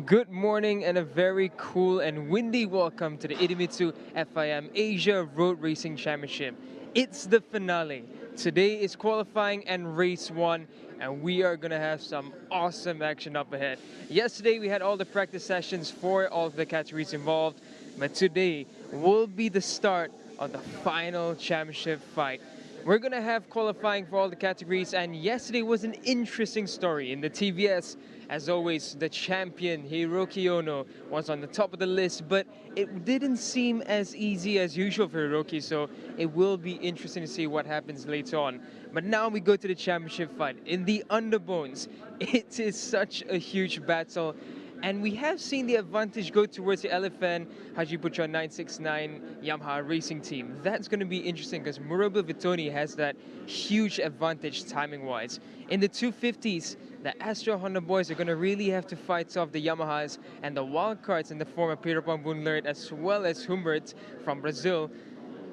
Good morning and a very cool and windy welcome to the Idemitsu FIM Asia Road Racing Championship. It's the finale. Today is qualifying and race one, and we are going to have some awesome action up ahead. Yesterday we had all the practice sessions for all of the categories involved, but today will be the start of the final championship fight. We're going to have qualifying for all the categories, and yesterday was an interesting story. In the TVS, as always, the champion Hiroki Ono was on the top of the list, but it didn't seem as easy as usual for Hiroki, so it will be interesting to see what happens later on. But now we go to the championship fight. In the underbones, it is such a huge battle. And we have seen the advantage go towards the Elephant Hajiputra 969 Yamaha racing team. That's going to be interesting because Murabi Vitoni has that huge advantage timing-wise. In the 250s, the Astro Honda boys are going to really have to fight off the Yamahas and the wildcards in the form of Peter Pambunlert as well as Humbert from Brazil.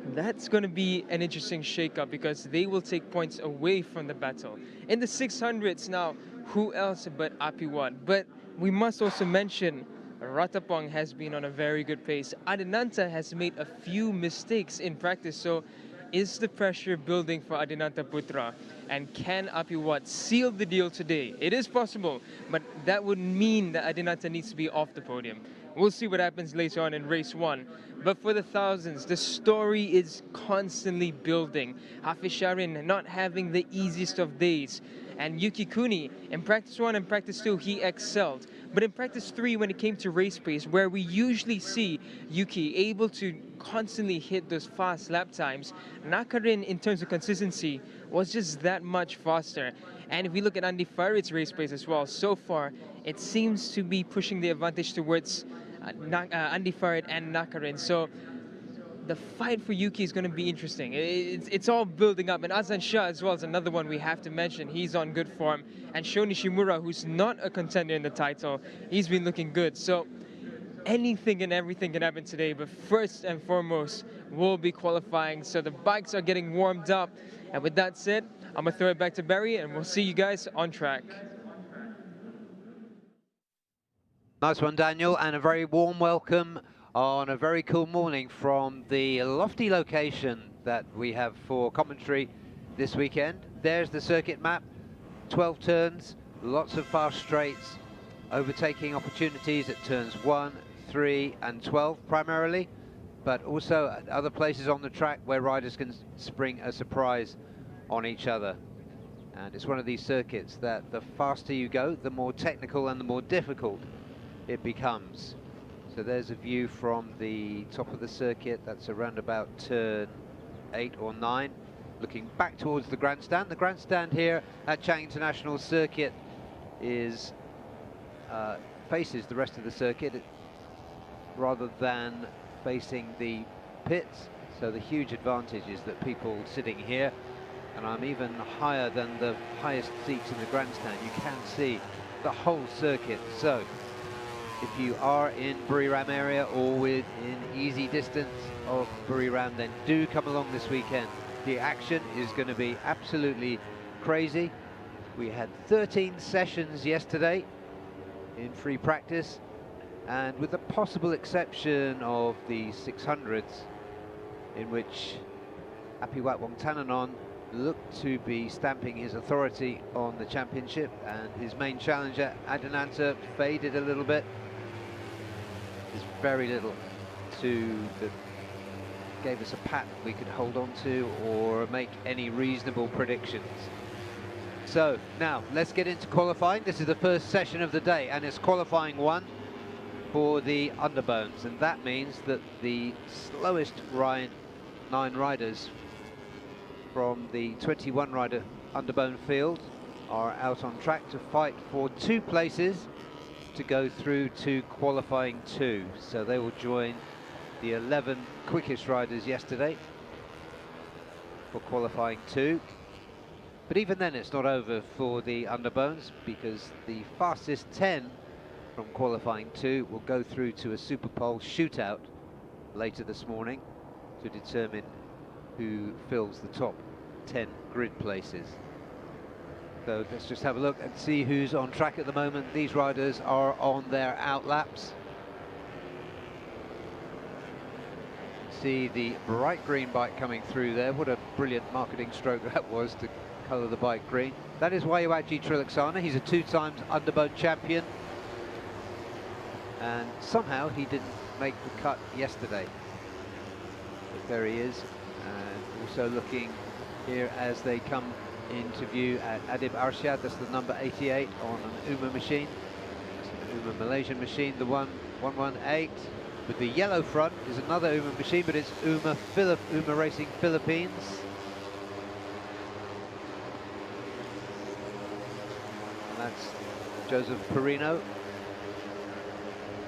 That's going to be an interesting shakeup because they will take points away from the battle. In the 600s now, who else but Apiwat? But we must also mention Ratapong has been on a very good pace. Adinanta has made a few mistakes in practice, so is the pressure building for Adinanta Putra? And can Apiwat seal the deal today? It is possible, but that would mean that Adinanta needs to be off the podium. We'll see what happens later on in race one. But for the thousands, the story is constantly building. Hafisharin not having the easiest of days. And Yuki Kuni, in practice 1 and practice 2, he excelled. But in practice 3, when it came to race pace, where we usually see Yuki able to constantly hit those fast lap times, Nakarin, in terms of consistency, was just that much faster. And if we look at Andy Farid's race pace as well, so far, it seems to be pushing the advantage towards Andy Farid and Nakarin. So the fight for Yuki is going to be interesting. It's all building up. And Azan Shah as well is another one we have to mention. He's on good form. And Sho Nishimura, who's not a contender in the title, he's been looking good. So anything and everything can happen today. But first and foremost, we'll be qualifying. So the bikes are getting warmed up. And with that said, I'm going to throw it back to Barry, and we'll see you guys on track. Nice one, Daniel, and a very warm welcome on a very cool morning from the lofty location that we have for commentary this weekend. There's the circuit map, 12 turns, lots of fast straights, overtaking opportunities at turns 1, 3 and 12 primarily, but also at other places on the track where riders can spring a surprise on each other. And it's one of these circuits that the faster you go, the more technical and the more difficult it becomes. So there's a view from the top of the circuit. That's around about turn 8 or 9, looking back towards the grandstand. The grandstand here at Chang International Circuit is faces the rest of the circuit rather than facing the pits. So the huge advantage is that people sitting here, and I'm even higher than the highest seats in the grandstand, you can see the whole circuit. So if you are in Buriram area or within easy distance of Buriram, then do come along this weekend. The action is going to be absolutely crazy. We had 13 sessions yesterday in free practice, and with the possible exception of the 600s, in which Apiwat Wongtananon looked to be stamping his authority on the championship, and his main challenger Adinanta faded a little bit. There's very little that gave us a pattern we could hold on to or make any reasonable predictions. So now let's get into qualifying. This is the first session of the day, and it's qualifying 1 for the underbones, and that means that the slowest 9 riders from the 21 rider underbone field are out on track to fight for 2 places to go through to qualifying 2. So they will join the 11 quickest riders yesterday for qualifying 2. But even then it's not over for the underbones, because the fastest 10 from qualifying 2 will go through to a Super Pole shootout later this morning to determine who fills the top 10 grid places. So let's just have a look and see who's on track at the moment. These riders are on their out laps. See the bright green bike coming through there. What a brilliant marketing stroke that was to colour the bike green. That is Wayuaji Trilaksana. He's a 2-time underbone champion. And somehow he didn't make the cut yesterday. But there he is. And also looking here as they come into view at Adib Arshad. That's the number 88 on an UMA machine. That's an UMA Malaysian machine, the 118. With the yellow front is another UMA machine, but it's UMA Racing Philippines. And that's Joseph Perino,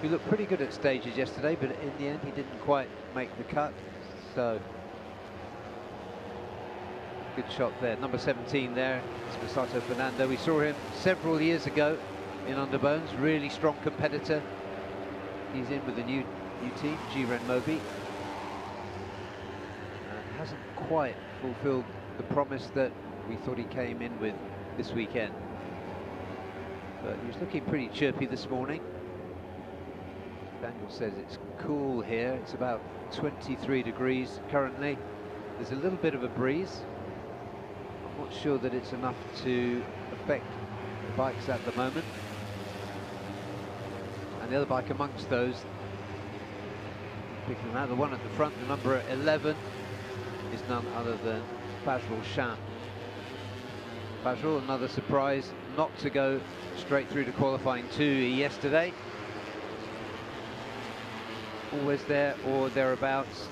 who looked pretty good at stages yesterday, but in the end he didn't quite make the cut. So good shot there. Number 17 there is Masato Fernando. We saw him several years ago in underbones, really strong competitor. He's in with the new team, G-Ren Mobi. Hasn't quite fulfilled the promise that we thought he came in with this weekend. But he was looking pretty chirpy this morning. Daniel says it's cool here. It's about 23 degrees currently. There's a little bit of a breeze. I'm not sure that it's enough to affect the bikes at the moment. And the other bike amongst those, picking them out, the one at the front, the number 11, is none other than Fazrul Sham. Fazrul, another surprise, not to go straight through to qualifying 2 yesterday. Always there or thereabouts.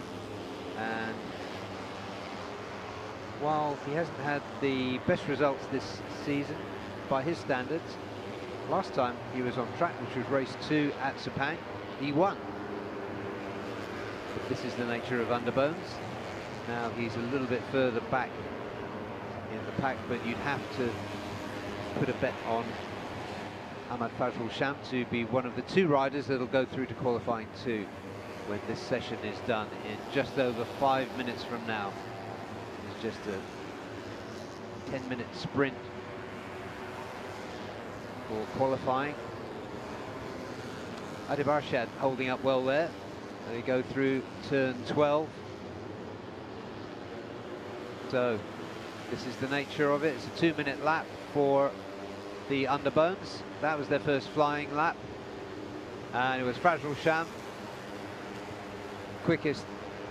And while he hasn't had the best results this season by his standards, last time he was on track, which was race 2 at Sepang, he won. But this is the nature of underbones. Now he's a little bit further back in the pack, but you'd have to put a bet on Ahmad Fazrul Sham to be one of the 2 riders that'll go through to qualifying 2 when this session is done in just over 5 minutes from now. It's just a 10-minute sprint for qualifying. Adib Arshad holding up well there. They go through turn 12. So this is the nature of it. It's a 2-minute lap for the underbones. That was their first flying lap, and it was Fazrul Sham quickest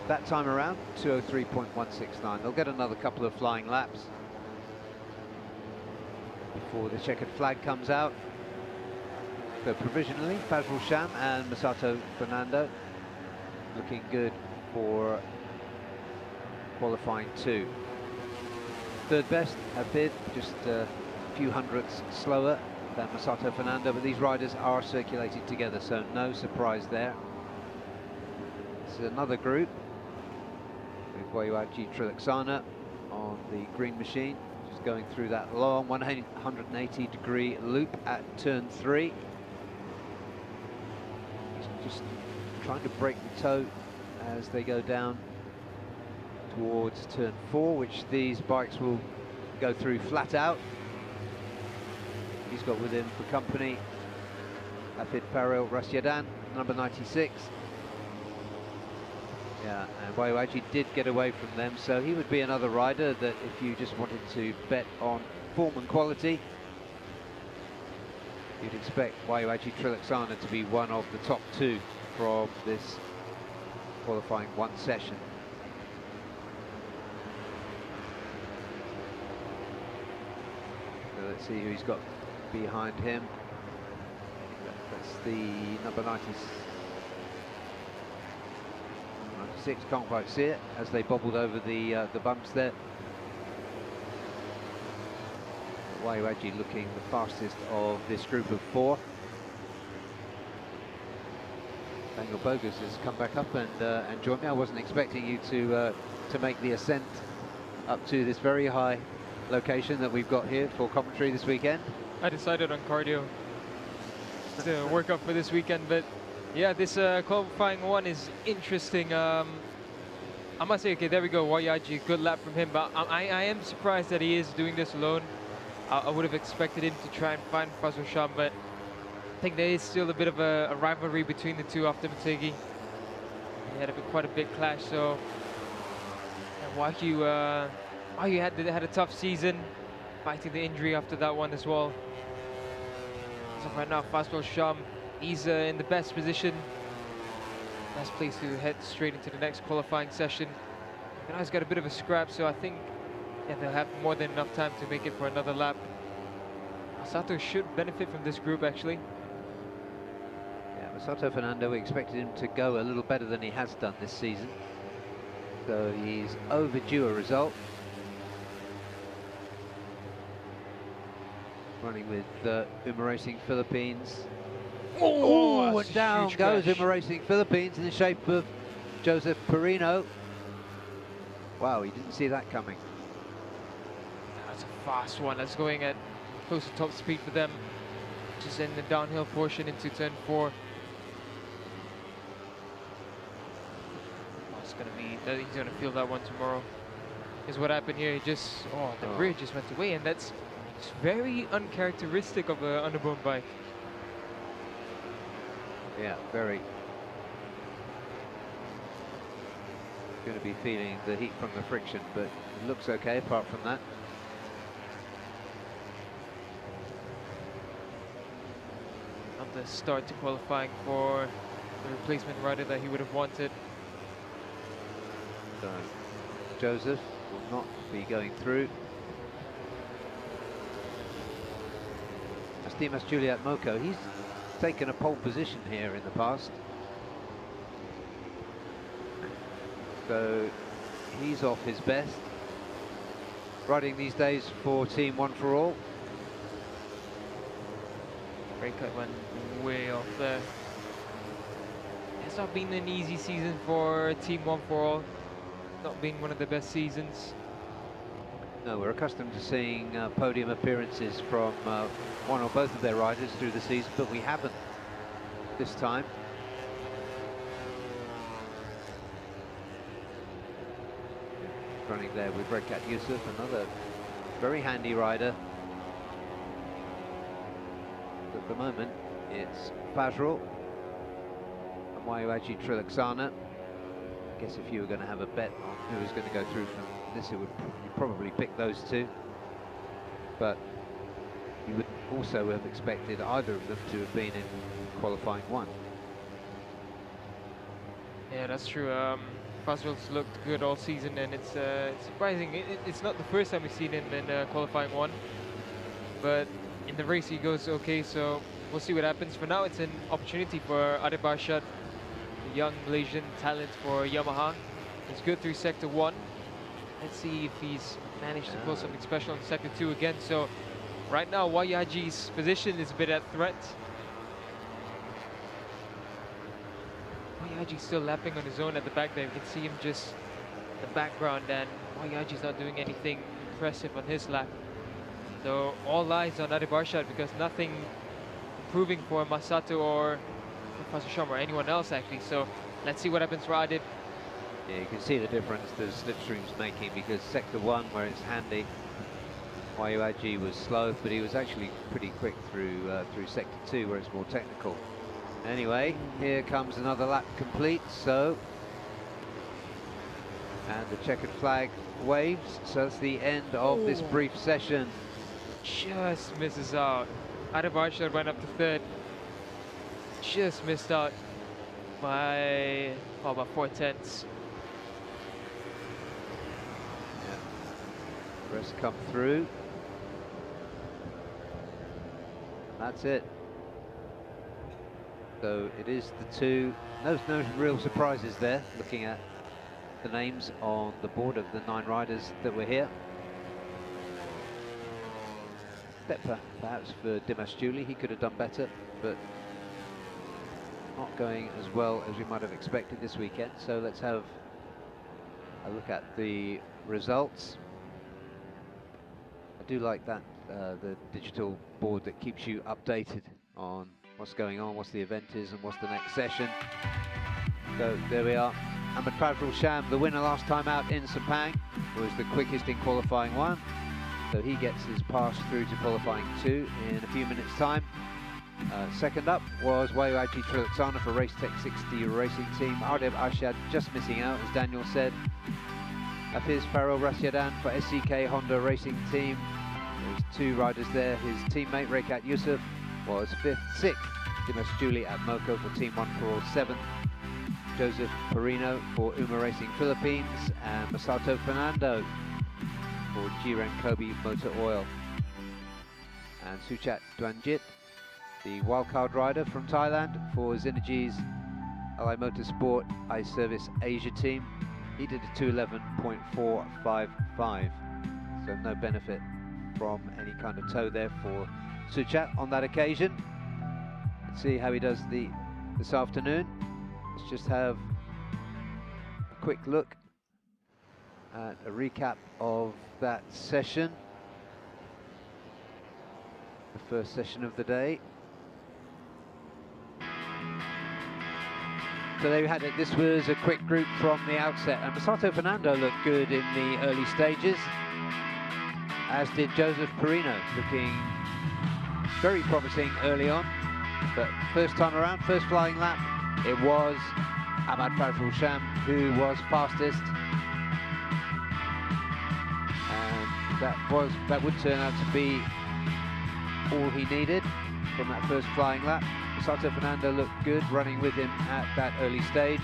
that time around, 2:03.169. They'll get another couple of flying laps before the checkered flag comes out. So provisionally, Fazrul Sham and Masato Fernando looking good for qualifying 2. Third best, Hafid, just a few hundredths slower than Masato Fernando, but these riders are circulating together, so no surprise there. This is another group with Wayuaji Trilaksana on the green machine, just going through that long 180-degree loop at turn 3. Just trying to break the toe as they go down towards turn 4, which these bikes will go through flat out. He's got with him for company Hafid Faril Rasyadan, number 96. Yeah, and Wayuaji did get away from them, so he would be another rider that if you just wanted to bet on form and quality, you'd expect Wayuaji Trilaksana to be one of the top 2 from this qualifying 1 session. So let's see who he's got behind him. That's the number 96, can't quite see it as they bobbled over the bumps there. Wayuaji looking the fastest of this group of 4. Daniel Bogus has come back up and joined me. I wasn't expecting you to make the ascent up to this very high location that we've got here for commentary this weekend. I decided on cardio to work up for this weekend, but yeah, this qualifying 1 is interesting. I must say, okay, there we go, Wayuaji, good lap from him, but I am surprised that he is doing this alone. I would have expected him to try and find Fazil Sham, but I think there is still a bit of a rivalry between the two after Mategi. They had quite a big clash, so Wahyu had a tough season, fighting the injury after that one as well. So right now, Fazil Sham, he's in the best position, best place to head straight into the next qualifying session. And he's got a bit of a scrap, so I think they'll have more than enough time to make it for another lap. Masato should benefit from this group, actually. Yeah, Masato Fernando, we expected him to go a little better than he has done this season. So he's overdue a result. Running with Uma Racing Philippines. Oh, and down goes Uma Racing Philippines in the shape of Joseph Perino. Wow, he didn't see that coming. That's a fast one. That's going at close to top speed for them. Just in the downhill portion into turn 4. It's gonna be. He's gonna feel that one tomorrow. Because what happened here? The rear just went away, and that's very uncharacteristic of an underbone bike. Yeah, very. Going to be feeling the heat from the friction, but it looks okay apart from that. Not the start to qualifying for the replacement rider that he would have wanted. So Joseph will not be going through. Dimas Juliet Moko, he's taken a pole position here in the past. So he's off his best. Riding these days for Team One for All. Brake cut went way off there. It's not been an easy season for Team One for All. Not been one of the best seasons. No, we're accustomed to seeing podium appearances from one or both of their riders through the season, but we haven't this time. Running there with Rekat Yusuf, another very handy rider. At the moment, it's Fazrul and Wayuaji Trilaksana. I guess if you were going to have a bet on who was going to go through from this, it would probably pick those two. But you would also have expected either of them to have been in qualifying 1. Yeah, that's true. Fazrul's looked good all season, and it's surprising. It's not the first time we've seen him in qualifying 1, but in the race he goes okay, so we'll see what happens. For now, it's an opportunity for Ade Barshad, the young Malaysian talent for Yamaha. He's good through Sector 1. Let's see if he's managed to pull something special in Sector 2 again. So right now, Wayaji's position is a bit at threat. Wayaji's still lapping on his own at the back there. You can see him just in the background, and Wayaji's not doing anything impressive on his lap. So all eyes on Ade Barshad, because nothing improving for Masato or Fazil Sham or anyone else actually. So let's see what happens for Ade. Yeah, you can see the difference the slipstream's making, because Sector 1, where it's handy, Wayuaji was slow, but he was actually pretty quick through Sector 2, where it's more technical. Anyway, here comes another lap complete, so... And the checkered flag waves, so that's the end of this brief session. Just misses out. Ade Barshad went up to 3rd. Just missed out by about 4/10. Rest come through. That's it. So it is the two. No real surprises there, looking at the names on the board of the 9 riders that were here. Step perhaps for Dimas Juli, he could have done better, but not going as well as we might have expected this weekend. So let's have a look at the results. I do like that, the digital board that keeps you updated on what's going on, what the event is, and what's the next session. So there we are. Ahmed Fazrul Sham, the winner last time out in Sepang, was the quickest in qualifying 1. So he gets his pass through to qualifying 2 in a few minutes' time. Second up was Wayuaji Triloxana for Race Tech 60 Racing Team. Ardeb Arshad just missing out, as Daniel said. Hafiz Farrell Rasyadan for SCK Honda Racing Team. There's 2 riders there. His teammate Rekat Yusuf was 5th. 6th, Dimas Julie at Moco for Team 1 for 7th. Joseph Perino for Uma Racing Philippines, and Masato Fernando for Jiren Kobe Motor Oil. And Suchat Dwanjit, the wildcard rider from Thailand for Synergy's Ally Motorsport iService Asia team. He did a 211.455, so no benefit from any kind of tow there for Suchat on that occasion. Let's see how he does this afternoon. Let's just have a quick look at a recap of that session, the first session of the day. So there we had it. This was a quick group from the outset, and Masato Fernando looked good in the early stages, as did Joseph Perino, looking very promising early on. But first time around, first flying lap, it was Ahmad Fazlul Sham who was fastest, and that would turn out to be all he needed from that first flying lap. Masato Fernando looked good running with him at that early stage,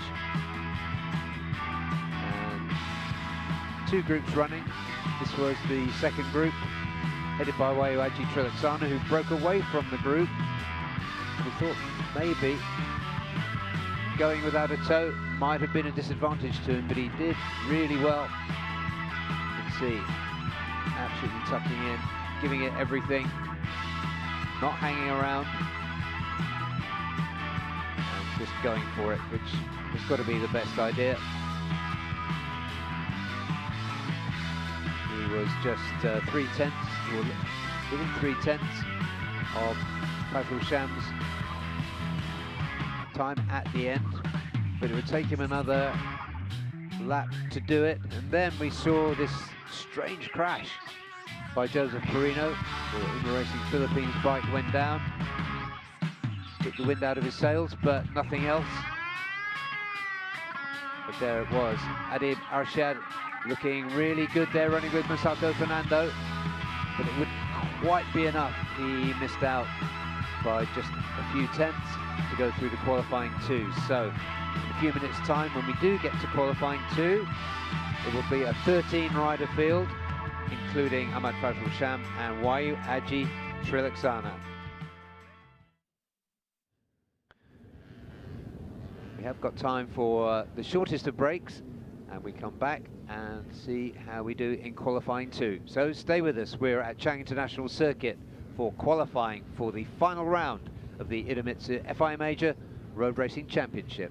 and 2 groups running. This was the second group, headed by Wayuaji Triloxana, who broke away from the group. We thought maybe going without a tow might have been a disadvantage to him, but he did really well. You can see, absolutely tucking in, giving it everything, not hanging around, and just going for it, which has got to be the best idea. He was just 3/10, or within 3/10 of Fazlul Sham's time at the end, but it would take him another lap to do it. And then we saw this strange crash by Joseph Perino. The Uma Racing Philippines bike went down, took the wind out of his sails, but nothing else. But there it was, Adib Arshad looking really good there, running with Masato Fernando, but it wouldn't quite be enough. He missed out by just a few tenths to go through the qualifying 2. So in a few minutes time, when we do get to qualifying 2, it will be a 13 rider field, including Ahmad Fazlul Sham and Wayuaji Triloxana. We have got time for the shortest of breaks, and we come back and see how we do in qualifying 2. So stay with us. We're at Chang International Circuit for qualifying for the final round of the Idemitsu FIM Major Road Racing Championship.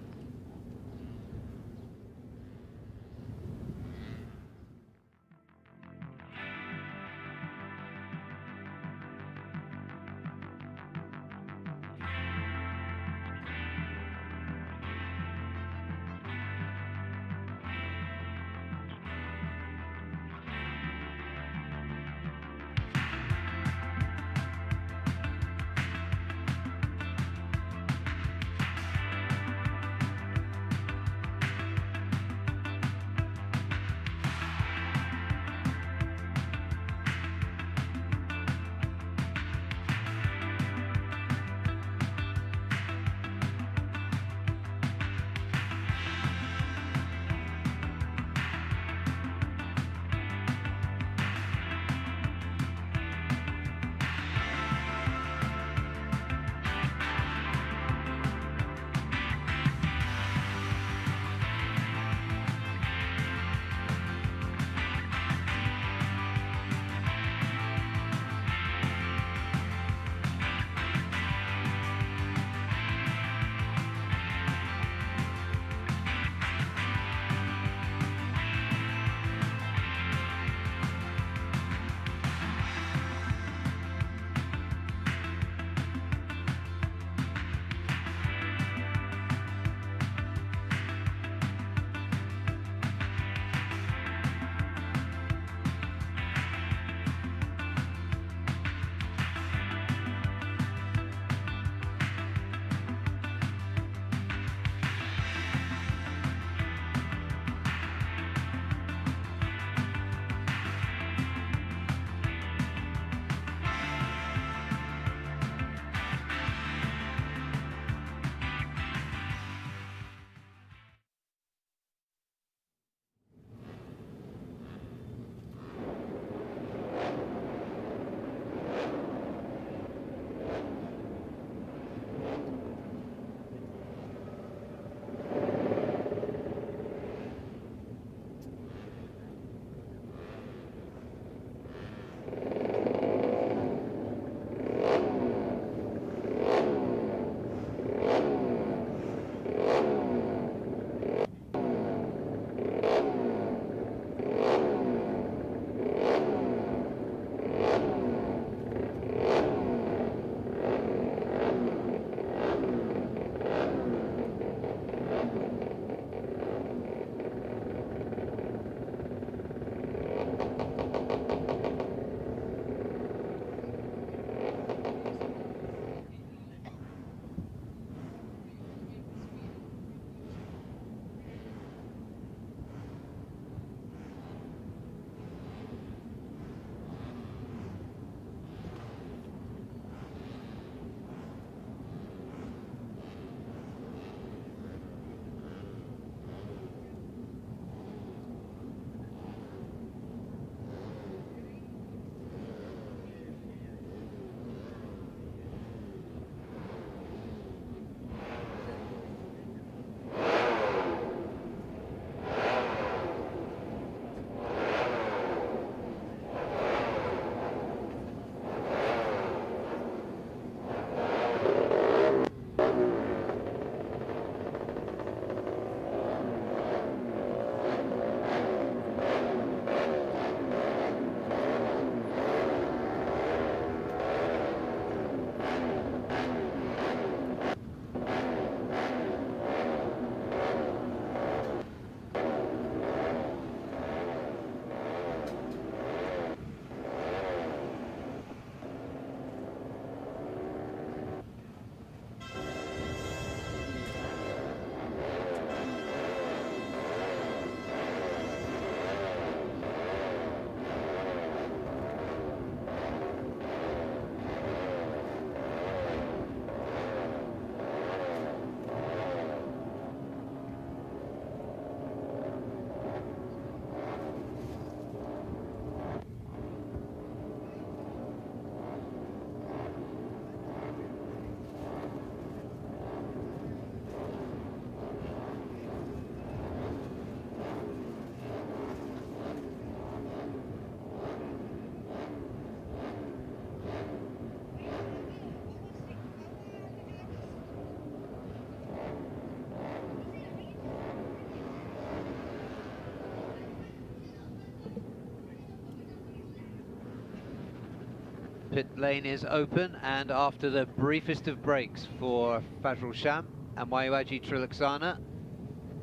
pit lane is open, and after the briefest of breaks for Fazrul Sham and Mayuaji Trilaksana,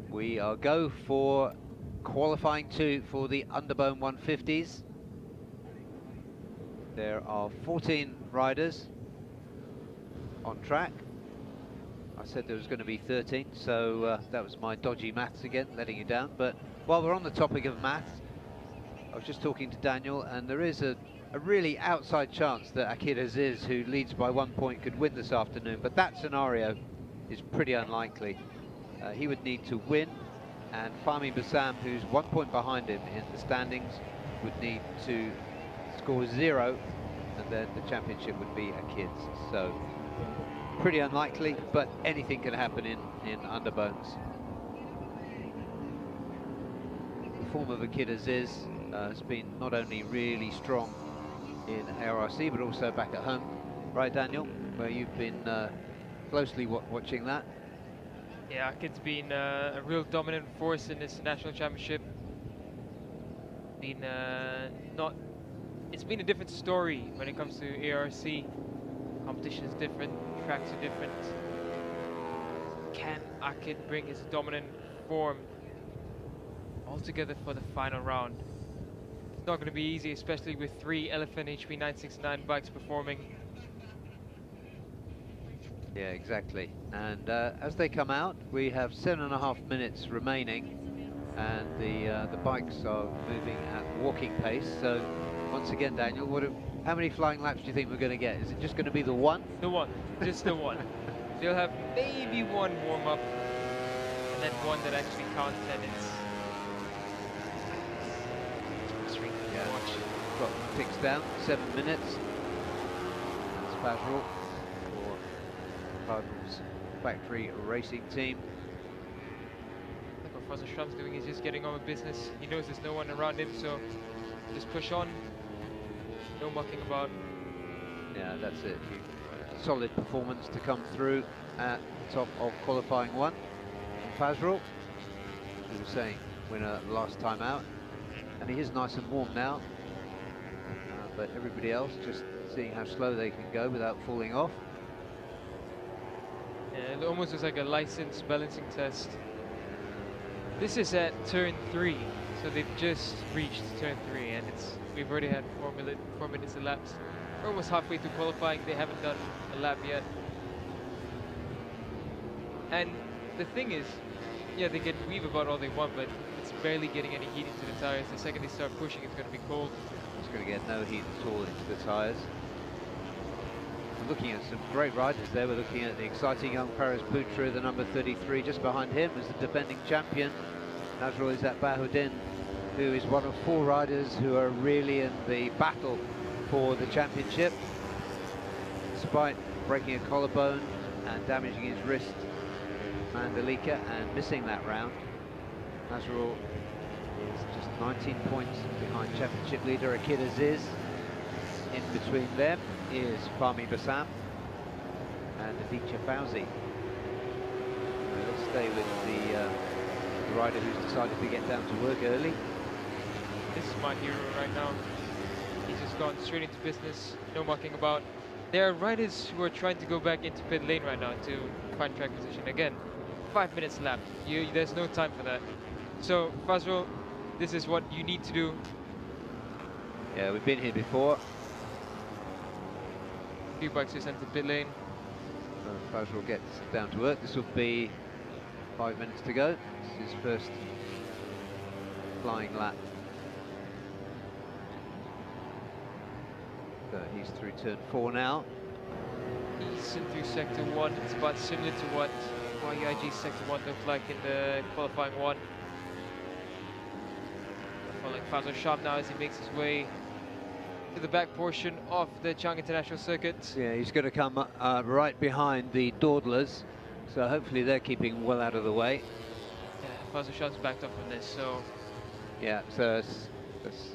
we are go for qualifying 2 for the Underbone 150s. There are 14 riders on track. I said there was going to be 13, so that was my dodgy maths again, letting you down. But while we're on the topic of maths, I was just talking to Daniel, and there is a really outside chance that Akid Aziz, who leads by 1 point, could win this afternoon, but that scenario is pretty unlikely. He would need to win, and Fahmi Bassam, who's 1 point behind him in the standings, would need to score 0, and then the championship would be Akid's. So pretty unlikely, but anything can happen in Underbones. The form of Akid Aziz has been not only really strong in ARRC, but also back at home, right, Daniel, where you've been closely watching that. Yeah, Akid's been a real dominant force in this national championship. It's been a different story when it comes to ARC. Competition is different, tracks are different. Can Akid bring his dominant form all together for the final round? It's not going to be easy, especially with 3 Elephant HP 969 bikes performing. Yeah, exactly. And as they come out, we have 7.5 minutes remaining, and the bikes are moving at walking pace. So once again, Daniel, how many flying laps do you think we're going to get? Is it just going to be the one? The one, just the one. They'll have maybe one warm-up, and then one that actually counts, and it's really good to watch. Got ticks down, 7 minutes. That's Fazrul for Fazrul's factory racing team. Look what Fazrul Sham's doing, he's just getting on with business. He knows there's no one around him, so just push on. No mucking about. Yeah, that's it. Solid performance to come through at the top of qualifying 1. Fazrul, we were saying, winner last time out, and he is nice and warm now. But everybody else just seeing how slow they can go without falling off. Yeah, it almost was like a license balancing test. This is at turn 3, so they've just reached turn 3, and we've already had 4 minutes elapsed. We're almost halfway through qualifying. They haven't done a lap yet. And the thing is, yeah, they can weave about all they want, but it's barely getting any heat into the tires. The second they start pushing, it's going to be cold. It's going to get no heat at all into the tires. We're looking at some great riders there. We're looking at the exciting young Paris Boutra, the number 33. Just behind him is the defending champion, Nazrul Izzat Bahuddin, who is one of 4 riders who are really in the battle for the championship. Despite breaking a collarbone and damaging his wrist, Mandalika, and missing that round, Nazrul is just 19 points behind championship leader Akid Aziz. In between them is Fahmi Bassam and Aditya Fauzi. Let's stay with the rider who's decided to get down to work early. This is my hero right now. He's just gone straight into business, no mucking about. There are riders who are trying to go back into pit lane right now to find track position. Again, 5 minutes left. There's no time for that. So, Fazrul, this is what you need to do. Yeah, we've been here before. Few bikes just entered pit lane. Fazrul gets down to work. This will be 5 minutes to go. This is his first flying lap. So he's through turn 4 now. He's in through sector 1. It's about similar to what YIG sector 1 looked like in the qualifying 1. Following Fazrul Sham now as he makes his way to the back portion of the Chang International Circuit. Yeah, he's going to come right behind the dawdlers, so hopefully they're keeping well out of the way. Yeah, Fazrul Sham's backed up from this, so... Yeah, so let's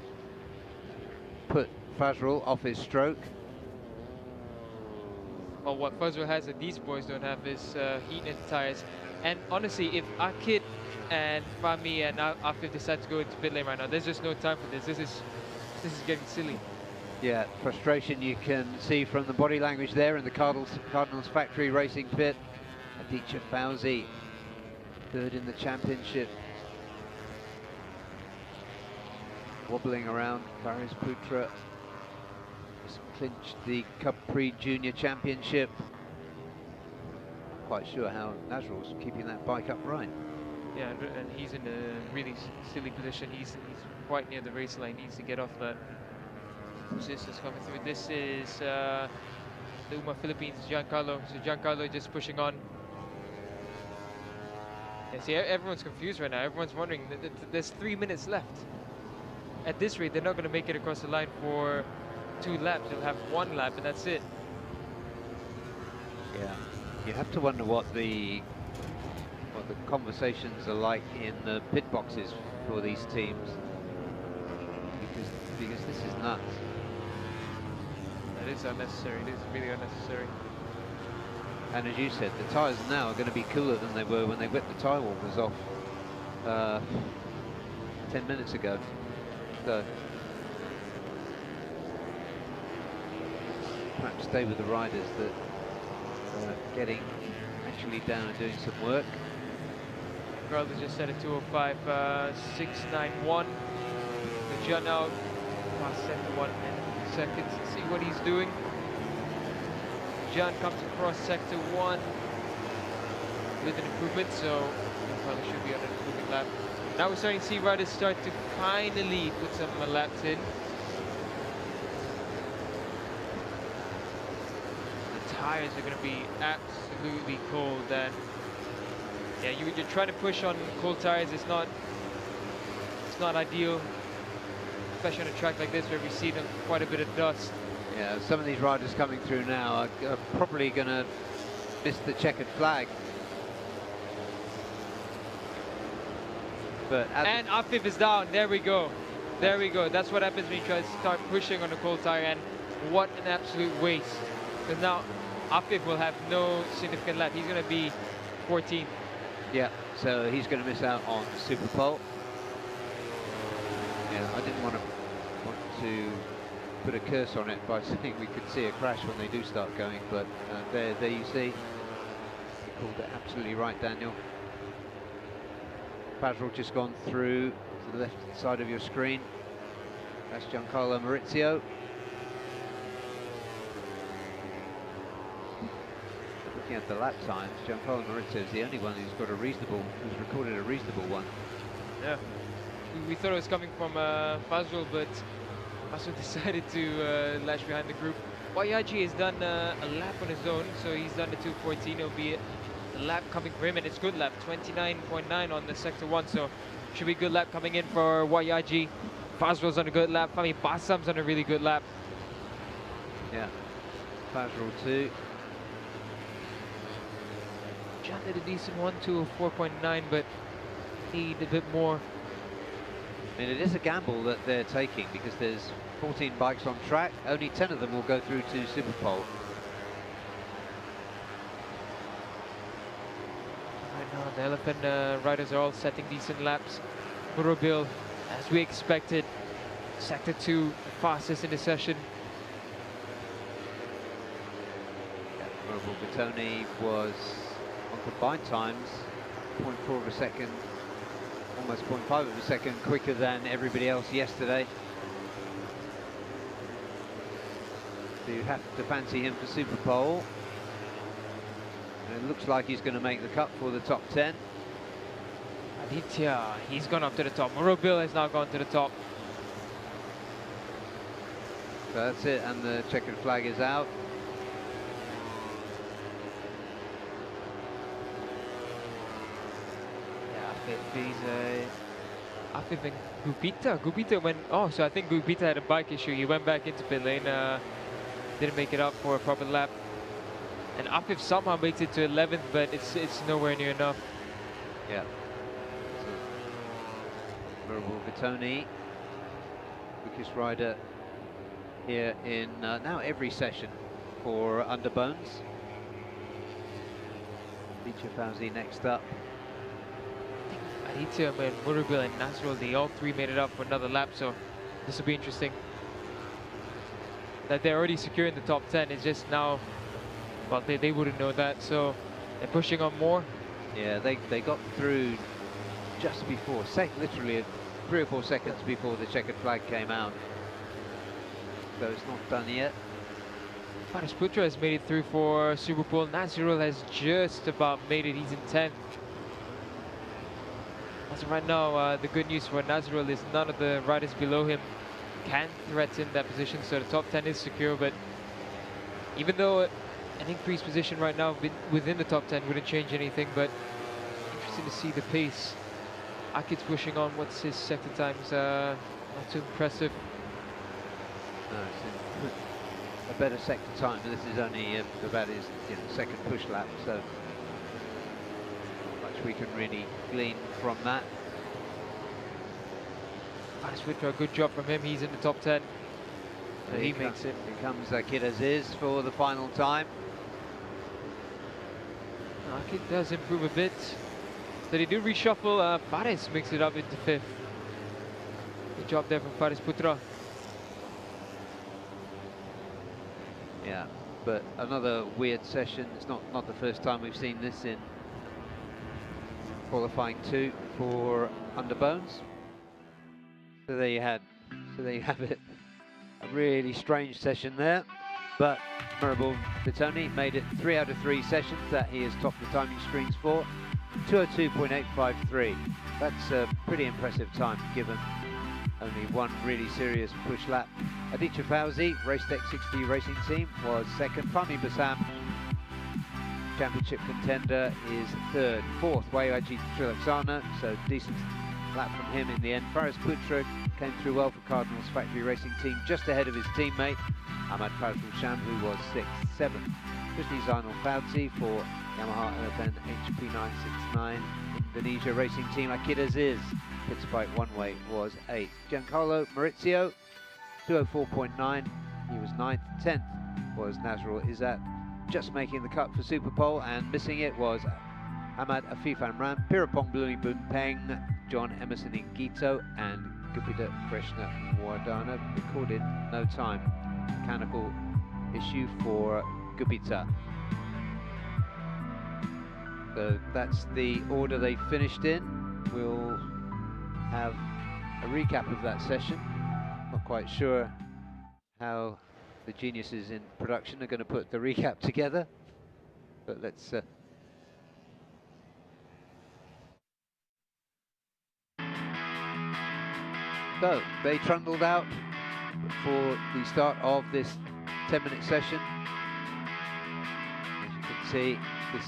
put Fazrul off his stroke. Well, what Fazrul has that these boys don't have is heat in the tires. And honestly, if Akid and Fahmi and Afif decide to go into pit lane right now, there's just no time for this. This is getting silly. Yeah, frustration you can see from the body language there in the Cardinals factory racing pit. Idemitsu FIM, third in the championship. Wobbling around, Faris Putra just clinched the Capri Junior Championship. Not quite sure how Nazrul's keeping that bike upright. Yeah, and he's in a really silly position. He's quite near the race line. He needs to get off that. Who's this is coming through? This is the UMA Philippines, Giancarlo. So Giancarlo just pushing on. Yeah, see, everyone's confused right now. Everyone's wondering. There's 3 minutes left. At this rate, they're not going to make it across the line for 2 laps. They'll have 1 lap, and that's it. Yeah, you have to wonder what the conversations are like in the pit boxes for these teams, because this is nuts. That is unnecessary. It is really unnecessary. And as you said, the tyres now are going to be cooler than they were when they whipped the tyre warmers off 10 minutes ago. So perhaps stay with the riders that are getting actually down and doing some work. Girl just set a 205.691. The John now past sector 1 in seconds. See what he's doing. John comes across sector 1 with an improvement, so he probably should be on an improving lap. Now we're starting to see riders start to finally put some laps in. The tires are going to be absolutely cold, and yeah, you're trying to push on cold tires. It's not ideal, especially on a track like this where we see quite a bit of dust. Yeah, some of these riders coming through now are probably going to miss the checkered flag. But and AFIF is down. There we go. There we go. That's what happens when you try to start pushing on a cold tire, and what an absolute waste. Because now AFIF will have no significant lap. He's going to be 14th. Yeah, so he's going to miss out on the Super Pole. Yeah, I didn't want to put a curse on it by saying we could see a crash when they do start going, but there you see. You called it absolutely right, Daniel. Fazrul just gone through to the left side of your screen. That's Giancarlo Maurizio. Looking at the lap times, Giancarlo Maurizio is the only one who's recorded a reasonable one. Yeah. We thought it was coming from Fazrul, but Fazrul decided to lash behind the group. Wayaji has done a lap on his own, so he's done the 2:14. It'll be a lap coming for him, and it's good lap, 29.9 on the sector 1, so should be a good lap coming in for Wayaji. Fazrul's on a good lap. Fahmi Basam's on a really good lap. Yeah, Fazrul too. John did a decent one, 4.9, but need a bit more. I mean, it is a gamble that they're taking because there's 14 bikes on track. Only 10 of them will go through to Super Pole. Right now, the Elephant riders are all setting decent laps. Murobil, as we expected, sector 2, fastest in the session. Yeah, Murobil Bertoni was on combined times, 0.4 of a second, almost 0.5 of a second quicker than everybody else yesterday. So you have to fancy him for Super Pole. And it looks like he's going to make the cut for the top 10. Aditya, he's gone up to the top. Murobil has now gone to the top. So that's it, and the checkered flag is out. AFIF and Gupita. Gupita went, oh, so I think Gupita had a bike issue. He went back into pit lane, didn't make it up for a proper lap. And AFIF somehow makes it to 11th, but it's nowhere near enough. Yeah. Murobil Bertoni, quickest rider here in now every session for Underbones. Idemitsu FIM next up. Aditya, Murobil and Nazrul, they all three made it up for another lap, so this will be interesting. that they're already secure in the top 10. It's just now, well, they wouldn't know that, so they're pushing on more. Yeah, they got through just before, literally 3 or 4 seconds before the checkered flag came out. So it's not done yet. Faris Putra has made it through for Super Bowl. Nazirul has just about made it. He's in 10th. As of right now, the good news for Nazirul is none of the riders below him can threaten that position, so the top 10 is secure. But even though an increased position right now within the top 10 wouldn't change anything, but interesting to see the pace. Akid's pushing on. What's his sector times? Not too impressive. No, it's a better sector time, but this is only about his second push lap, so not much we can really glean from that. Faris Putra, a good job from him. He's in the top 10. So he makes it. Here comes Akid Aziz for the final time. Akid does improve a bit. So they do reshuffle. Faris makes it up into 5th. Good job there from Faris Putra. Yeah, but another weird session. It's not the first time we've seen this in qualifying 2 for Underbones. So there you have it. A really strange session there, but Mirabel Vitoni made it 3 out of 3 sessions that he has topped the timing screens for. 202.853. That's a pretty impressive time given only one really serious push lap. Aditya Fauzi, Race Tech 60 Racing Team, was 2nd. Fahmi Bassam, championship contender, is 3rd. 4th, Wayaji Trilaksana, so decent lap from him in the end. Faris Putra came through well for Cardinals Factory Racing Team, just ahead of his teammate, Ahmad Fazlul Sham, who was 6th. 7th, Krishni Zainal Fauzi for Yamaha LFN HP969 Indonesia Racing Team. Akid Aziz, pit spike one way, was 8th. Giancarlo Maurizio, 204.9, he was 9th. 10th was Nazrul Izzat, just making the cut for Super Pole, and missing it was Ahmad Afif Amran, Pirapong Blumi Bumpeng, John Emerson Ingito, and Gupita Krishna Wardana. Recorded no time. Mechanical issue for Gupita. So that's the order they finished in. We'll have a recap of that session. Not quite sure how the geniuses in production are going to put the recap together, but let's So they trundled out for the start of this 10-minute session. As you can see, this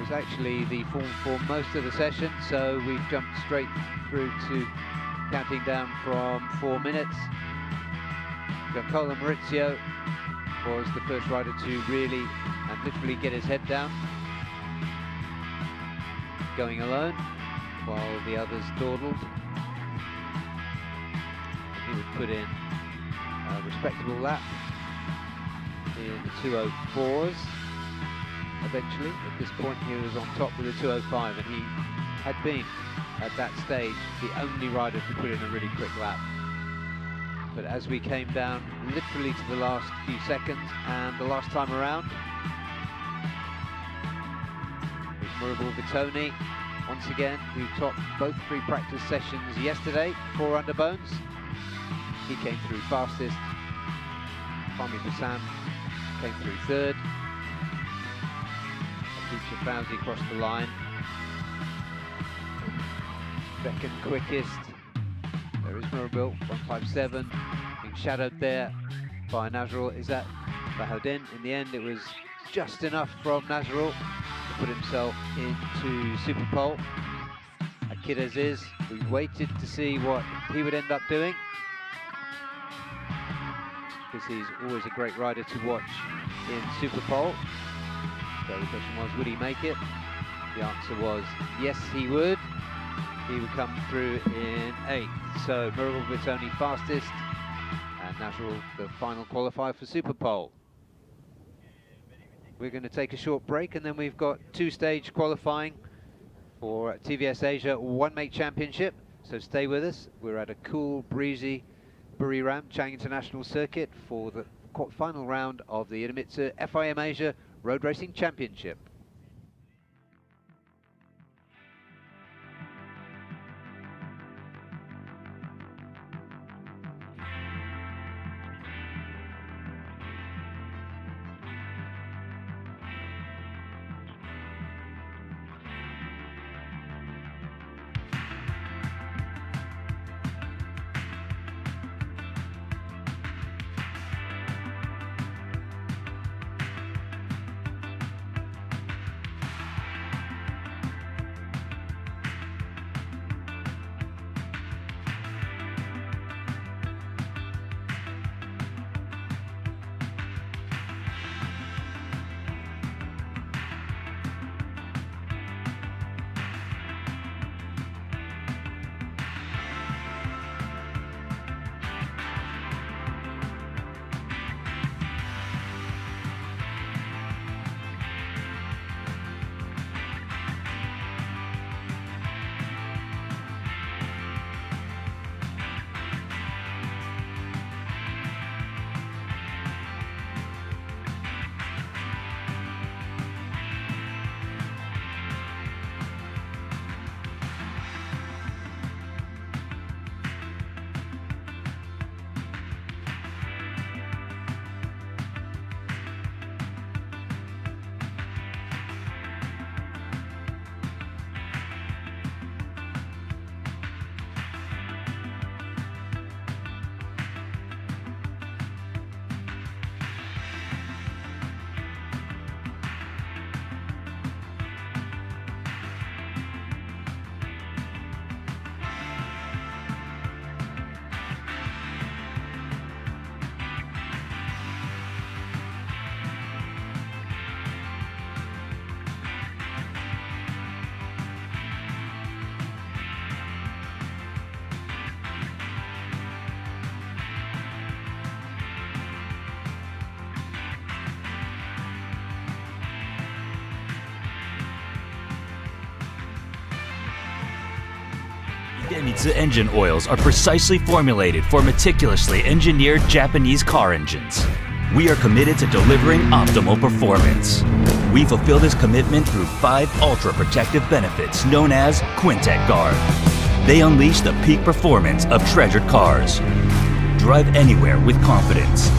was actually the form for most of the session, so we've jumped straight through to counting down from 4 minutes. Giancarlo Maurizio was the first rider to really and literally get his head down, going alone, while the others dawdled. He would put in a respectable lap in the 204s. Eventually, at this point, he was on top with a 205, and he had been, at that stage, the only rider to put in a really quick lap. But as we came down literally to the last few seconds, and the last time around, it was Mirabel Vitoni, once again, who topped both free practice sessions yesterday for Underbones. He came through fastest. Fahmi Bassam came through 3rd. Aditya Fauzi crossed the line. 2nd quickest. There is Mirabel, 157, being shadowed there by Nazrul Izzat Bahouddin. In the end, it was just enough from Nazrul to put himself into Super Pole. Akid Aziz, we waited to see what he would end up doing, because he's always a great rider to watch in Super Pole. So the question was, would he make it? The answer was, yes, he would. He would come through in 8th. So Mirabel Vitoni fastest, and Nazrul the final qualifier for Super Pole. We're going to take a short break, and then we've got 2-stage qualifying for TVS Asia One Make Championship. So stay with us. We're at a cool, breezy Buri Ramp Chang International Circuit for the final round of the Idemitsu FIM Asia Road Racing Championship. Idemitsu engine oils are precisely formulated for meticulously engineered Japanese car engines. We are committed to delivering optimal performance. We fulfill this commitment through 5 ultra-protective benefits known as Quintet Guard. They unleash the peak performance of treasured cars. Drive anywhere with confidence.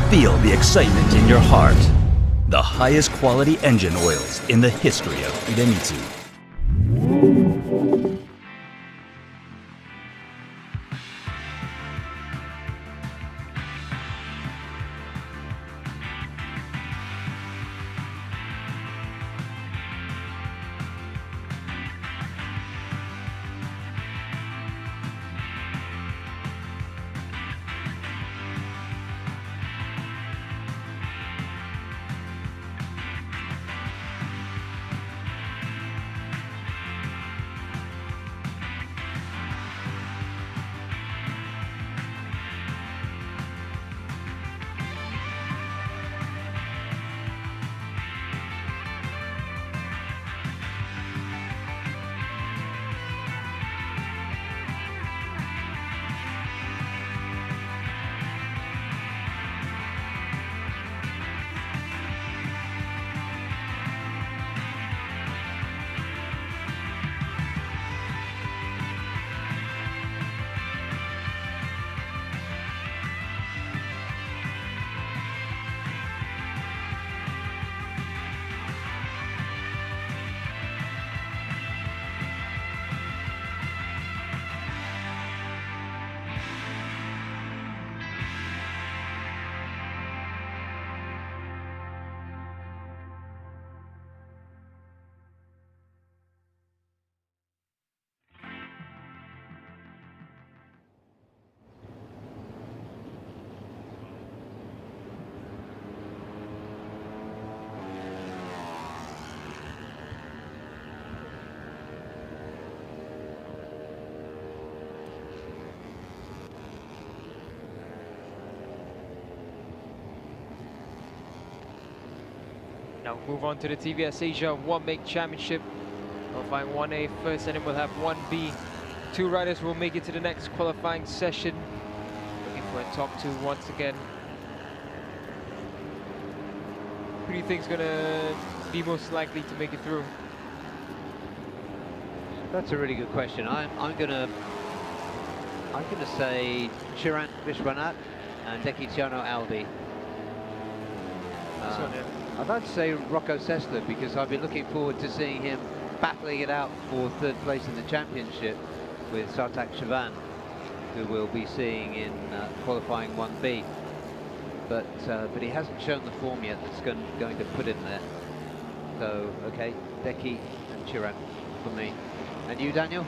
Feel the excitement in your heart. The highest quality engine oils in the history of Idemitsu. Now move on to the TVS Asia 1-make championship. Qualifying 1A first, and then we'll have 1B. 2 riders will make it to the next qualifying session. We're top two once again. Who do you think is gonna be most likely to make it through? That's a really good question. I'm gonna say Chirant Vishwanath and Dekitiano Aldi. I'd like to say Rocco Sessler because I've been looking forward to seeing him battling it out for third place in the championship with Sartak Chavan, who we'll be seeing in qualifying 1B. But he hasn't shown the form yet that's going to put him there. So, okay, Deki and Chirant for me. And you, Daniel?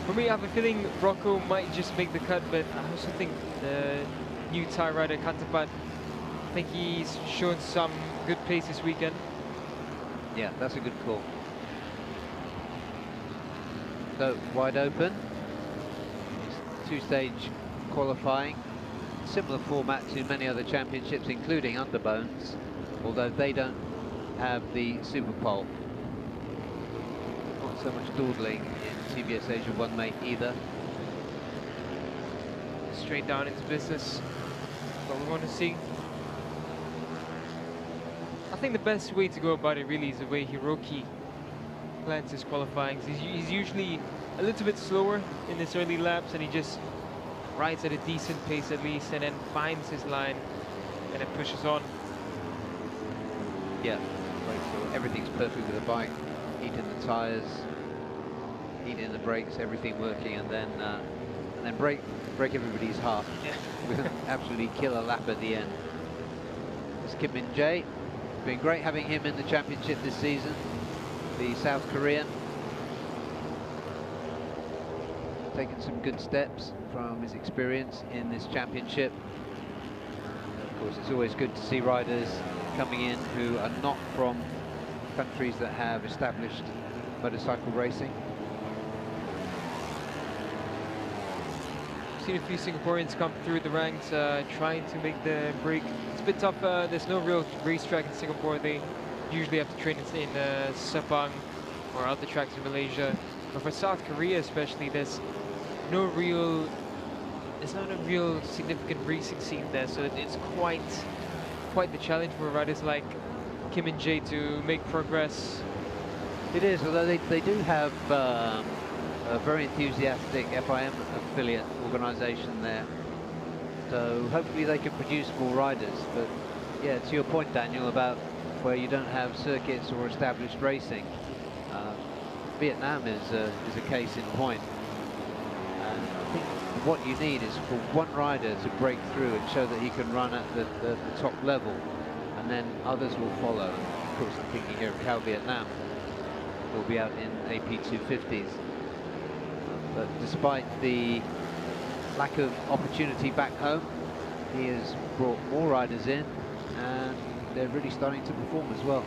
For me, I have a feeling Rocco might just make the cut, but I also think the new Thai rider, Kantapat, I think he's shown some good pace this weekend. Yeah, that's a good call. So, wide open. Two-stage qualifying. Similar format to many other championships, including Underbones, although they don't have the Super Pole. Not so much dawdling in CBS Asia 1 mate either. Straight down into business. That's what we want to see. I think the best way to go about it really is the way Hiroki plans his qualifying. He's usually a little bit slower in his early laps, and he just rides at a decent pace at least, and then finds his line and then pushes on. Yeah, right, so everything's perfect with the bike. Heat in the tyres, heat in the brakes, everything working, and then break everybody's heart with an absolutely killer lap at the end. It's Kim Min Jae. It's been great having him in the championship this season. The South Korean. Taken some good steps from his experience in this championship. Of course, it's always good to see riders coming in who are not from countries that have established motorcycle racing. Seen a few Singaporeans come through the ranks trying to make the break. It's a bit tough. There's no real racetrack in Singapore. They usually have to train in Sepang or other tracks in Malaysia. But for South Korea especially, there's not a real significant racing scene there, so it's quite the challenge for riders like Kim and Jae to make progress. It is, although they do have a very enthusiastic FIM affiliate organisation there, so hopefully they can produce more riders. But yeah, to your point, Daniel, about where you don't have circuits or established racing, Vietnam is a case in point. And I think what you need is for one rider to break through and show that he can run at the top level, and then others will follow. Of course, I'm thinking here of Cal Vietnam, who will be out in AP 250s. But despite the lack of opportunity back home, he has brought more riders in, and they're really starting to perform as well.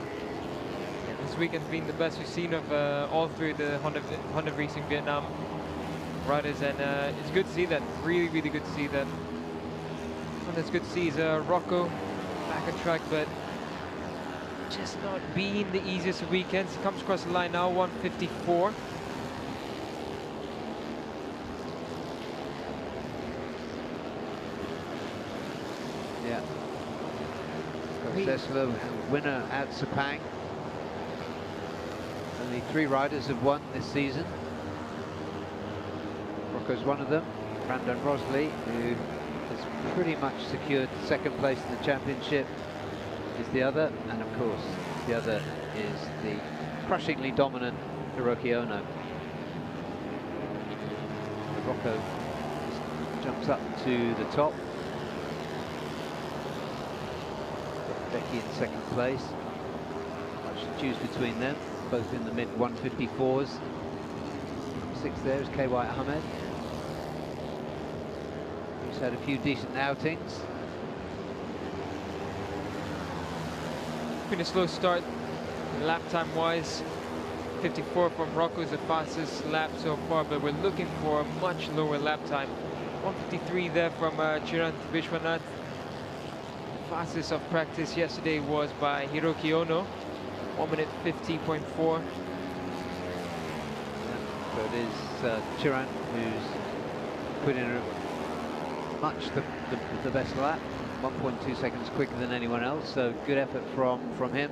This weekend's been the best we've seen of all three of the Honda Racing Vietnam riders, and it's good to see that. Really, really good to see that. And it's good to see is Rocco back on track, but just not being the easiest of weekends. He comes across the line now, 154. Yeah. Sessler, winner at Sepang. Only 3 riders have won this season. Rocco's one of them. Brandon Rosley, who has pretty much secured second place in the championship, is the other. And of course, the other is the crushingly dominant Hiroki Ono. Rocco jumps up to the top. Becky in second place. Much to choose between them, both in the mid 154s. 6th there is KY Ahmed, who's had a few decent outings. Been a slow start, lap time wise. 54 from Rocco is the fastest lap so far, but we're looking for a much lower lap time. 153 there from Chirant Vishwanath. Fastest of practice yesterday was by Hiroki Ono, 1 minute 50.4. So it is Chirant who's put in a much the best lap, 1.2 seconds quicker than anyone else, so good effort from him.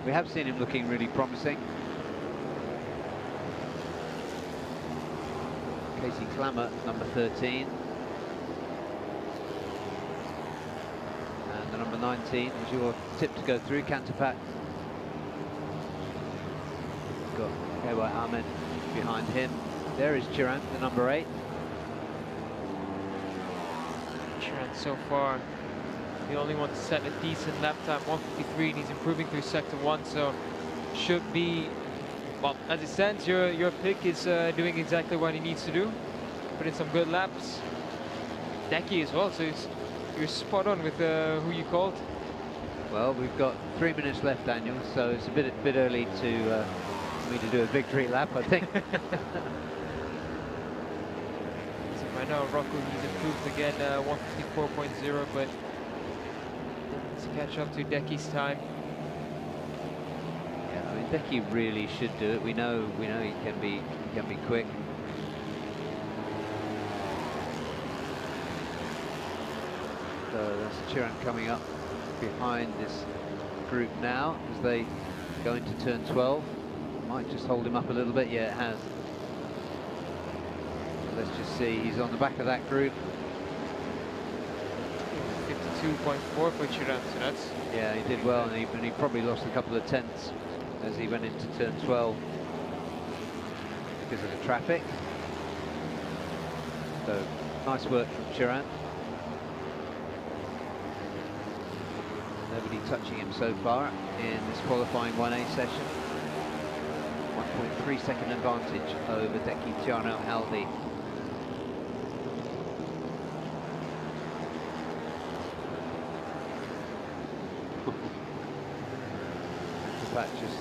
We have seen him looking really promising. Casey Clammer, number 13. And the number 19 is your tip to go through, Canterpat. Got KY Ahmed behind him. There is Chirant, the number 8. Chirant so far the only one to set a decent lap time, 1:53, and he's improving through sector 1, so should be, well, as it stands, your pick is doing exactly what he needs to do. Put in some good laps. Decky as well, so you're spot on with who you called. Well, we've got 3 minutes left, Daniel, so it's a bit early to for me to do a victory lap, I think. So right now, Rocco, he's improved again, 1:54.0, but to catch up to Decky's time. Yeah, I mean, Decky really should do it. We know he can be quick. So that's Chirant coming up behind this group now as they go into turn 12. Might just hold him up a little bit. Yeah, it has. So let's just see. He's on the back of that group. 52.4 for Chirant, so that's... Yeah, he did well, and he probably lost a couple of tenths as he went into turn 12 because of the traffic. So, nice work from Chirant. Nobody touching him so far in this qualifying 1A session. 1.3 second advantage over Tiano Aldi. Just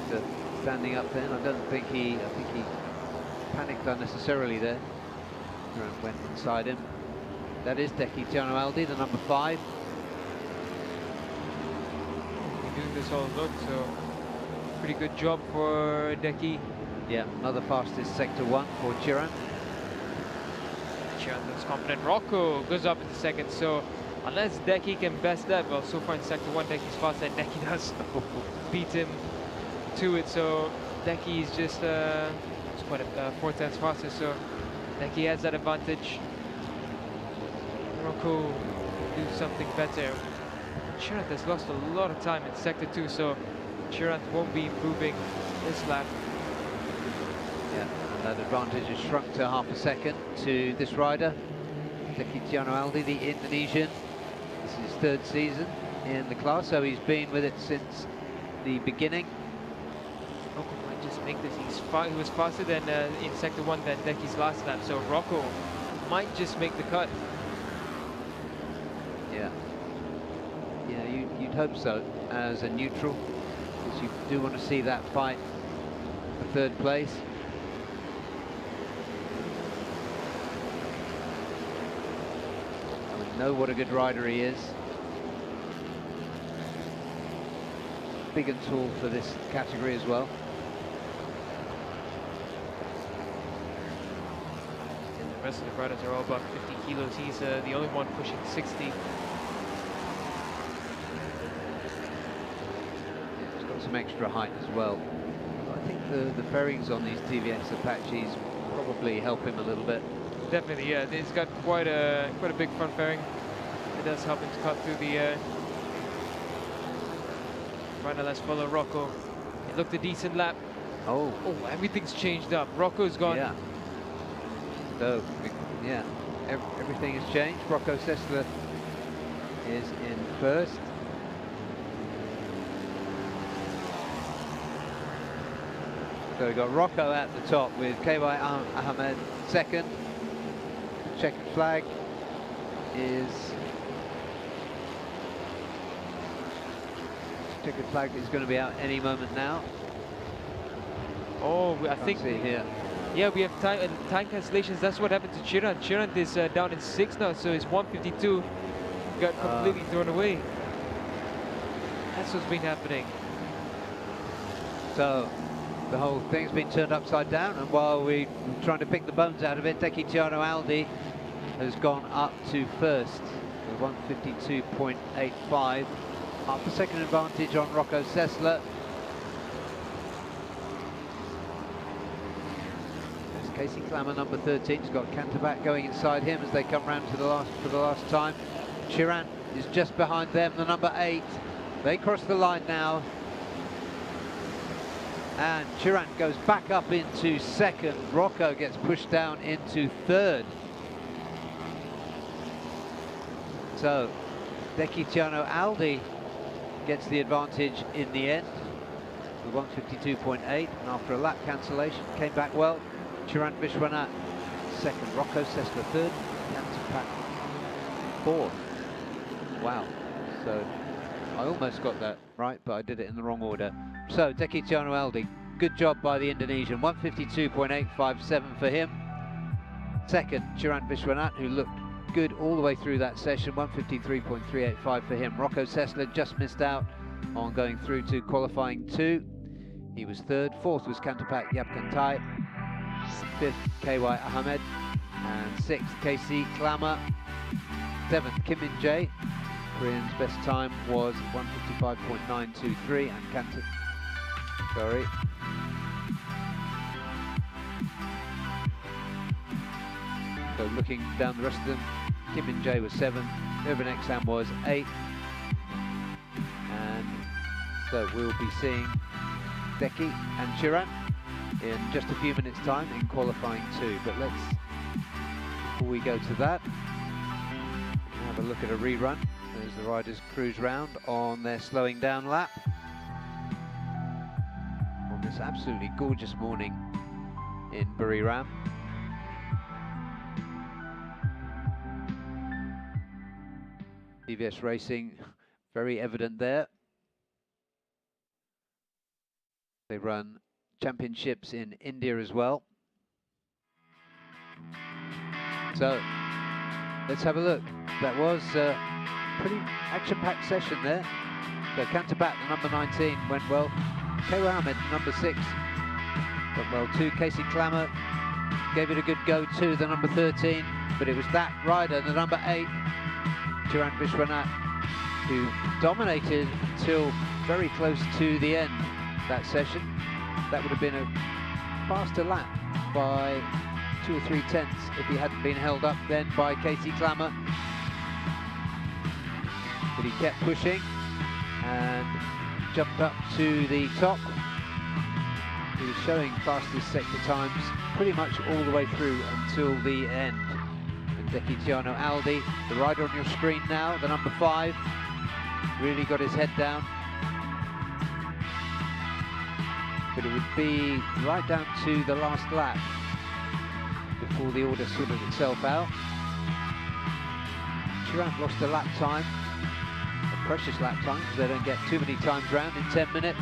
standing up then. I think he panicked unnecessarily there. Went inside him. That is Tiano Aldi, the number 5. He's doing this all look, so pretty good job for Decky. Yeah, another fastest sector 1 for Chirant. Chirant looks confident. Rocco goes up in second, so unless Decky can best that, well, so far in sector 1, Decky's faster, and Decky does beat him to it, so Decky is just it's quite 4 tenths faster, so Decky has that advantage. Rocco do something better. Chirant has lost a lot of time in sector 2, so Chirant won't be improving this lap. Yeah, and that advantage has shrunk to half a second to this rider, Tiano Aldi, the Indonesian. This is his 3rd season in the class, so he's been with it since the beginning. Rocco might just make this. He was faster than in sector 1 than Decky's last lap, so Rocco might just make the cut. Yeah. Yeah, you'd hope so as a neutral, because you do want to see that fight for 3rd place. And we know what a good rider he is. Big and tall for this category as well. And the rest of the riders are all about 50 kilos. He's the only one pushing 60. He's got some extra height as well. I think the fairings on these TVS Apaches probably help him a little bit. Definitely, yeah. He's got quite a big front fairing. It does help him to cut through the air. Right now, let's follow Rocco. It looked a decent lap. Oh, everything's changed up. Rocco's gone. Yeah. So, yeah, everything has changed. Rocco Sessler is in 1st. So we've got Rocco at the top with KY Ahmed 2nd. Checkered flag is going to be out any moment now. Oh, I think see here. Yeah, we have time cancellations. That's what happened to Chirant. Chirant is down in 6th now, so his 152 got completely thrown away. That's what's been happening. So the whole thing's been turned upside down, and while we're trying to pick the bones out of it, Tiano Aldi has gone up to first with 152.85. Half a second advantage on Rocco Sessler. There's Casey Clammer, number 13. He's got Canterback going inside him as they come round to for the last time. Chiran is just behind them, the number 8. They cross the line now. And Chiran goes back up into second. Rocco gets pushed down into third. So, Dekitiano Aldi gets the advantage in the end with 152.8, and after a lap cancellation came back well. Chiran Vishwanath second, Rocco Sessler third, Canterback fourth. Wow, so I almost got that right, but I did it in the wrong order. So Dekitiano Aldi, good job by the Indonesian, 152.857 for him. Second, Chiran Vishwanath, who looked good all the way through that session, 153.385 for him. Rocco Sessler just missed out on going through to qualifying 2. He was third. Fourth was Canterback Yapkantai. Fifth, KY Ahmed. And sixth, KC Clammer. Seventh, Kim Min Jae. Korean's best time was 155.923, and So looking down the rest of them, Kim Min Jae was 7th, Irvin Exam was 8th, and so we'll be seeing Deki and Chiran in just a few minutes' time in qualifying 2. But before we go to that, we'll have a look at a rerun as the riders cruise round on their slowing down lap on this absolutely gorgeous morning in Buriram. TVS Racing, very evident there. They run championships in India as well. So, let's have a look. That was a pretty action-packed session there. So Canterback, the number 19, went well. K. Ahmed, number 6, went well too. Casey Clammer gave it a good go too, the number 13, but it was that rider, the number 8, Chiran Vishwanath, who dominated until very close to the end that session. That would have been a faster lap by 2 or 3 tenths if he hadn't been held up then by Casey Clammer. But he kept pushing and jumped up to the top. He was showing fastest sector times pretty much all the way through until the end. Dekitiano Aldi, the rider on your screen now, the number 5, really got his head down. But it would be right down to the last lap before the order sorted itself out. Chiran lost a lap time, a precious lap time, because they don't get too many times round in 10 minutes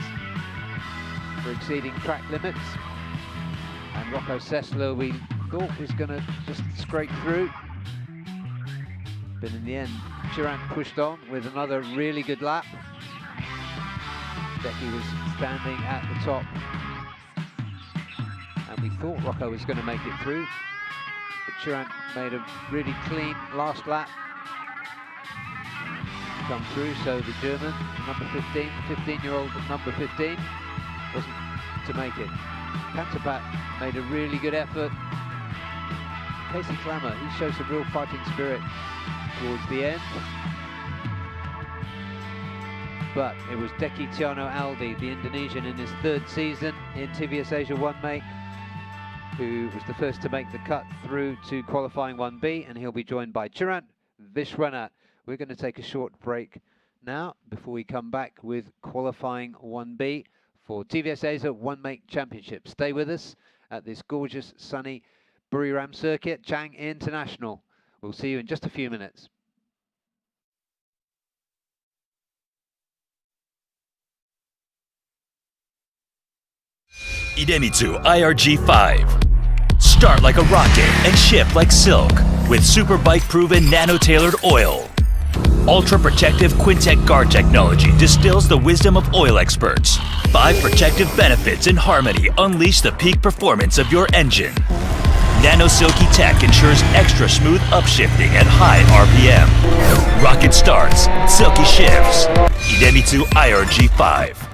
for exceeding track limits. And Rocco Sessler, we thought was going to just scrape through. But in the end, Chiran pushed on with another really good lap. Deki was standing at the top. And we thought Rocco was going to make it through. But Chiran made a really clean last lap. Come through, so the German, number 15, 15-year-old number 15, wasn't to make it. Canterback made a really good effort. Casey Clammer, he shows some real fighting spirit towards the end. But it was Dekitiano Aldi, the Indonesian in his 3rd season in TVS Asia 1 make, who was the first to make the cut through to qualifying 1B, and he'll be joined by Chiran Vishwanath. We're going to take a short break now before we come back with qualifying 1B for TVS Asia 1 make championship. Stay with us at this gorgeous sunny Buriram circuit, Chang International. We'll see you in just a few minutes. Idemitsu IRG5. Start like a rocket and ship like silk with super bike proven nano-tailored oil. Ultra protective Quintec guard technology distills the wisdom of oil experts. 5 protective benefits in harmony unleash the peak performance of your engine. Nano Silky Tech ensures extra smooth upshifting at high RPM. Rocket starts, silky shifts. Idemitsu IRG5.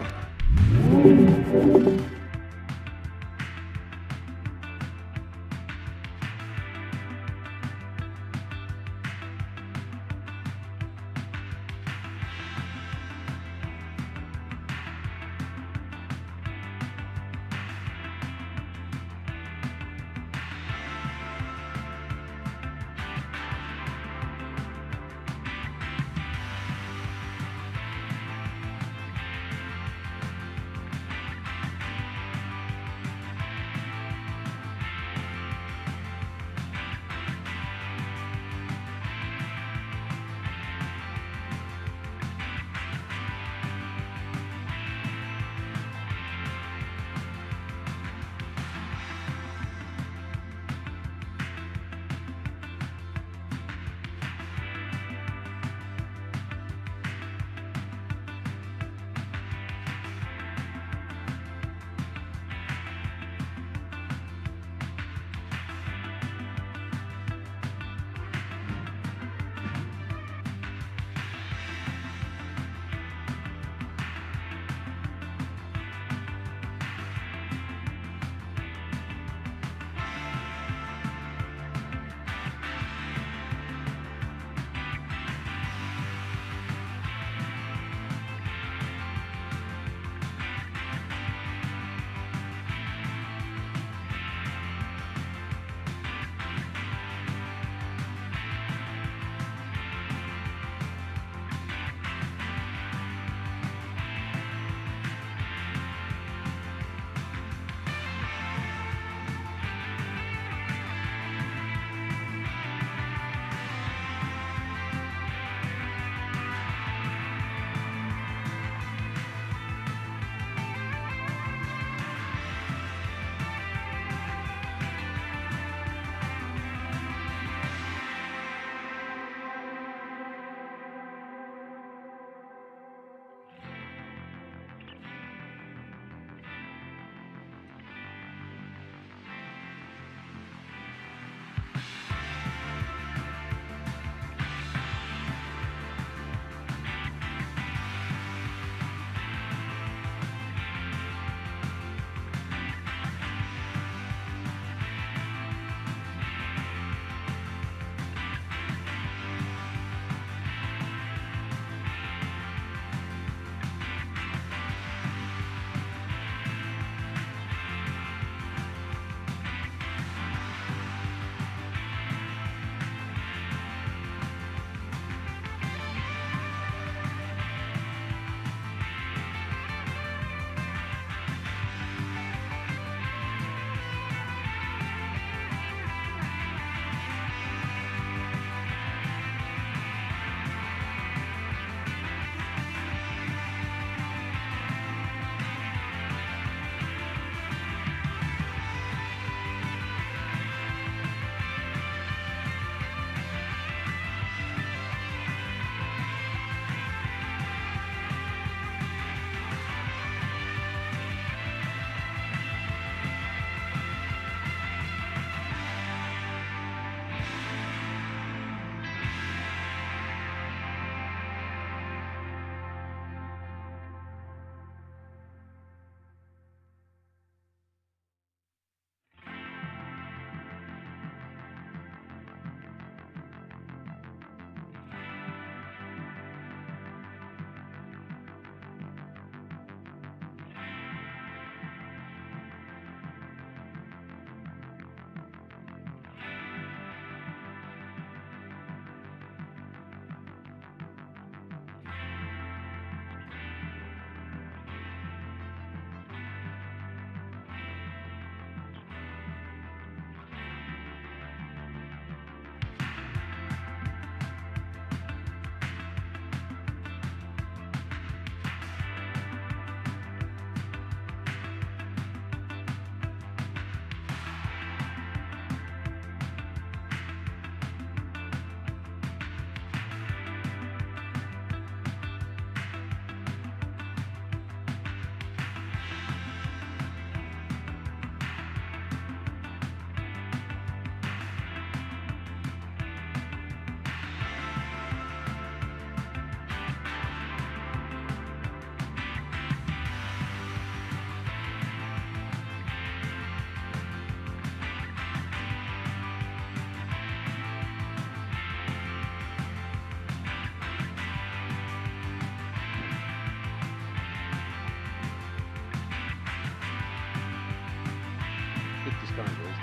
kind of, isn't it?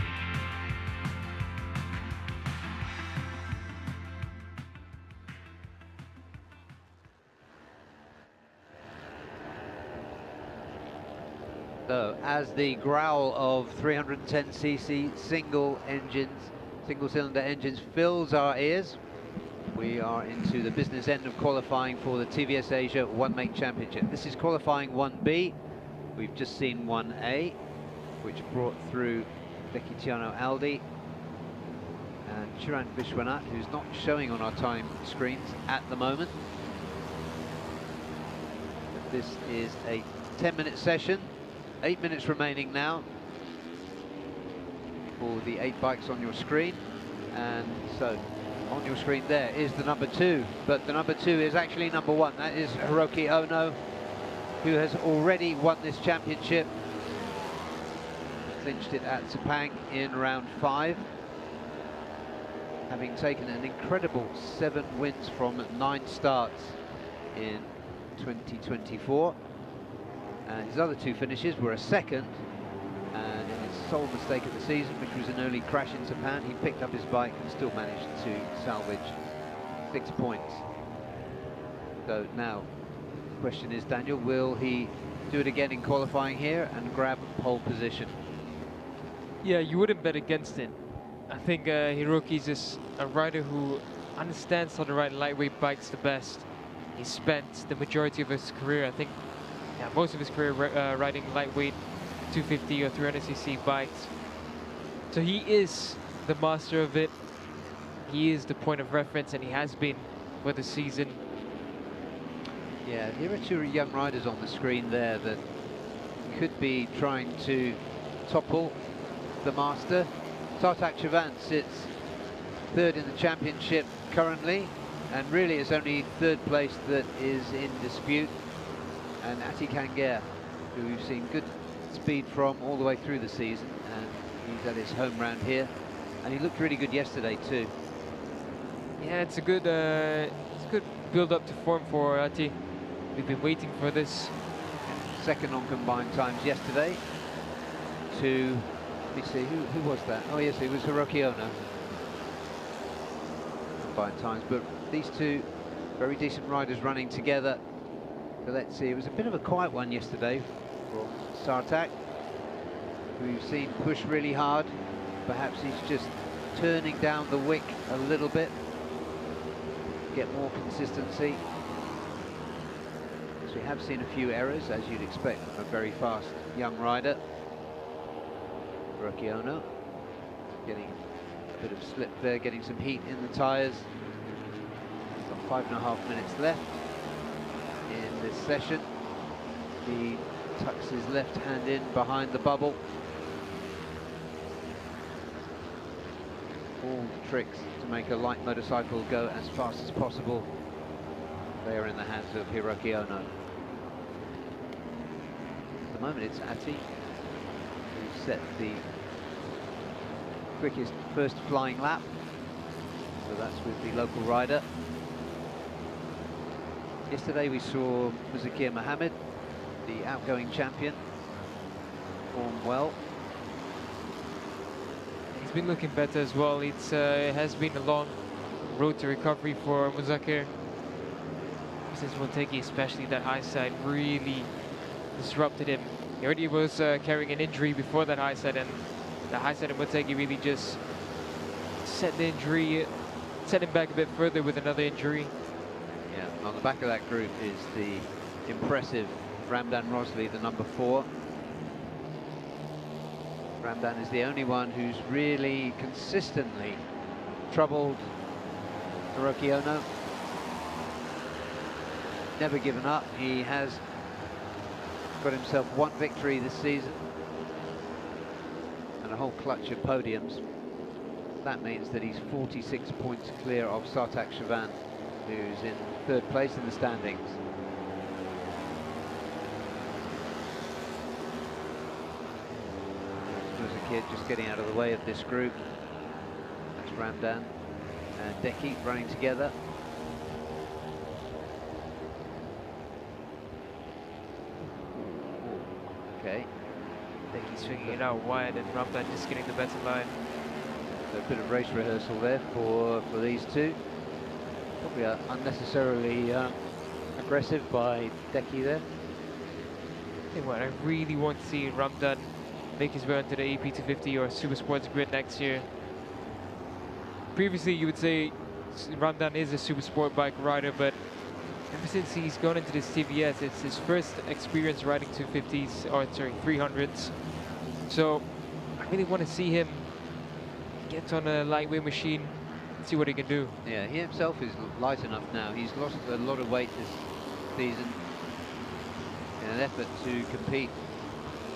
So, as the growl of 310cc single-cylinder engines fills our ears, we are into the business end of qualifying for the TVS Asia One Make Championship. This is qualifying 1B. We've just seen 1A, which brought through Vecchitiano Aldi and Chiran Vishwanath, who's not showing on our time screens at the moment. But this is a 10-minute session. 8 minutes remaining now for the 8 bikes on your screen. And so on your screen there is the number 2, but the number 2 is actually number 1. That is Hiroki Ono, who has already won this championship. Clinched it at Sepang in round 5, having taken an incredible 7 wins from 9 starts in 2024. And his other 2 finishes were a second, and in his sole mistake of the season, which was an early crash in Japan, he picked up his bike and still managed to salvage 6 points. So now, the question is, Daniel, will he do it again in qualifying here and grab pole position? Yeah, you wouldn't bet against it. I think Hiroki's just a rider who understands how to ride lightweight bikes the best. He spent the majority of his career, I think, most of his career riding lightweight 250 or 300cc bikes. So he is the master of it. He is the point of reference, and he has been for the season. Yeah, here are 2 young riders on the screen there that could be trying to topple the master. Sartak Chavan sits 3rd in the championship currently, and really it's only 3rd place that is in dispute. And Ati Kanger, who we've seen good speed from all the way through the season, and he's at his home round here, and he looked really good yesterday too. Yeah, it's a good build up to form for Ati. We've been waiting for this. Second on combined times yesterday to, let me see, who was that? Oh yes, it was Hiroki Ono. Combined times, but these 2 very decent riders running together. So let's see, it was a bit of a quiet one yesterday for Sartak, who we've seen push really hard. Perhaps he's just turning down the wick a little bit, get more consistency. So we have seen a few errors, as you'd expect from a very fast young rider. Hiroki Ono getting a bit of slip there, getting some heat in the tyres. Got 5.5 minutes left in this session. He tucks his left hand in behind the bubble. All tricks to make a light motorcycle go as fast as possible. They are in the hands of Hiroki Ono. At the moment it's Ati who set the quickest first flying lap. So that's with the local rider. Yesterday we saw Muzakir Mohammed, the outgoing champion, perform well. He's been looking better as well. It has been a long road to recovery for Muzakir. Since Motegi, especially that high side, really disrupted him. He already was carrying an injury before that high side, and the high side of Motegi really just set the injury, set him back a bit further with another injury. Yeah, on the back of that group is the impressive Ramdan Rosley, the number 4. Ramdan is the only one who's really consistently troubled Hiroki Ono. Never given up. He has got himself 1 victory this season and a whole clutch of podiums. That means that he's 46 points clear of Sartak Chavan, who's in 3rd place in the standings. There's a kid just getting out of the way of this group. That's Ramdan and Deki running together. Okay. He's swinging it out wide, and Ramdan just getting the better line. A bit of race rehearsal there for these two. Probably unnecessarily aggressive by Deki there. Hey, what, I really want to see Ramdan make his way onto the AP250 or Super Sports grid next year. Previously, you would say Ramdan is a Super Sport bike rider, but ever since he's gone into this TVS, it's his first experience riding 250s, or sorry, 300s. So I really want to see him get on a lightweight machine, see what he can do. Yeah, he himself is light enough now. He's lost a lot of weight this season in an effort to compete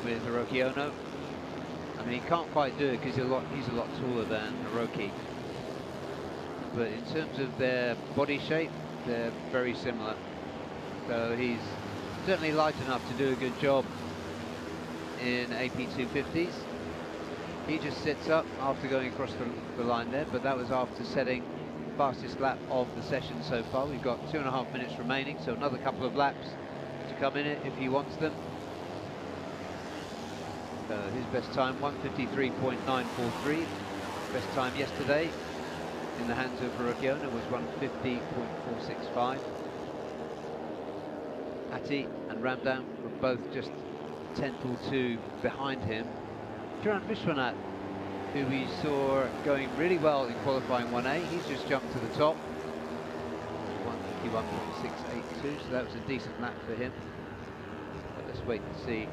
with Hiroki Ono. I mean, he can't quite do it because he's a lot taller than Hiroki. But in terms of their body shape, they're very similar. So he's certainly light enough to do a good job in AP250s. He just sits up after going across the line there, but that was after setting fastest lap of the session so far. We've got 2.5 minutes remaining, so another couple of laps to come in it if he wants them. His best time, 1:53.943. Best time yesterday in the hands of Hiroki Ono was 1:50.465. Ati and Ramdan were both just a tenth or two behind him. Kiran Vishwanath, who we saw going really well in qualifying 1A, he's just jumped to the top. 1:51.682, so that was a decent lap for him. But let's wait and see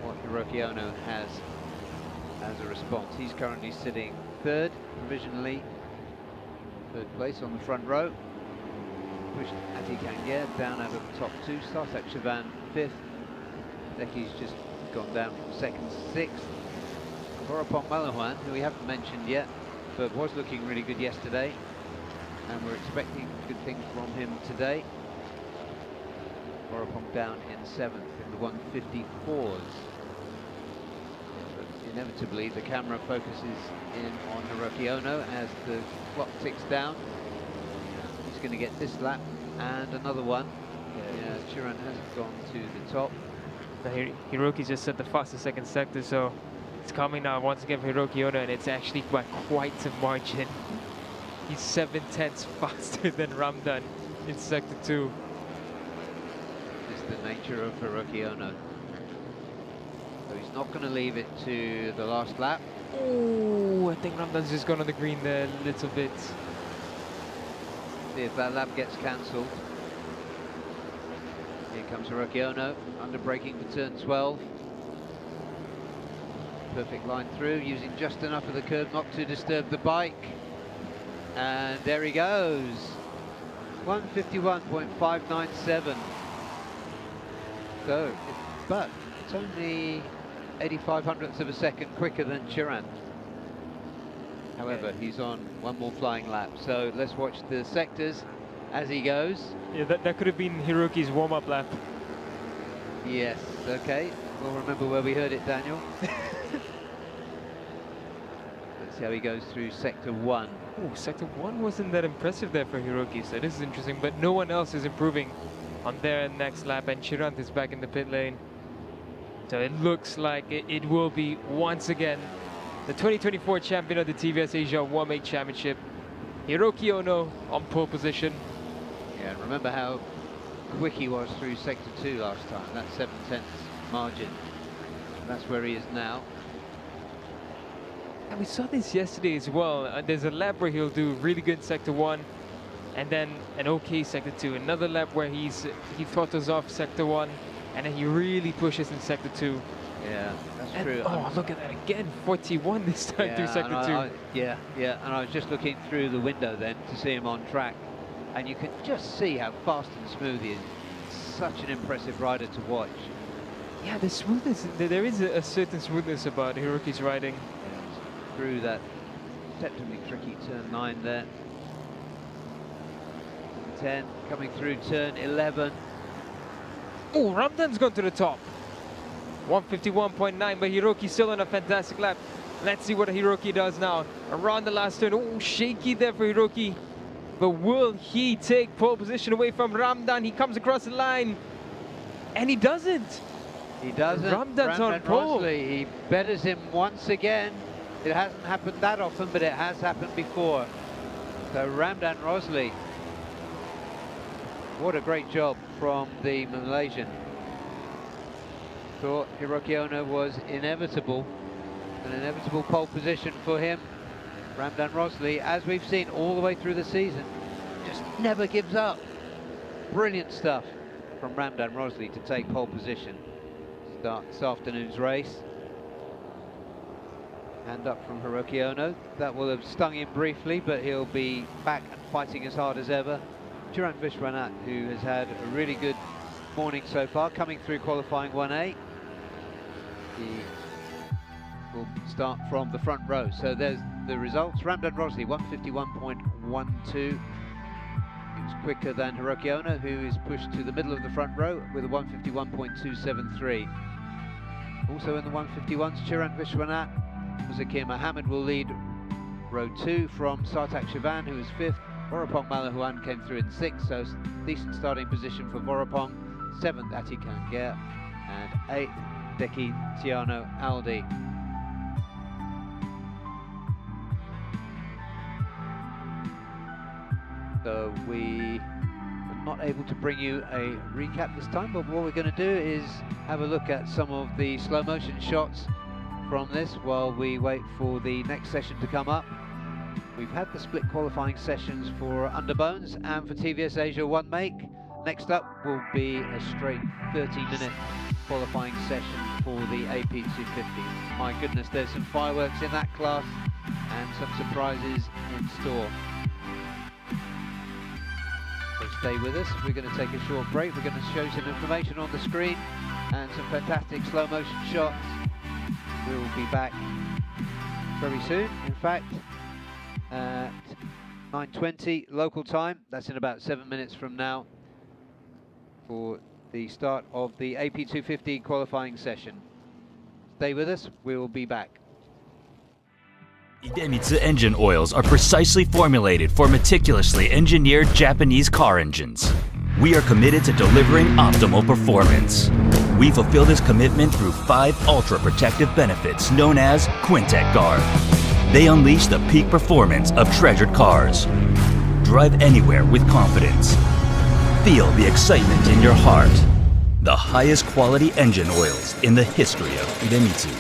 what Hiroki Ono has as a response. He's currently sitting third, provisionally third place on the front row. Pushed Ati Kangia down out of the top two. Sartak Chavan fifth. Deki's just gone down from second to sixth. Vorapong Malawan, who we haven't mentioned yet, but was looking really good yesterday, and we're expecting good things from him today. Vorapong down in seventh in the 1:54s. But inevitably, the camera focuses in on Hiroki Ono as the clock ticks down. He's going to get this lap and another one. Yeah, Chiran hasn't gone to the top. Hiroki just set the fastest second sector, so it's coming now once again for Hiroki Ono, and it's actually by quite a margin. He's 7/10 faster than Ramdan in sector 2. It's the nature of Hiroki Ono. So he's not going to leave it to the last lap. Oh, I think Ramdan's just gone on the green there a little bit. See if that lap gets cancelled. Here comes Hiroki Ono, under braking for turn 12. Perfect line through, using just enough of the curve not to disturb the bike. And there he goes. 1:51.597. So, but it's only 85/100ths of a second quicker than Chiran. However, he's on one more flying lap. So let's watch the sectors as he goes. Yeah, that could have been Hiroki's warm-up lap. Yes, okay. We'll remember where we heard it, Daniel. Let's see how he goes through sector 1. Oh, sector 1 wasn't that impressive there for Hiroki, so this is interesting, but no one else is improving on their next lap, and Chirant is back in the pit lane. So it looks like it will be, once again, the 2024 champion of the TVS Asia 1-8 Championship, Hiroki Ono on pole position. Yeah, and remember how quick he was through sector 2 last time, that 7/10 margin. And that's where he is now. And we saw this yesterday as well. There's a lap where he'll do really good in sector 1, and then an okay sector 2. Another lap where he throttles off sector 1, and then he really pushes in sector 2. Yeah, that's and, true. Oh, look at that again, 41 this time through sector 2. Yeah, and I was just looking through the window then to see him on track, and you can just see how fast and smooth he is. Such an impressive rider to watch. Yeah, the smoothness, there is a certain smoothness about Hiroki's riding. Yeah, through that deceptively tricky turn 9 there. 10, coming through turn 11. Oh, Ramdan's gone to the top. 1:51.9, but Hiroki's still on a fantastic lap. Let's see what Hiroki does now. Around the last turn, oh, shaky there for Hiroki. But will he take pole position away from Ramdan? He comes across the line, and he doesn't. He doesn't. Ramdan's on pole. Rosley, he betters him once again. It hasn't happened that often, but it has happened before. So Ramdan Rosley, what a great job from the Malaysian. Thought Hiroki Ono was inevitable, an inevitable pole position for him. Ramdan Rosley, as we've seen all the way through the season, just never gives up. Brilliant stuff from Ramdan Rosley to take pole position. Start this afternoon's race. Hand up from Hiroki Ono. That will have stung him briefly, but he'll be back and fighting as hard as ever. Chirag Vishwanath, who has had a really good morning so far, coming through qualifying 1A. He will start from the front row. So there's the results. Ramdan Rosley, 151.12. He was quicker than Hiroki Ono, who is pushed to the middle of the front row with a 151.273. Also in the 151s, Chirag Vishwanath. Zakir Mohammed will lead row 2 from Sartak Shivan, who is 5th. Vorapong Malahuan came through in 6th, so decent starting position for Vorapong. 7th, Ati Kangair, and 8th, Deki Tiano Aldi. So we are not able to bring you a recap this time, but what we're going to do is have a look at some of the slow motion shots from this while we wait for the next session to come up. We've had the split qualifying sessions for Underbones and for TVS Asia 1 make. Next up will be a straight 30-minute qualifying session for the AP 250. My goodness, there's some fireworks in that class and some surprises in store. So stay with us. We're going to take a short break. We're going to show some information on the screen and some fantastic slow motion shots. We will be back very soon, in fact, at 9:20 local time. That's in about 7 minutes from now for the start of the AP 250 qualifying session. Stay with us, we will be back. Idemitsu engine oils are precisely formulated for meticulously engineered Japanese car engines. We are committed to delivering optimal performance. We fulfill this commitment through 5 ultra-protective benefits known as Quintec Guard. They unleash the peak performance of treasured cars. Drive anywhere with confidence. Feel the excitement in your heart. The highest quality engine oils in the history of Idemitsu.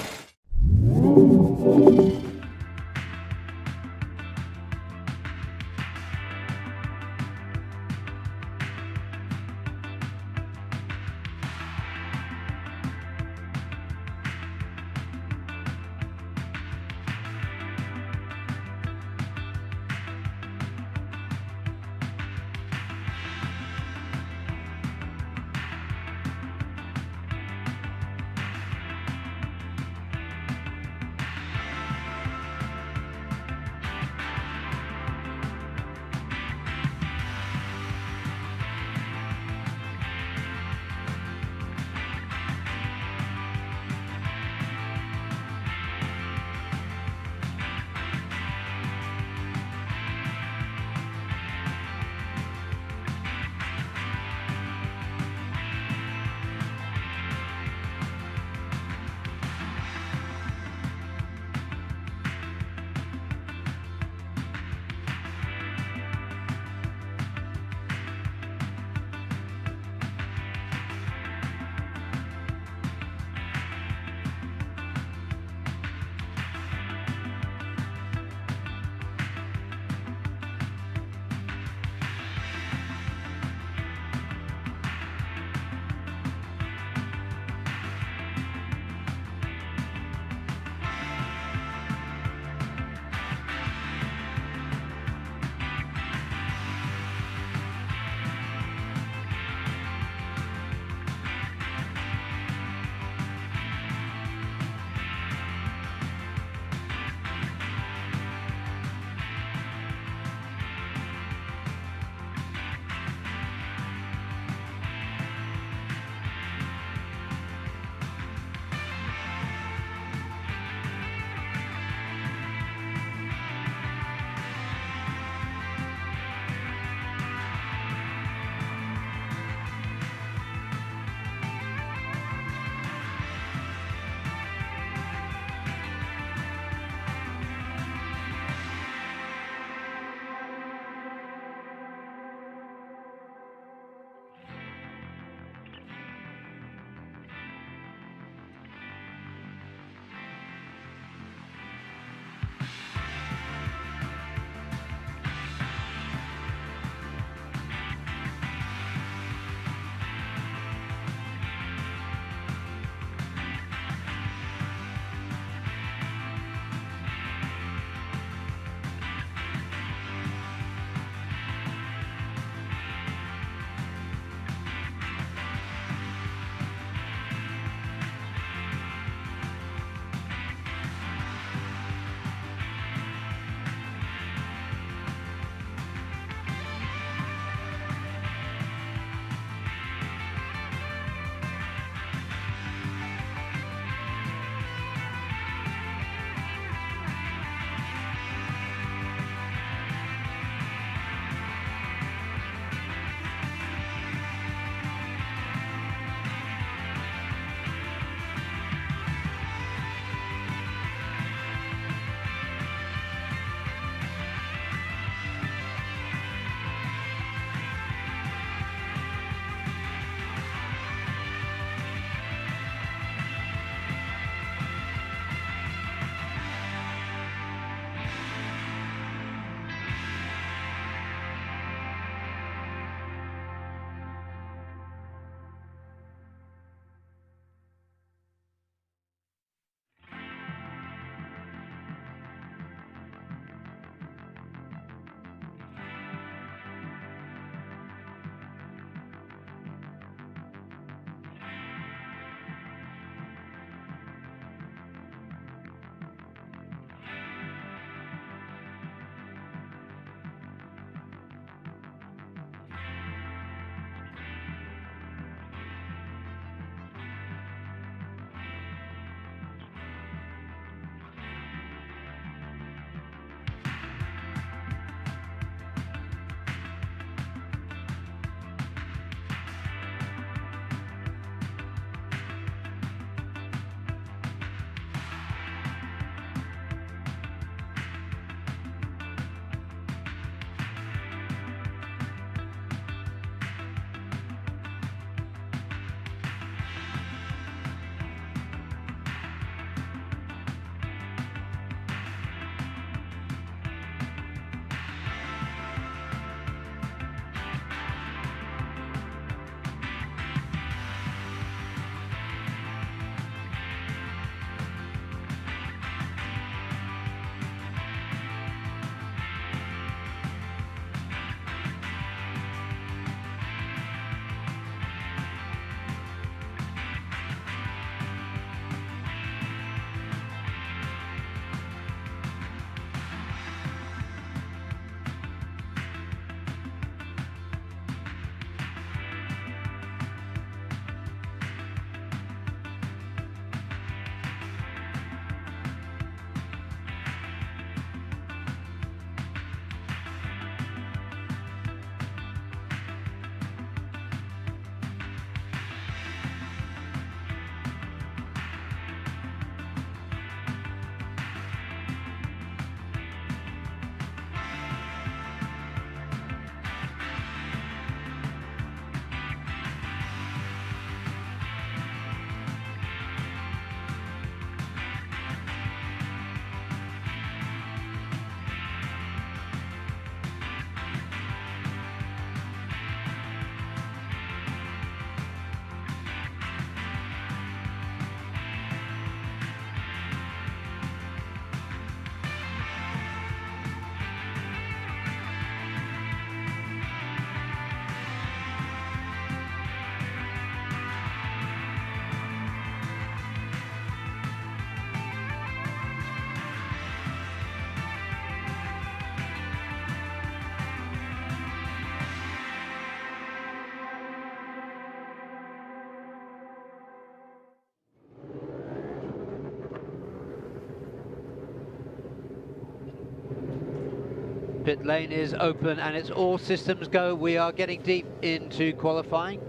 Pit lane is open and it's all systems go. We are getting deep into qualifying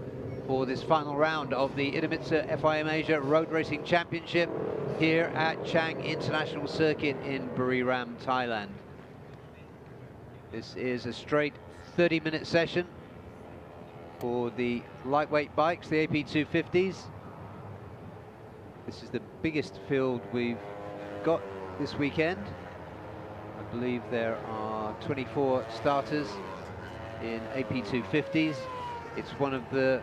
for this final round of the Idemitsu FIM Asia Road Racing Championship here at Chang International Circuit in Buriram, Thailand. This is a straight 30-minute session for the lightweight bikes, the AP250s. This is the biggest field we've got this weekend. I believe there are 24 starters in AP250s. It's one of the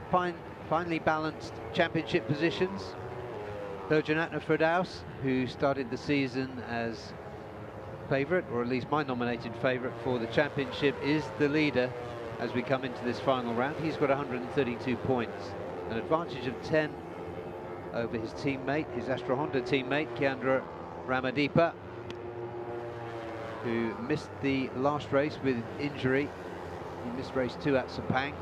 finely balanced championship positions. Herjanatna Firdaus, who started the season as favourite, or at least my nominated favourite for the championship, is the leader as we come into this final round. He's got 132 points, an advantage of 10 over his teammate, his Astra Honda teammate, Kiandra Ramadeepa, who missed the last race with injury. He missed race 2 at Sepang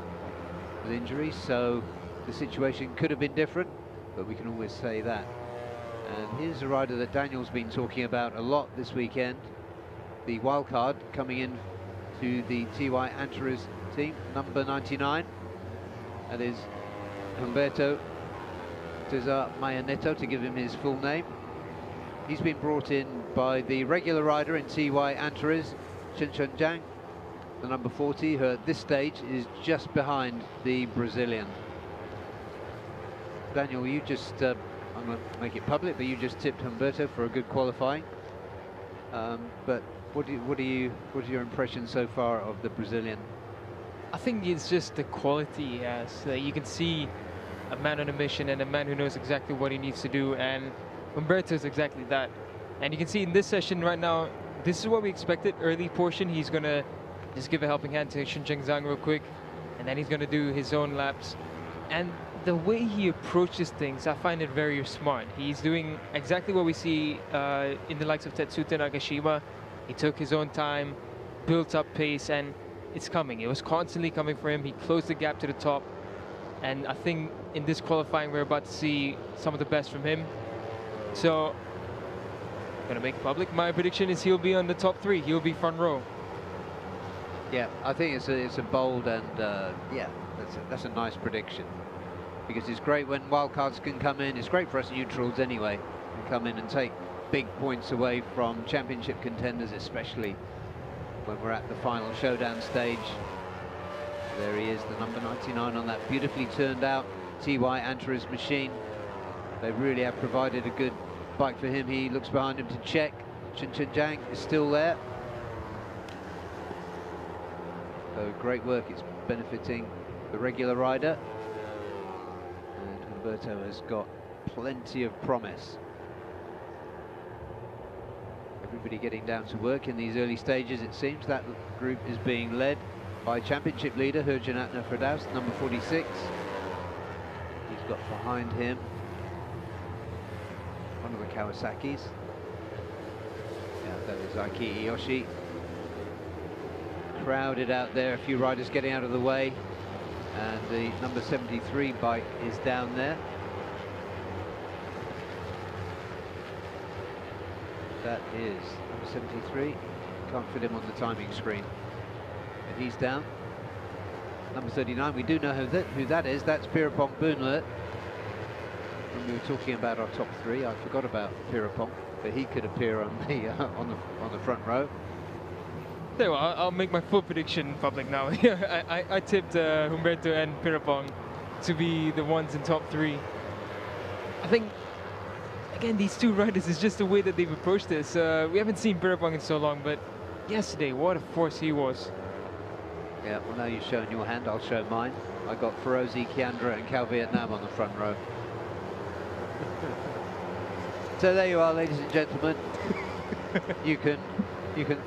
with injury, so the situation could have been different, but we can always say that. And here's a rider that Daniel's been talking about a lot this weekend, the wildcard coming in to the TY Antares team, number 99. That is Humberto Cesar Mayaneto, to give him his full name. He's been brought in by the regular rider in TY Antares, Chen Jiang, the number 40, who at this stage is just behind the Brazilian. Daniel, you just, I'm going to make it public, but you just tipped Humberto for a good qualifying. But what are your impressions so far of the Brazilian? I think it's just the quality he has. You can see a man on a mission and a man who knows exactly what he needs to do, and Humberto is exactly that. And you can see in this session right now, this is what we expected. Early portion, he's going to just give a helping hand to Shincheng Zhang real quick, and then he's going to do his own laps. And the way he approaches things, I find it very smart. He's doing exactly what we see in the likes of Tetsuta Nagashima. He took his own time, built up pace, and it's coming. It was constantly coming for him. He closed the gap to the top. And I think in this qualifying, we're about to see some of the best from him. So, I'm going to make public. My prediction is he'll be on the top 3. He'll be front row. Yeah, I think it's a bold and, yeah, that's a nice prediction. Because it's great when wildcards can come in. It's great for us neutrals anyway, and come in and take big points away from championship contenders, especially when we're at the final showdown stage. There he is, the number 99 on that beautifully turned out TY Antares machine. They really have provided a good bike for him. He looks behind him to check. Chen Jiang is still there. So great work, it's benefiting the regular rider. And Humberto has got plenty of promise. Everybody getting down to work in these early stages, it seems. That group is being led by championship leader Herjanatna Firdaus, number 46. He's got behind him one of the Kawasaki's. Yeah, that is Aiki Iyoshi. Crowded out there, a few riders getting out of the way, and the number 73 bike is down there. That is number 73. Can't fit him on the timing screen. And he's down. Number 39, we do know who that is. That's Pirapong Boonlet. When we were talking about our top 3, I forgot about Pirapong, but he could appear on the on the front row. There, well, I'll make my full prediction public now. I tipped Humberto and Pirapong to be the ones in top 3. I think, again, these two riders is just the way that they've approached this. We haven't seen Pirapong in so long, but yesterday, what a force he was. Yeah, well, now you've shown your hand, I'll show mine. I got Ferozi, Kiandra and Cal Vietnam on the front row. So there you are, ladies and gentlemen. You can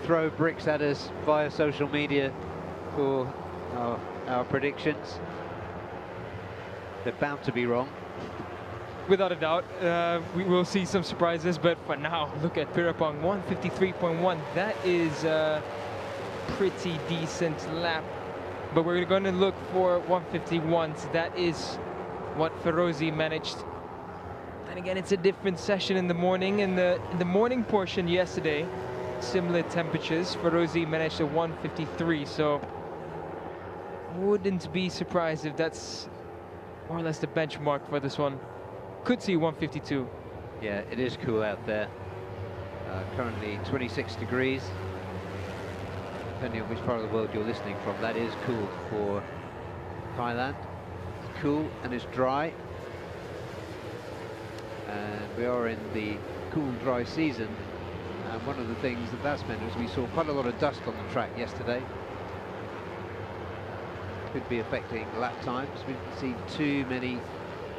throw bricks at us via social media for our predictions. They're bound to be wrong. Without a doubt, we will see some surprises, but for now, look at Pirapong, 153.1. That is a pretty decent lap, but we're going to look for 151s. That is what Ferozi managed. And again, it's a different session in the morning. In the morning portion yesterday, similar temperatures. Ferozi managed a 153, so wouldn't be surprised if that's more or less the benchmark for this one. Could see 152. Yeah, it is cool out there. Currently 26 degrees. Depending on which part of the world you're listening from, that is cool for Thailand. It's cool and it's dry. And we are in the cool, dry season. And one of the things that's meant is we saw quite a lot of dust on the track yesterday. Could be affecting lap times. We didn't see too many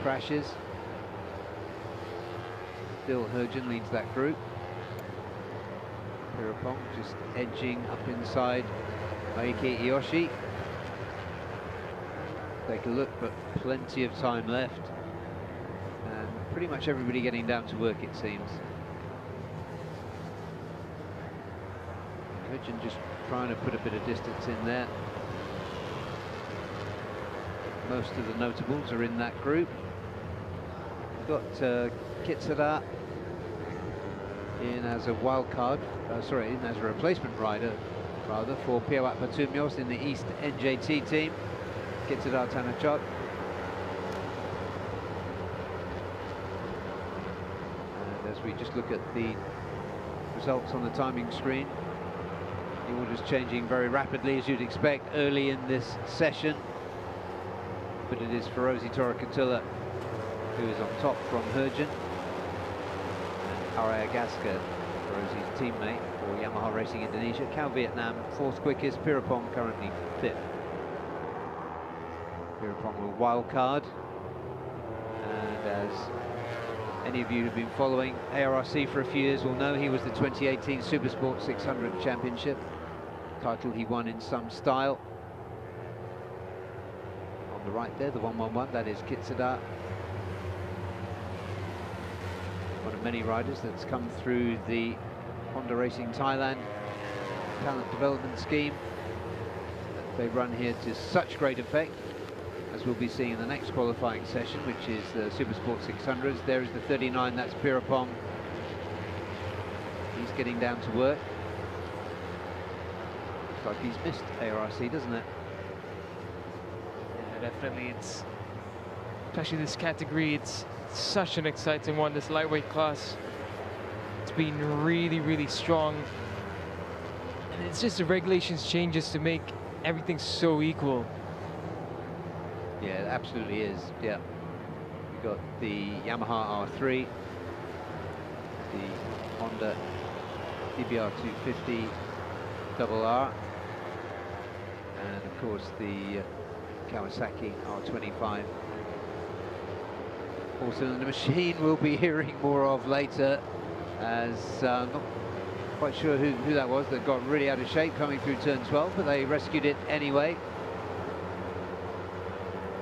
crashes. Still Herjun leads that group. Pirapong just edging up inside Maiki Iyoshi. Take a look, but plenty of time left. And pretty much everybody getting down to work, it seems. Herjun just trying to put a bit of distance in there. Most of the notables are in that group. We've got Kitsura in as a wild card, in as a replacement rider, rather, for Piawat Patumyos in the East NJT team. Kitsura Tanachot. And as we just look at the results on the timing screen, the order's changing very rapidly, as you'd expect early in this session. But it is Ferozi Torakatula who is on top from Herjun. Araya Gaska, Ferozzi's teammate for Yamaha Racing Indonesia. Cal Vietnam, 4th quickest. Pirapong currently 5th. Pirapong a wild card. And as any of you who've been following ARRC for a few years will know, he was the 2018 Supersport 600 Championship. Title he won in some style. On the right there, the 111, that is Kitsura. One of many riders that's come through the Honda Racing Thailand talent development scheme that they run here to such great effect, as we'll be seeing in the next qualifying session, which is the Supersport 600s. There is the 39, that's Pirapong. He's getting down to work. Looks like he's missed ARRC, doesn't it? Yeah, definitely. It's, especially this category, it's such an exciting one, this lightweight class. It's been really, really strong. And it's just the regulations changes to make everything so equal. Yeah, it absolutely is, yeah. We've got the Yamaha R3, the Honda DBR 250 RR, and of course the Kawasaki R25 4-cylinder machine we'll be hearing more of later, as not quite sure who that was that got really out of shape coming through turn 12, but they rescued it anyway.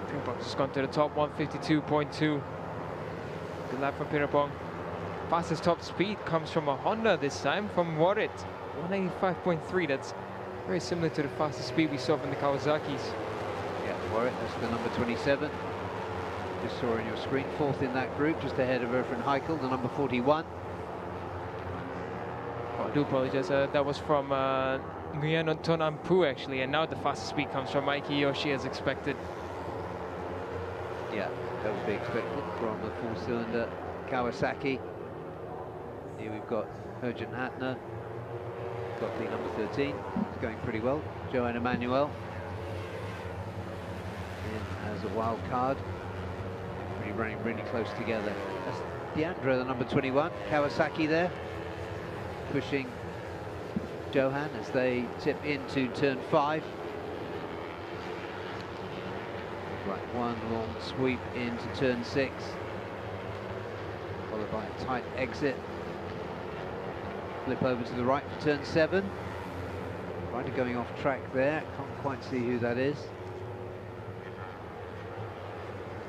Pirapong's just gone to the top, 152.2. Good lap from Pirapong. Fastest top speed comes from a Honda this time, from Warrit, 195.3. That's very similar to the fastest speed we saw from the Kawasaki's. Yeah, Warrit, that's the number 27. Just saw on your screen, 4th in that group, just ahead of Irfan Haikal, the number 41. Oh, I do apologize, that was from Nguyen Ampu actually, and now the fastest speed comes from Maiki Iyoshi as expected. Yeah, that would be expected from the 4-cylinder Kawasaki. Here we've got Herjun Hatner, got the number 13, it's going pretty well. Johan Emmanuel in as a wild card. Really running really close together. That's Deandra, the number 21, Kawasaki there, pushing Johan as they tip into turn 5. Right, one long sweep into turn 6, followed by a tight exit. Flip over to the right for turn 7. Rider going off track there, can't quite see who that is.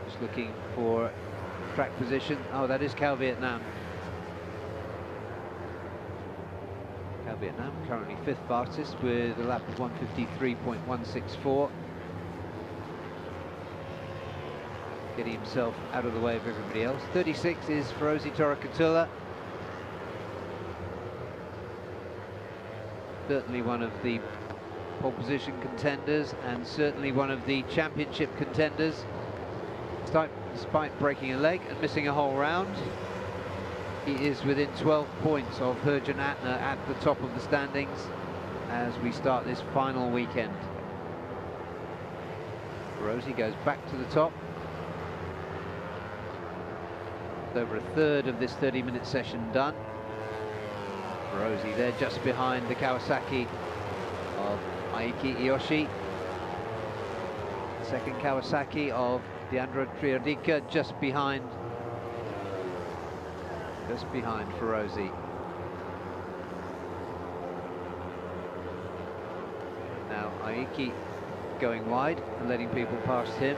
Just looking for track position. Oh, that is Cal Vietnam. Cal Vietnam currently 5th fastest with a lap of 153.164. Getting himself out of the way of everybody else. 36 is Ferozi Torakatula. certainly one of the pole position contenders and certainly one of the championship contenders. Despite breaking a leg and missing a whole round, he is within 12 points of Herjan Atner at the top of the standings as we start this final weekend. Rosie goes back to the top. Over a third of this 30-minute session done. Rosie there just behind the Kawasaki of Aiki Iyoshi. Second Kawasaki of Deandra Triodica just behind for Rosie. Now Aiki going wide and letting people past him.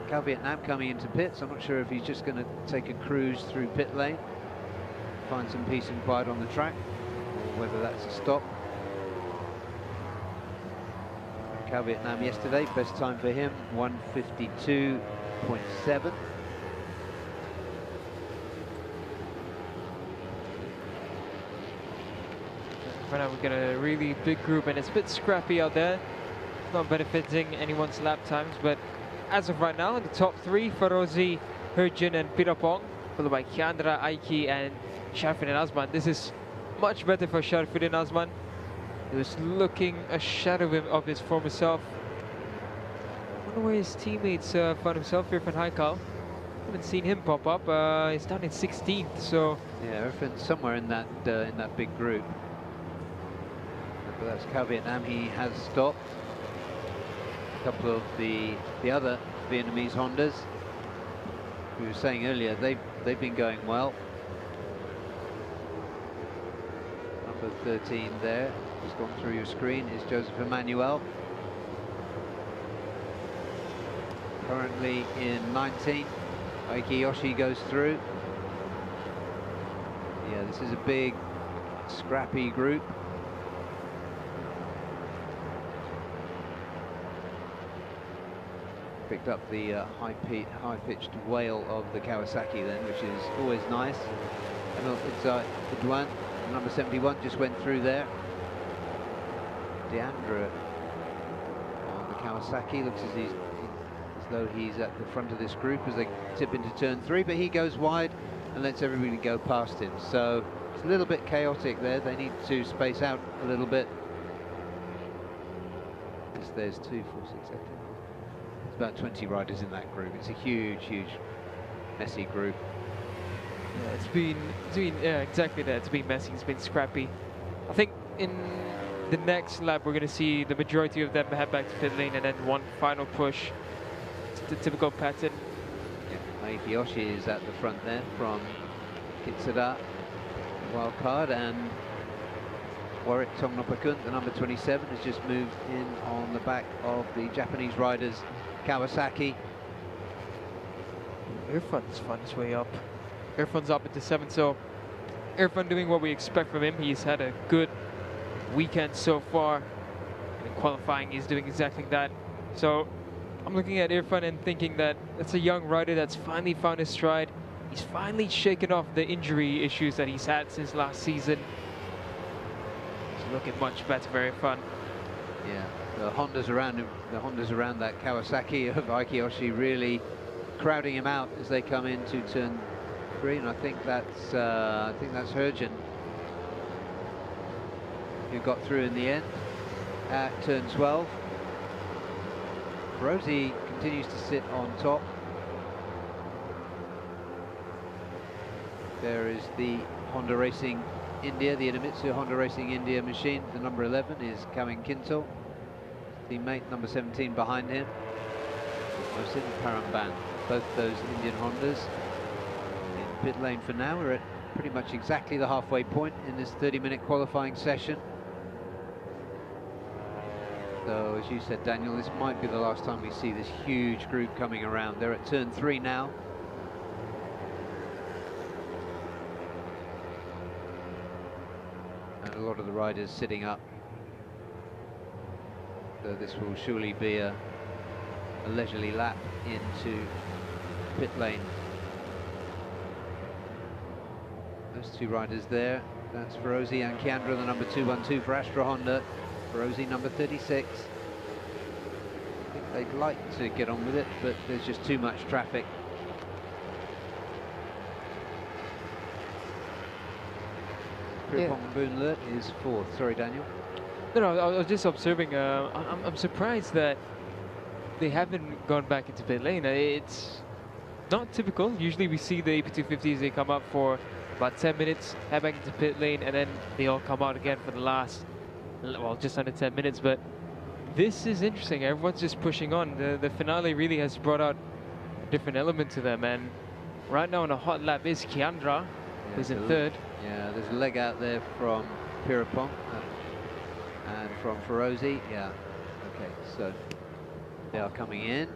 Cal Vietnam coming into pits. I'm not sure if he's just going to take a cruise through pit lane, find some peace and quiet on the track, or whether that's a stop. Cal Vietnam yesterday, best time for him, 1:52.7. Right now we've got a really big group and it's a bit scrappy out there. Not benefiting anyone's lap times, but as of right now, in the top three, Ferozi, Herjan and Pirapong, followed by Kiandra, Aiki and Sharfuddin Azman. This is much better for Sharfuddin Azman. He was looking a shadow of his former self. I wonder where his teammates found himself. Irfan Haikal, haven't seen him pop up. He's down in 16th, so... Yeah, Irfan's somewhere in that big group. But that's Cal Vietnam, he has stopped. A couple of the other Vietnamese Hondas, we were saying earlier, they've been going well. Number 13 there, just gone through your screen, is Joseph Emmanuel. Currently in 19th, Aiki Yoshi goes through. Yeah, this is a big, scrappy group. Picked up the high-pitched wail of the Kawasaki then, which is always nice. And it's Edouin, number 71, just went through there. Deandra on the Kawasaki, looks as though he's at the front of this group as they tip into turn 3, but he goes wide and lets everybody go past him. So it's a little bit chaotic there. They need to space out a little bit. There's 2, 4, 6, 8. About 20 riders in that group. It's a huge, messy group. Yeah, it's been yeah, exactly that. It's been messy. It's been scrappy. I think in the next lap we're going to see the majority of them head back to pit lane and then one final push. It's the typical pattern. Yeah, Aiki Yoshi is at the front there from Kitsada wildcard, and Warwick Tongnopakun, the number 27, has just moved in on the back of the Japanese riders Kawasaki. Irfan's found his way up. Irfan's up into 7th, so Irfan doing what we expect from him. He's had a good weekend so far. In qualifying, he's doing exactly that. So I'm looking at Irfan and thinking that it's a young rider that's finally found his stride. He's finally shaken off the injury issues that he's had since last season. He's looking much better, very fun. Yeah, the Hondas around him, the Hondas around that Kawasaki of Aiki Yoshi really crowding him out as they come into turn 3, and I think that's Herjan who got through in the end at turn 12. Rosie continues to sit on top. There is the Honda Racing India, the Idemitsu Honda Racing India machine. The number 11 is Kamin Kintel, teammate number 17 behind him. Mohsin Paramban, both those Indian Hondas in pit lane for now. We're at pretty much exactly the halfway point in this 30-minute qualifying session. So, as you said, Daniel, this might be the last time we see this huge group coming around. They're at turn 3 now. And a lot of the riders sitting up. So this will surely be a leisurely lap into pit lane. Those two riders there, That's Ferozi and Kiandra, the number 212 for Astra Honda. Ferozi, number 36. I think they'd like to get on with it, but there's just too much traffic. Pirapong Boonlert is fourth. Sorry, Daniel. No, I was just observing. I'm surprised that they haven't gone back into pit lane. It's not typical. Usually we see the AP250s, they come up for about 10 minutes, head back into pit lane, and then they all come out again for the last, well, just under 10 minutes. But this is interesting. Everyone's just pushing on. The finale really has brought out a different element to them. And right now on a hot lap is Kiandra, who's in third. Yeah, there's a leg out there from Pirapong and from Ferozi. Yeah, okay, so they are coming in.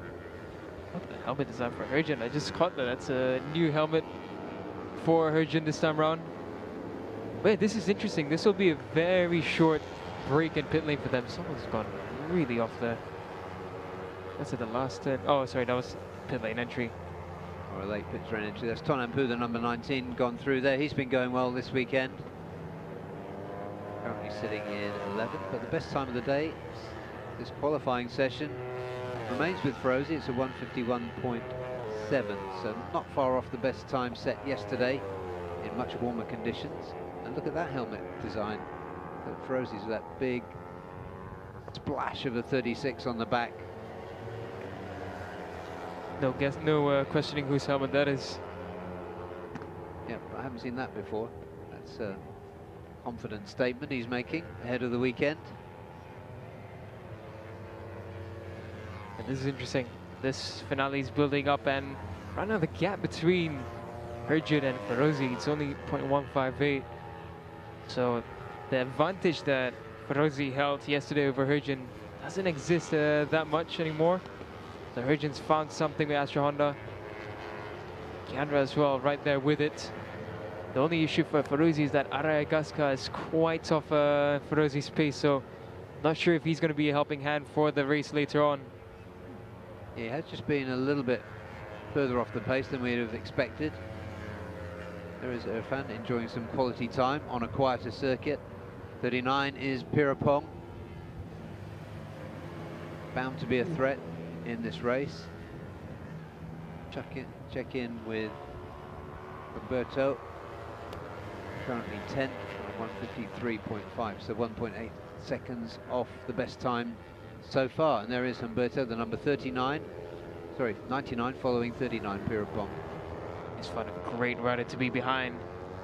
What the helmet design for Herjun? I just caught that. That's a new helmet for Herjun this time around. Wait, this is interesting. This will be a very short break in pit lane for them. Someone's gone really off there. That's at the last turn. Oh, sorry, that was pit lane entry. Or a late pit lane entry. That's Tonampu, the number 19, gone through there. He's been going well this weekend. Currently sitting in 11th, but the best time of the day, this qualifying session, remains with Ferozi. It's a 151.7, so not far off the best time set yesterday in much warmer conditions. And look at that helmet design. Ferozi's with that big splash of a 36 on the back. No questioning whose helmet that is. Yep, I haven't seen that before. That's a confident statement he's making ahead of the weekend. And this is interesting. This finale is building up, and right now the gap between Herjun and Ferozi, it's only 0.158. So the advantage that Ferozi held yesterday over Herjun doesn't exist that much anymore. So Herjun's found something with Astra Honda. Kiandra as well, right there with it. The only issue for Ferozi is that Arayagaska is quite off Ferozi's pace, so not sure if he's going to be a helping hand for the race later on. He has just been a little bit further off the pace than we'd have expected. There is Irfan enjoying some quality time on a quieter circuit. 39 is Pirapong. Bound to be a threat in this race. Check in with Roberto. Currently 10th, 153.5, so 1.8 seconds off the best time so far. And there is Humberto, the number 99, sorry, 99, following 39, Pirapong. He's found a great rider to be behind.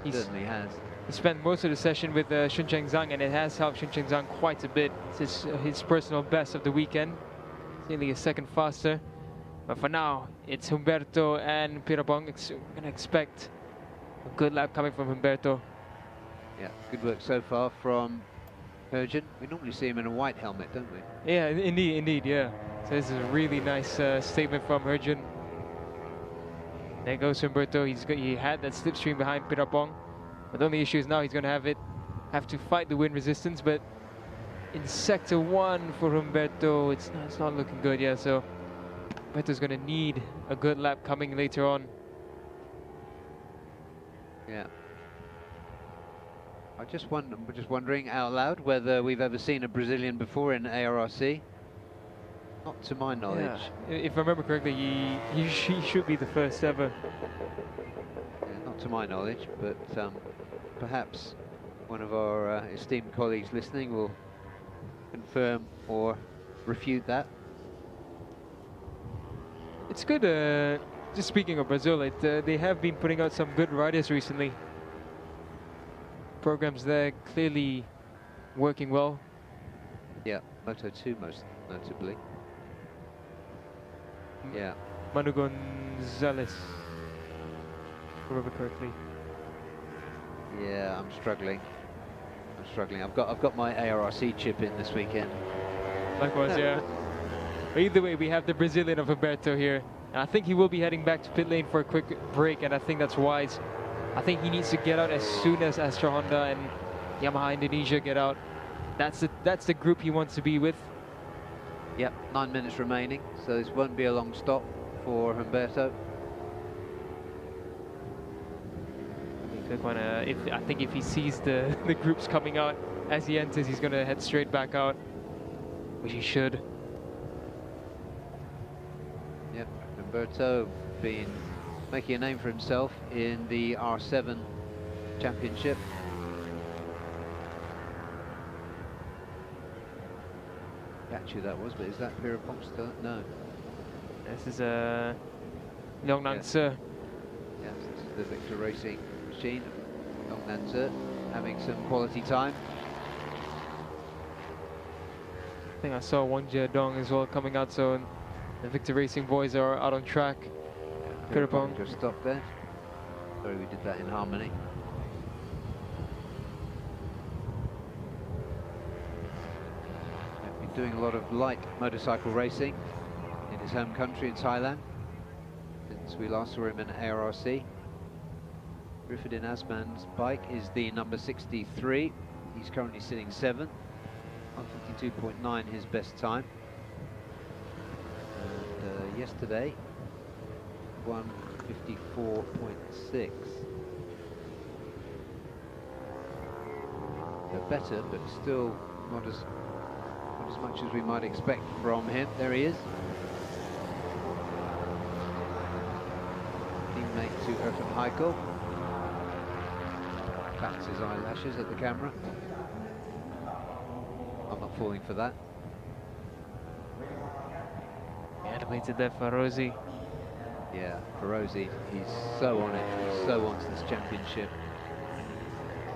He certainly has. He spent most of the session with Shuncheng Zhang, and it has helped Shuncheng Zhang quite a bit. It's his personal best of the weekend. It's nearly a second faster. But for now, it's Humberto and Pirapong. We're going to expect a good lap coming from Humberto. Yeah, good work so far from Herjun. We normally see him in a white helmet, don't we? Yeah, indeed, yeah. So this is a really nice statement from Herjun. There goes Humberto. He had that slipstream behind Pirapong. But the only issue is now he's going to have to fight the wind resistance. But in sector 1 for Humberto, it's not looking good, yeah. So Humberto's going to need a good lap coming later on. Yeah. I'm just wondering out loud whether we've ever seen a Brazilian before in ARRC. Not to my knowledge. Yeah. If I remember correctly, he should be the first ever. Yeah, not to my knowledge, but perhaps one of our esteemed colleagues listening will confirm or refute that. It's good, just speaking of Brazil, they have been putting out some good riders recently. Programs there clearly working well. Yeah, Moto 2 most notably. Yeah. Manu Gonzalez, if I remember correctly. Yeah, I'm struggling. I've got my ARRC chip in this weekend. Likewise, yeah. But either way, we have the Brazilian of Humberto here. And I think he will be heading back to pit lane for a quick break, and I think that's wise. I think he needs to get out as soon as Astra Honda and Yamaha Indonesia get out. That's the group he wants to be with. Yep, 9 minutes remaining, so this won't be a long stop for Humberto. I think if he sees the the groups coming out as he enters, he's gonna head straight back out, which he should. Yep, Umberto been making a name for himself in the R7 championship. Catch who that was, but is that Pierre-Ponce? No. This is a Leongnanse. Yes, this is the Victor Racing machine. Leongnanse having some quality time. I think I saw Won Dong as well coming out, so the Victor Racing boys are out on track. Pierre-Ponce just stopped there. Sorry, we did that in harmony. We've been doing a lot of light motorcycle racing in his home country in Thailand since we last saw him in ARRC. Griffith Asman's bike is the number 63. He's currently sitting 7th. 152.9 his best time. And yesterday, 154.6. They're better, but still not as much as we might expect from him. There he is. Teammate to Erfan Heiko. Bats his eyelashes at the camera. I'm not falling for that. Animated there for Rosie. Yeah, Ferozi, he's so on it. He so wants this championship.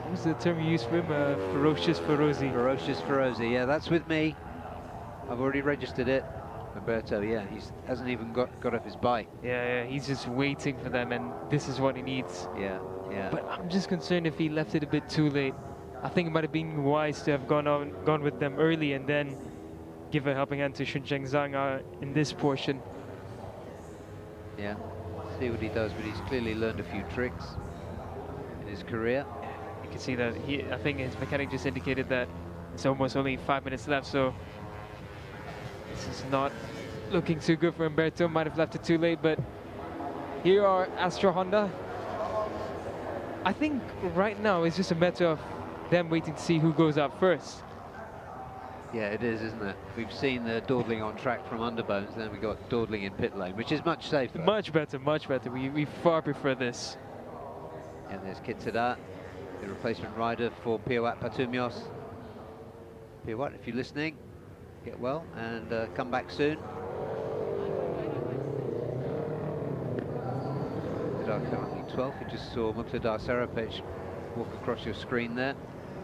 What was the term you used for him? Ferocious Ferozi. Ferocious Ferozi, yeah, that's with me. I've already registered it. Roberto, yeah, he hasn't even got off his bike. Yeah, he's just waiting for them, and this is what he needs. Yeah. But I'm just concerned if he left it a bit too late. I think it might have been wise to have gone with them early and then give a helping hand to Shuncheng Zhang in this portion. Yeah, see what he does, but he's clearly learned a few tricks in his career. You can see that I think his mechanic just indicated that it's almost only 5 minutes left, so this is not looking too good for Umberto. Might have left it too late, but here are Astra Honda. I think right now it's just a matter of them waiting to see who goes out first. Yeah, it is, isn't it? We've seen the dawdling on track from Underbones, then we got dawdling in pit lane, which is much safer. Much better, much better. We far prefer this. And there's Kitsada, the replacement rider for Piawat Patumios. Piawat, if you're listening, get well and come back soon. Currently 12th. We just saw Muqtada Sarapech walk across your screen there.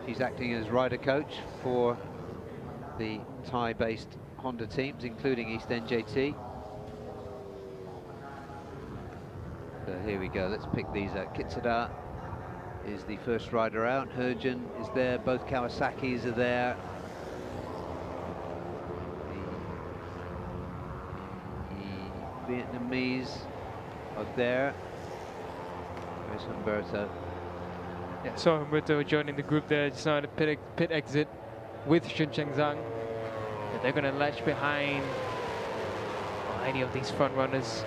She's acting as rider coach for the Thai-based Honda teams, including East NJT. So here we go, let's pick these out. Kitsada is the first rider out. Herjun is there, both Kawasaki's are there. The Vietnamese are there. There's Humberto. Yeah, so Humberto joining the group there, just now at the pit exit with Shuncheng Zhang. And they're going to latch behind any of these front runners.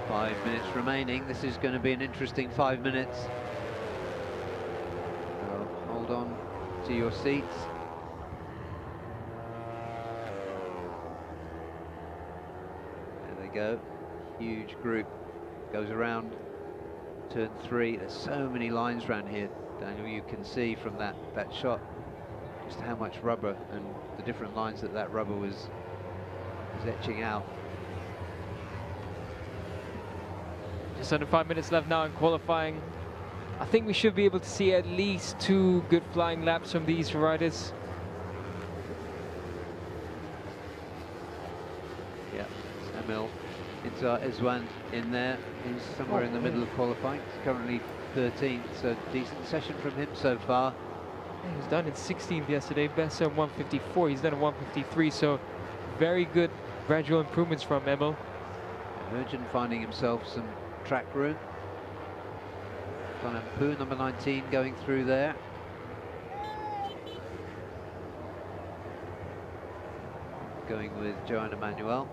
5 minutes remaining. This is going to be an interesting 5 minutes. So hold on to your seats. There they go. Huge group goes around turn 3. There's so many lines around here, Daniel. You can see from that shot just how much rubber and the different lines that rubber was etching out. Just under 5 minutes left now in qualifying. I think we should be able to see at least 2 good flying laps from these riders. Yeah, Emil Iswan in there. He's somewhere in the middle of qualifying. He's currently 13th, so decent session from him so far. He was done in 16th yesterday, best on 154. He's done in 153, so very good gradual improvements from Emil. Virgin finding himself some track room. Poo, number 19, going through there. Going with Joanna Manuel.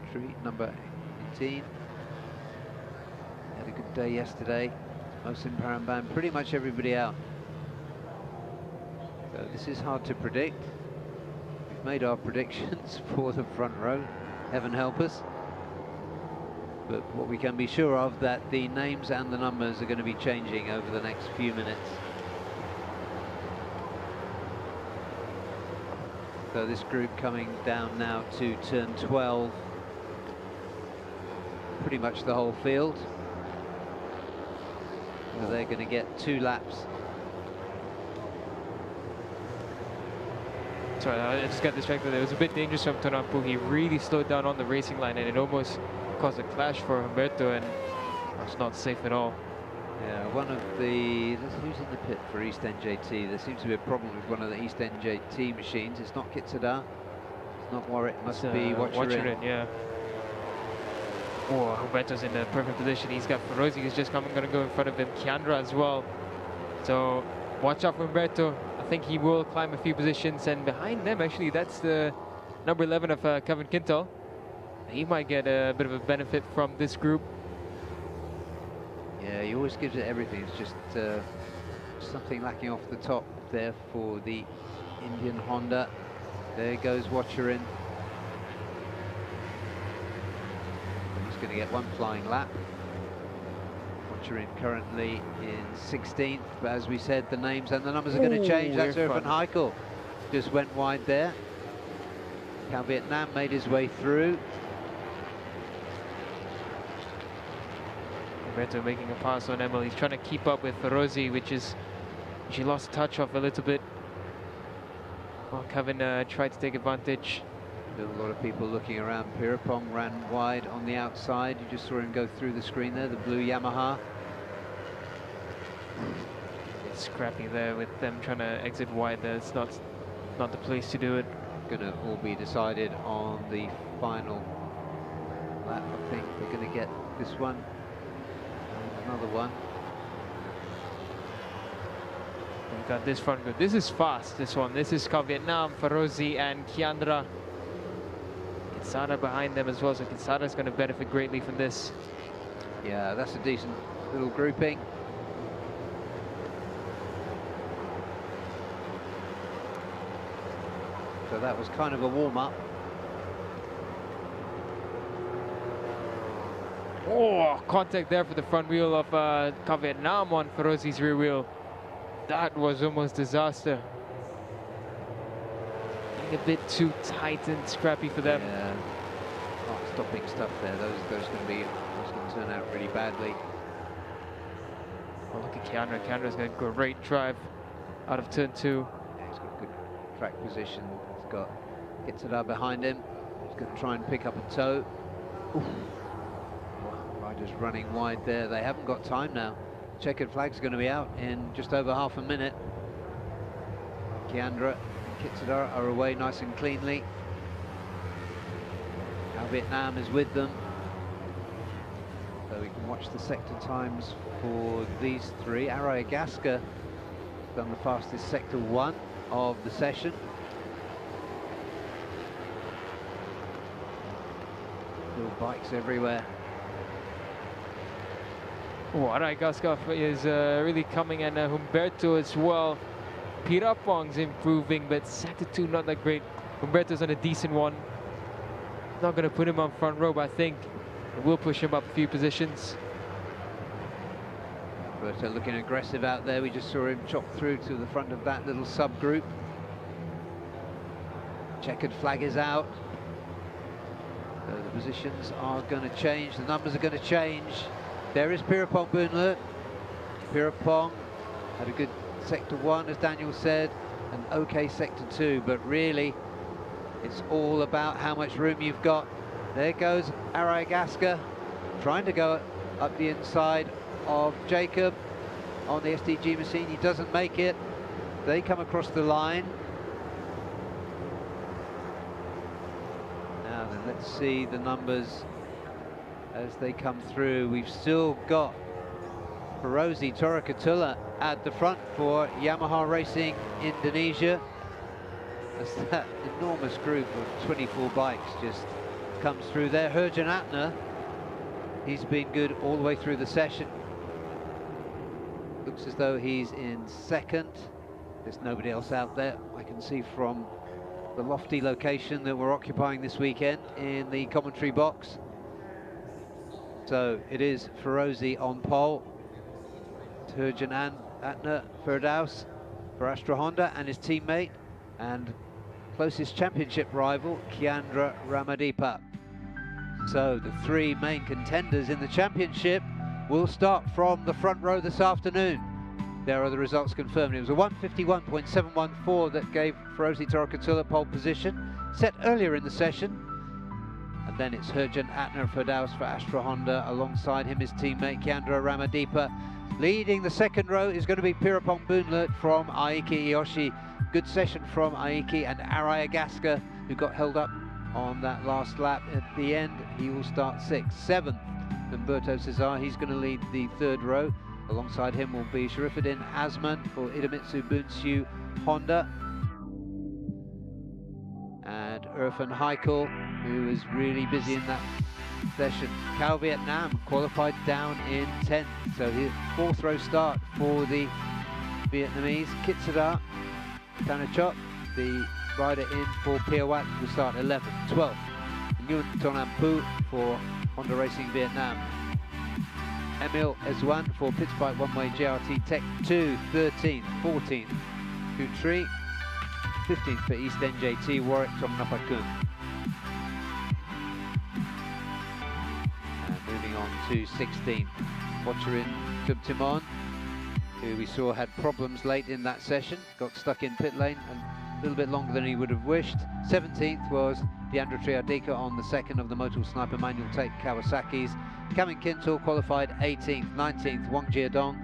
Entry number 18. good day yesterday. Mohsin Paramban, pretty much everybody out. So this is hard to predict. We've made our predictions for the front row, heaven help us. But what we can be sure of, that the names and the numbers are going to be changing over the next few minutes. So this group coming down now to turn 12. Pretty much the whole field. So they're going to get 2 laps. Sorry, I just got distracted. It was a bit dangerous from Tonapu. He really slowed down on the racing line, and it almost caused a clash for Humberto, and it's not safe at all. Yeah, one of the... Who's in the pit for East NJT? There seems to be a problem with one of the East NJT machines. It's not Kitsada. It's not Warwick. It must be Watcherin. Yeah. Oh, Humberto's in the perfect position. He's got Ferozi who's just going to go in front of him. Kiandra as well. So watch out for Humberto. I think he will climb a few positions, and behind them actually that's the number 11 of Kevin Quintal. He might get a bit of a benefit from this group. Yeah, he always gives it everything. It's just something lacking off the top there for the Indian Honda. There goes Watcherin. He's going to get 1 flying lap. Watcherin currently in 16th, but as we said, the names and the numbers are going to change. That's Irfan Heikel. Just went wide there. Cal Vietnam made his way through. Humberto making a pass on Emil. He's trying to keep up with Ferozi, she lost touch of a little bit. Well, Kevin tried to take advantage. Still a lot of people looking around. Pirapong ran wide on the outside. You just saw him go through the screen there, the blue Yamaha. It's scrappy there with them trying to exit wide there. It's not the place to do it. Gonna all be decided on the final lap. I think they're gonna get this one and another one. We've got this front group. This is fast, this one. This is Cal Vietnam, Ferozi and Kiandra. Kinsada behind them as well, so Kinsada's going to benefit greatly from this. Yeah, that's a decent little grouping. So that was kind of a warm-up. Oh, contact there for the front wheel of Cal Vietnam on Ferozi's rear wheel. That was almost disaster. Getting a bit too tight and scrappy for them. Yeah, not stopping stuff there. Those going to turn out really badly. Oh, look at Kiandra. Kiandra's got a great drive out of turn 2. Yeah, he's got good track position. He's got Itzada behind him. He's going to try and pick up a toe. Oof. Riders running wide there. They haven't got time now. Checkered flag's going to be out in just over half a minute. Kiandra and Kitsada are away nice and cleanly. Now Vietnam is with them. So we can watch the sector times for these three. Arayagaska done the fastest sector 1 of the session. Little bikes everywhere. Oh, Arayagaska is really coming, and Humberto as well. Pirapong's improving, but sector 2 not that great. Humberto's on a decent one. Not going to put him on front row, but I think it will push him up a few positions. Humberto looking aggressive out there. We just saw him chop through to the front of that little subgroup. Checkered flag is out. So the positions are going to change. The numbers are going to change. There is Pirapong Boonle. Pirapong had a good sector 1, as Daniel said, an okay sector 2, but really it's all about how much room you've got. There goes Arayagaska trying to go up the inside of Jacob on the SDG machine. He doesn't make it. They come across the line. Now then, let's see the numbers as they come through. We've still got Ferozi Torakatula at the front for Yamaha Racing Indonesia. As that enormous group of 24 bikes just comes through there. Herjan Atner, he's been good all the way through the session. Looks as though he's in second. There's nobody else out there, I can see from the lofty location that we're occupying this weekend in the commentary box. So it is Ferozi on pole, Turjan Atner Firdaus for Astra Honda and his teammate, and closest championship rival, Kiandra Ramadipa. So the three main contenders in the championship will start from the front row this afternoon. There are the results confirmed. It was a 151.714 that gave Ferozi Torakatula pole position, set earlier in the session. And then it's Herjan Atner Firdaus for Astra Honda. Alongside him, his teammate Kiandra Ramadipa. Leading the second row is going to be Pirapong Boonlert from Aiki Iyoshi. Good session from Aiki and Araya Gaska, who got held up on that last lap at the end. He will start 6th. 7th, Humberto Cesar, he's going to lead the third row. Alongside him will be Sharifuddin Azman for Idemitsu Bunshu Honda. And Irfan Haikal, who is really busy in that session. Cao Vietnam qualified down in 10th, so his fourth row start for the Vietnamese. Kitsada Tanachok, the rider in for Piawat, will start 11th. 12th, Nguyen Tonam Pu for Honda Racing Vietnam. Emil Ezwan for Pitspike One Way JRT Tech 2, 13th. 14th, Kutri, 15th for East NJT Warwick Tongnapakun. And moving on to 16th, Watcherin Tubtimon, who we saw had problems late in that session, got stuck in pit lane a little bit longer than he would have wished. 17th was Deandra Triadika on the second of the Motul Sniper Manual Take Kawasaki's. Kamin Kintel qualified 18th. 19th, Wang Jiadong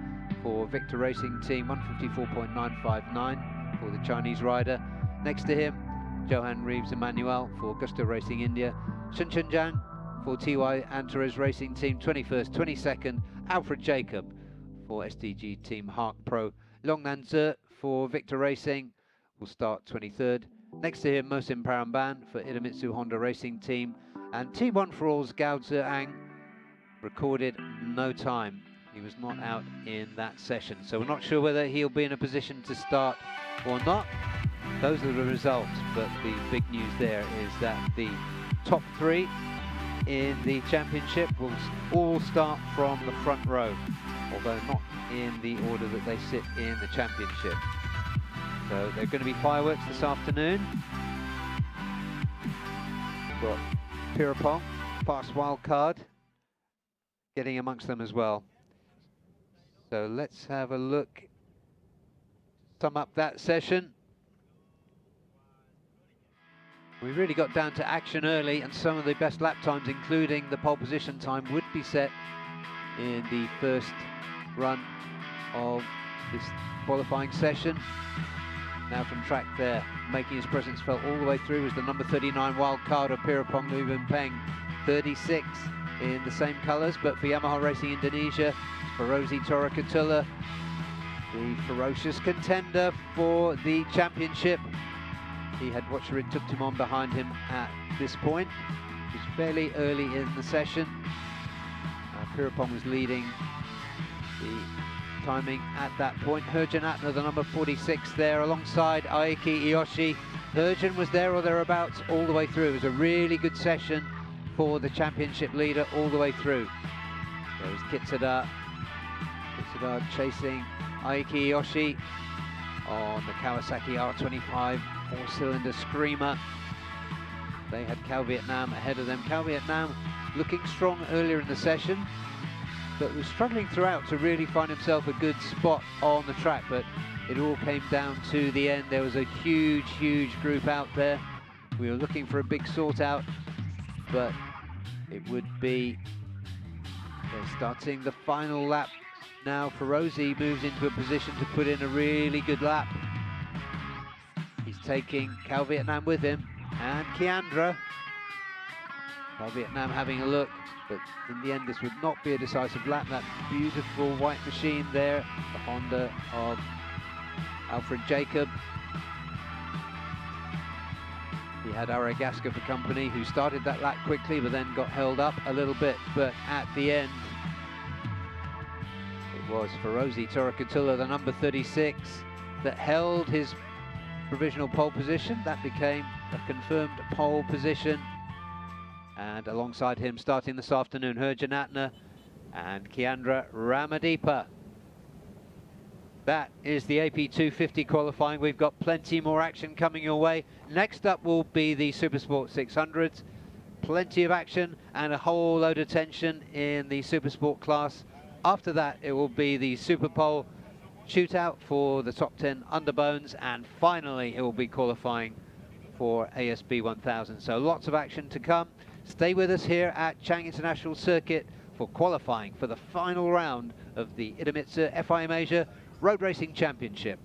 for Victor Racing Team, 154.959 for the Chinese rider. Next to him, Johan Reeves Emmanuel for Gusto Racing India. Shun Chunjiang for TY Antares Racing Team, 21st. 22nd, Alfred Jacob for SDG Team Hark Pro. Long Nan Zi for Victor Racing will start 23rd. Next to him, Mohsin Paramban for Idemitsu Honda Racing Team. And T1 for All's Gao Zheang recorded no time. He was not out in that session, so we're not sure whether he'll be in a position to start or not. Those are the results, but the big news there is that the top three in the championship will all start from the front row, although not in the order that they sit in the championship. So there are going to be fireworks this afternoon. We've got Pirapong, past wild card, getting amongst them as well. So let's have a look, sum up that session. We really got down to action early, and some of the best lap times, including the pole position time, would be set in the first run of this qualifying session. Now from track there, making his presence felt all the way through, was the number 39 wild card of Pirapong Nuvan Peng, 36 in the same colours, but for Yamaha Racing Indonesia, Ferozi Torakatula, the ferocious contender for the championship. He had Watcherin Tubtimon behind him at this point. It was fairly early in the session. Pirapong was leading the timing at that point. Herjan Atner, the number 46 there, alongside Aiki Iyoshi. Herjan was there or thereabouts all the way through. It was a really good session for the championship leader all the way through. There's Kitsada chasing Aiki Iyoshi on the Kawasaki R25 four-cylinder Screamer. They had Cao Vietnam ahead of them. Cao Vietnam looking strong earlier in the session, but was struggling throughout to really find himself a good spot on the track, but it all came down to the end. There was a huge group out there. We were looking for a big sort out, but it would be starting the final lap now. Ferozi moves into a position to put in a really good lap. He's taking Cao Vietnam with him, and Kiandra. Cao Vietnam having a look, but in the end this would not be a decisive lap. That beautiful white machine there, the Honda of Alfred Jacob. He had Aragaska for company, who started that lap quickly but then got held up a little bit, but at the end it was Ferozi Torakatula, the number 36, that held his provisional pole position. That became a confirmed pole position. And alongside him, starting this afternoon, Herjanatna and Kiandra Ramadeepa. That is the AP 250 qualifying. We've got plenty more action coming your way. Next up will be the Supersport 600s. Plenty of action and a whole load of tension in the Supersport class. After that, it will be the Superpole shootout for the top 10 underbones, and finally it will be qualifying for ASB 1000. So lots of action to come. Stay with us here at Chang International Circuit for qualifying for the final round of the Idemitsu FIM Asia Road Racing Championship.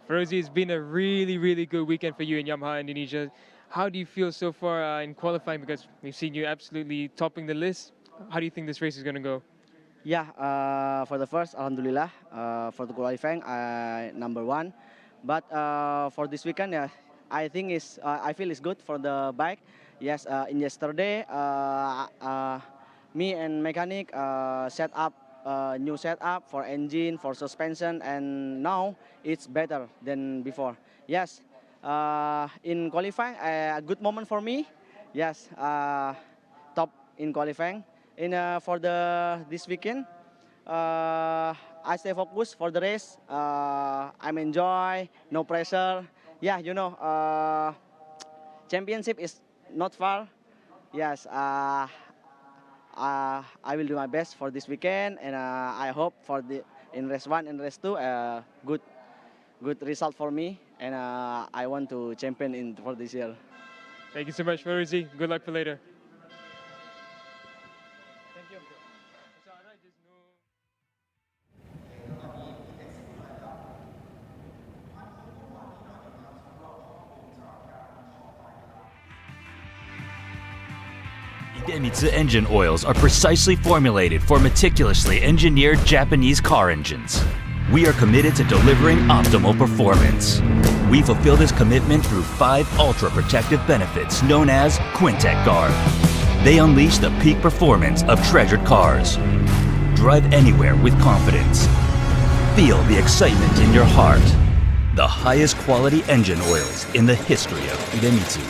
Ferozi, it's been a really good weekend for you in Yamaha Indonesia. How do you feel so far in qualifying? Because we've seen you absolutely topping the list. How do you think this race is going to go? Yeah, for the first, Alhamdulillah, for the qualifying, number one. But for this weekend, yeah, I feel it's good for the bike. Yes, in yesterday, me and mechanic set up new setup for engine, for suspension, and now it's better than before. Yes, in qualifying, a good moment for me. Yes, top in qualifying. In for this weekend, I stay focused for the race. I'm enjoy, no pressure. Yeah, championship is not far. Yes, I will do my best for this weekend, and I hope for the in race one and race two, good result for me, and I want to champion in for this year. Thank you so much, Ferozi. Good luck for later. Idemitsu engine oils are precisely formulated for meticulously engineered Japanese car engines. We are committed to delivering optimal performance. We fulfill this commitment through 5 ultra-protective benefits known as Quintec Guard. They unleash the peak performance of treasured cars. Drive anywhere with confidence. Feel the excitement in your heart. The highest quality engine oils in the history of Idemitsu.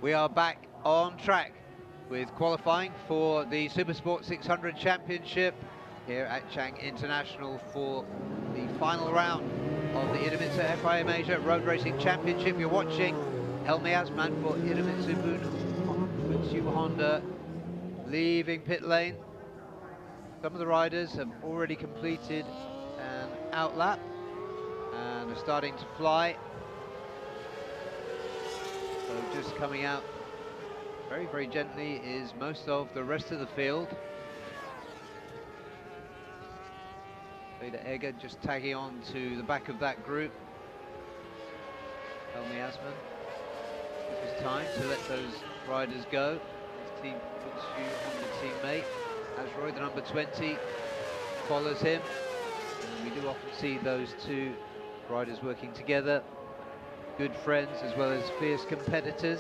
We are back on track with qualifying for the Supersport 600 Championship here at Chang International for the final round of the Idemitsu FIM Asia Road Racing Championship. You're watching Helmi Asman for Idemitsu Butsu Honda leaving pit lane. Some of the riders have already completed an outlap and are starting to fly. So just coming out very, very gently is most of the rest of the field. Peter Egger just tagging on to the back of that group. Helmi Asman took his time to let those riders go. His team Butsu Honda teammate Asroy, the number 20, follows him. And we do often see those two riders working together. Good friends as well as fierce competitors.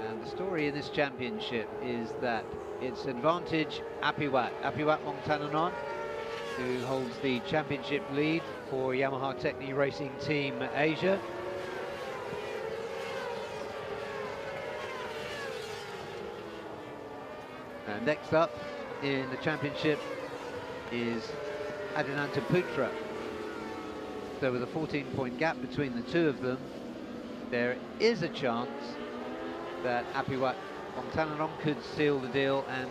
And the story in this championship is that it's advantage Apiwat Mongtananon, who holds the championship lead for Yamaha Techni Racing Team Asia. And next up in the championship is Adinanta Putra. So with a 14-point gap between the two of them, there is a chance that Apiwat Mongtananon could seal the deal and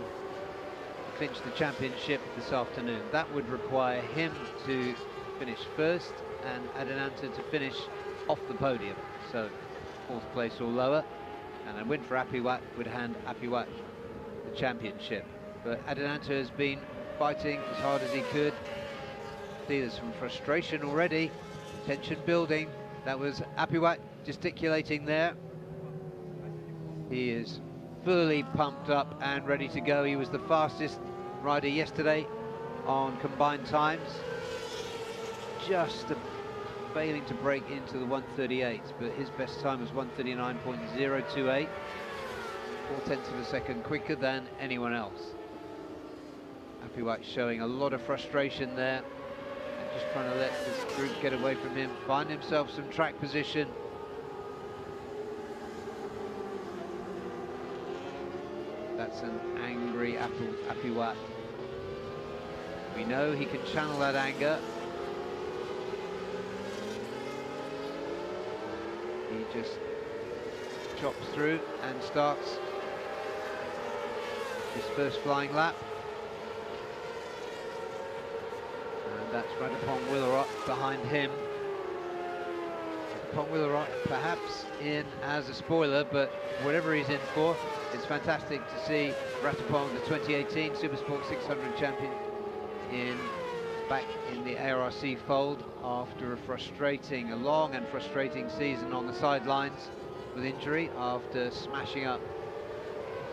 clinch the championship this afternoon. That would require him to finish first and Adinanta to finish off the podium. So fourth place or lower, and a win for Apiwat would hand Apiwat the championship. But Adinanta has been fighting as hard as he could. See, there's some frustration already, tension building. That was Apiwat gesticulating there. He is fully pumped up and ready to go. He was the fastest rider yesterday on combined times. Just failing to break into the 138, but his best time was 139.028. 4/10 of a second quicker than anyone else. Apiwat showing a lot of frustration there, and just trying to let this group get away from him, find himself some track position. That's an angry Apiwat. We know he can channel that anger. He just chops through and starts his first flying lap. And that's Radapong Willarot behind him. Radapong Willarot perhaps in as a spoiler, but whatever he's in for, it's fantastic to see Radapong, the 2018 Supersport 600 champion, back in the ARRC fold after a long and frustrating season on the sidelines with injury after smashing up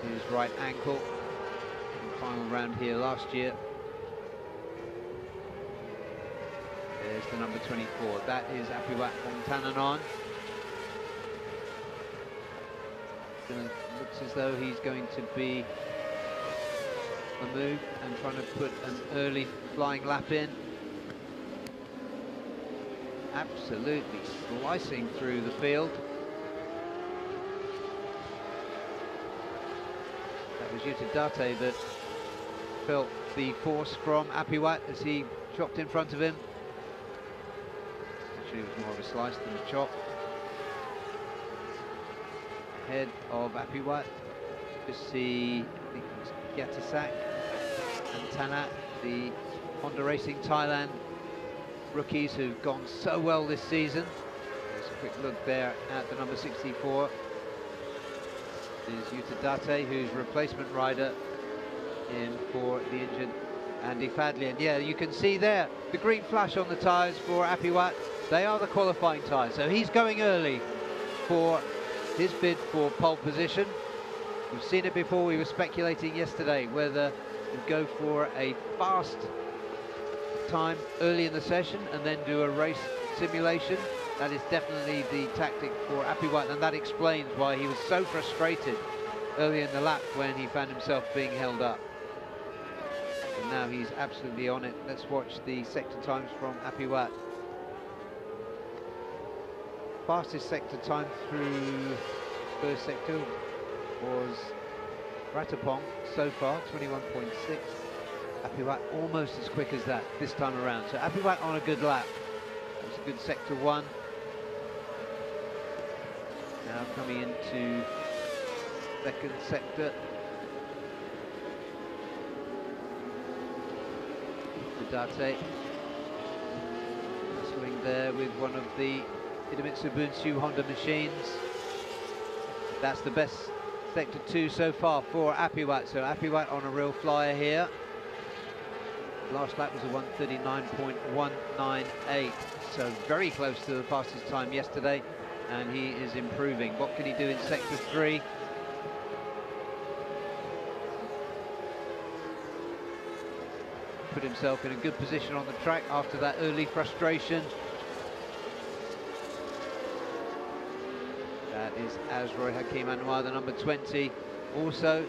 his right ankle in the final round here last year. There's the number 24. That is Apiwat Mongtananon. Looks as though he's going to be a move and trying to put an early flying lap in. Absolutely slicing through the field. That was Yutadate that felt the force from Apiwat as he chopped in front of him. Actually, it was more of a slice than a chop. Ahead of Apiwat, just see, I think it was Gyatasak and Tanat, the Honda Racing Thailand rookies who've gone so well this season. There's a quick look there at the number 64. There's Yutadate, who's replacement rider in for the injured Andy Fadley. And yeah, you can see there the green flash on the tyres for Apiwat. They are the qualifying tyres, so he's going early for his bid for pole position. We've seen it before. We were speculating yesterday whether he'd go for a fast time early in the session and then do a race simulation. That is definitely the tactic for Apiwat, and that explains why he was so frustrated early in the lap when he found himself being held up. And now he's absolutely on it. Let's watch the sector times from Apiwat. Fastest sector time through first sector was Ratapong so far, 21.6. Apiwat almost as quick as that this time around. So Apiwat on a good lap. That was a good sector 1. Now coming into second sector. Date wrestling there with one of the Idemitsu FIM Honda machines. That's the best sector 2 so far for Apiwat. So Apiwat on a real flyer here. Last lap was a 1:39.198. So very close to the fastest time yesterday, and he is improving. What can he do in sector 3? Put himself in a good position on the track after that early frustration. That is Azroy Hakim Anwar, the number 20, also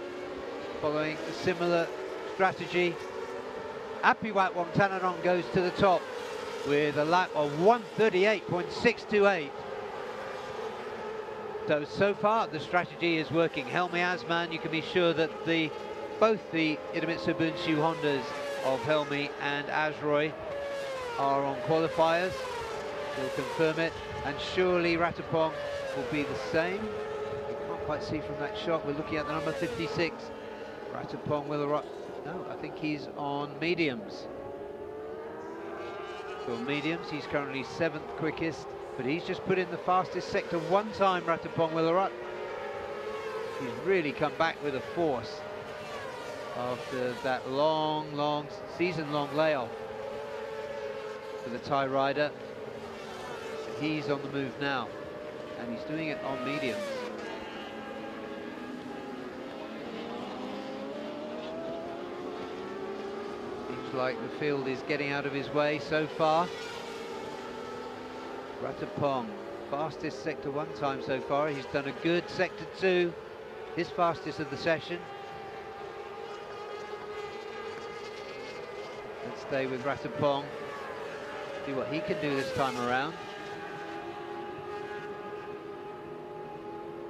following a similar strategy. Apiwat Wongtananon goes to the top with a lap of 1:38.628. So far the strategy is working. Helmi Asman, you can be sure that both the Idemitsu FIM Hondas of Helmi and Azroy are on qualifiers. He'll confirm it, and surely Ratapong will be the same. You can't quite see from that shot. We're looking at the number 56. Ratapong will arrive. No, I think he's on mediums. So on mediums, he's currently 7th quickest, but he's just put in the fastest sector 1 time. Ratapong will arrive. He's really come back with a force after that long season-long layoff for the Thai rider. He's on the move now, and he's doing it on mediums. Seems like the field is getting out of his way so far. Ratapong, fastest sector 1 time so far. He's done a good sector 2, his fastest of the session. Let's stay with Ratapong, see what he can do this time around.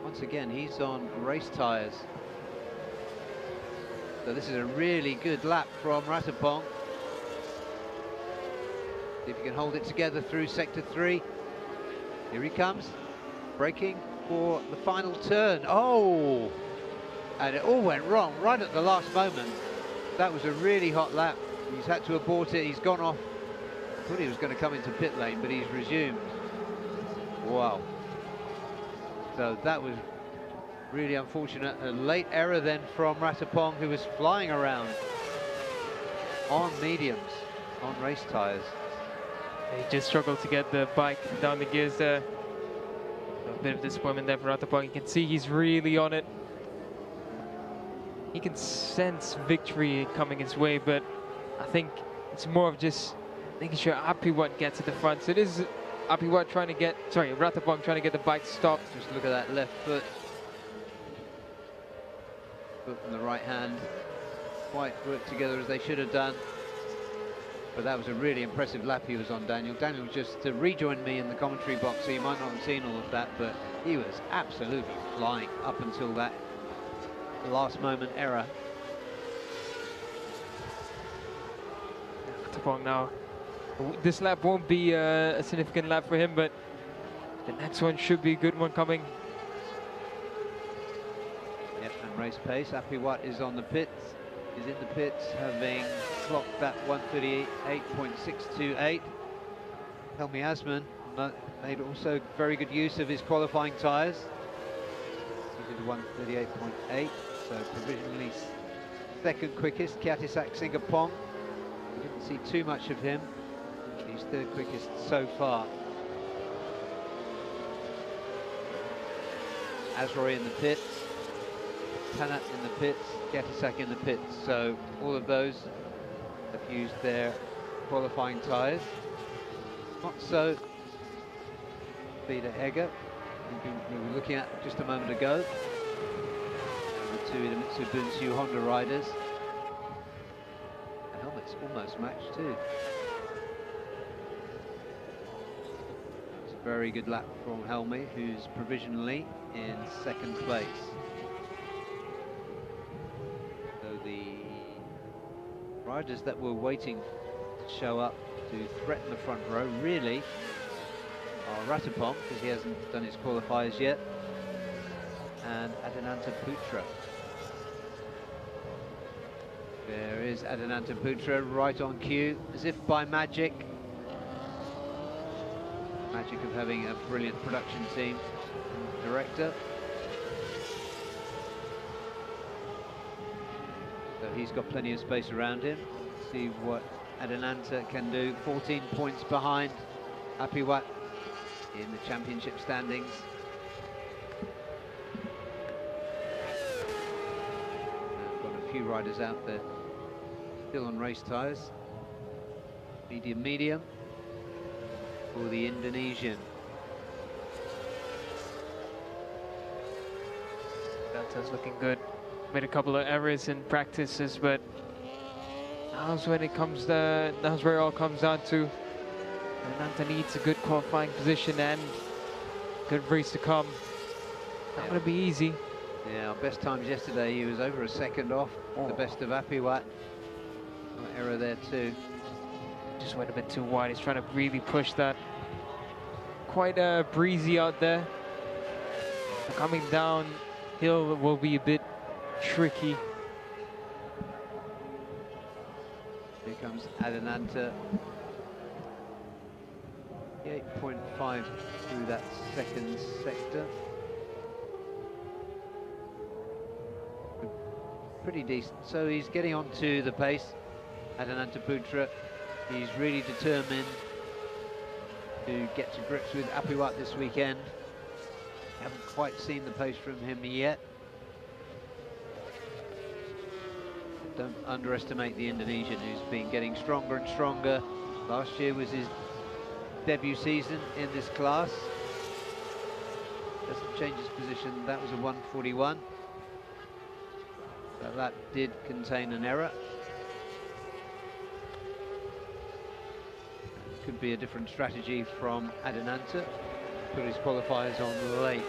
Once again, he's on race tyres. So this is a really good lap from Ratapong. See if he can hold it together through sector 3. Here he comes, braking for the final turn. Oh! And it all went wrong right at the last moment. That was a really hot lap. He's had to abort it, he's gone off. I thought he was going to come into pit lane, but he's resumed. Wow. So that was really unfortunate. A late error then from Ratapong, who was flying around on mediums, on race tyres. He just struggled to get the bike down the gears there. A bit of disappointment there for Ratapong. You can see he's really on it. He can sense victory coming his way, but I think it's more of just making sure Apiwat gets to the front. So it is Ratapong trying to get the bike stopped. Just look at that left foot. Foot and the right hand quite worked together as they should have done. But that was a really impressive lap he was on, Daniel. Daniel just rejoined me in the commentary box, so you might not have seen all of that, but he was absolutely flying up until that last moment error. Ratapong now. This lap won't be a significant lap for him, but the next one should be a good one coming. Yep, and race pace. Apiwat is on the pits. He's in the pits, having clocked that 1:38.628. Helmi Asman made also very good use of his qualifying tyres. He did 1:38.8, so provisionally second quickest. Kiatisak Singapong. We didn't see too much of him. He's third quickest so far. Azroy in the pits, Tanat in the pits, Kiatisak in the pits. So all of those have used their qualifying tyres. Not so Peter Egger, who we were looking at just a moment ago. The two Idemitsu FIM Honda riders. The helmet's almost matched too. very good lap from Helmi, who's provisionally in second place. So the riders that were waiting to show up to threaten the front row really are Ratapong, because he hasn't done his qualifiers yet, and Adinanta Putra. There is Adinanta Putra right on cue, as if by magic. Magic of having a brilliant production team and director. So he's got plenty of space around him. See what Adinanta can do. 14 points behind Apiwat in the championship standings. Got a few riders out there still on race tyres. Medium for the Indonesian. Danta's looking good. Made a couple of errors in practices, but now's where it all comes down to. Danta needs a good qualifying position and good race to come. Not going to be easy. Yeah, our best times yesterday, he was over a second off the best of Apiwat. Error there too. Just went a bit too wide. He's trying to really push that. Quite breezy out there. Coming down hill will be a bit tricky. Here comes Adinanta. 8.5 through that second sector. Pretty decent. So he's getting onto the pace. Adinanta Putra. He's really determined to get to grips with Apiwat this weekend. Haven't quite seen the pace from him yet. Don't underestimate the Indonesian, who's been getting stronger and stronger. Last year was his debut season in this class. Doesn't change his position. That was a 141. But that did contain an error. Could be a different strategy from Adinanta. Put his qualifiers on late.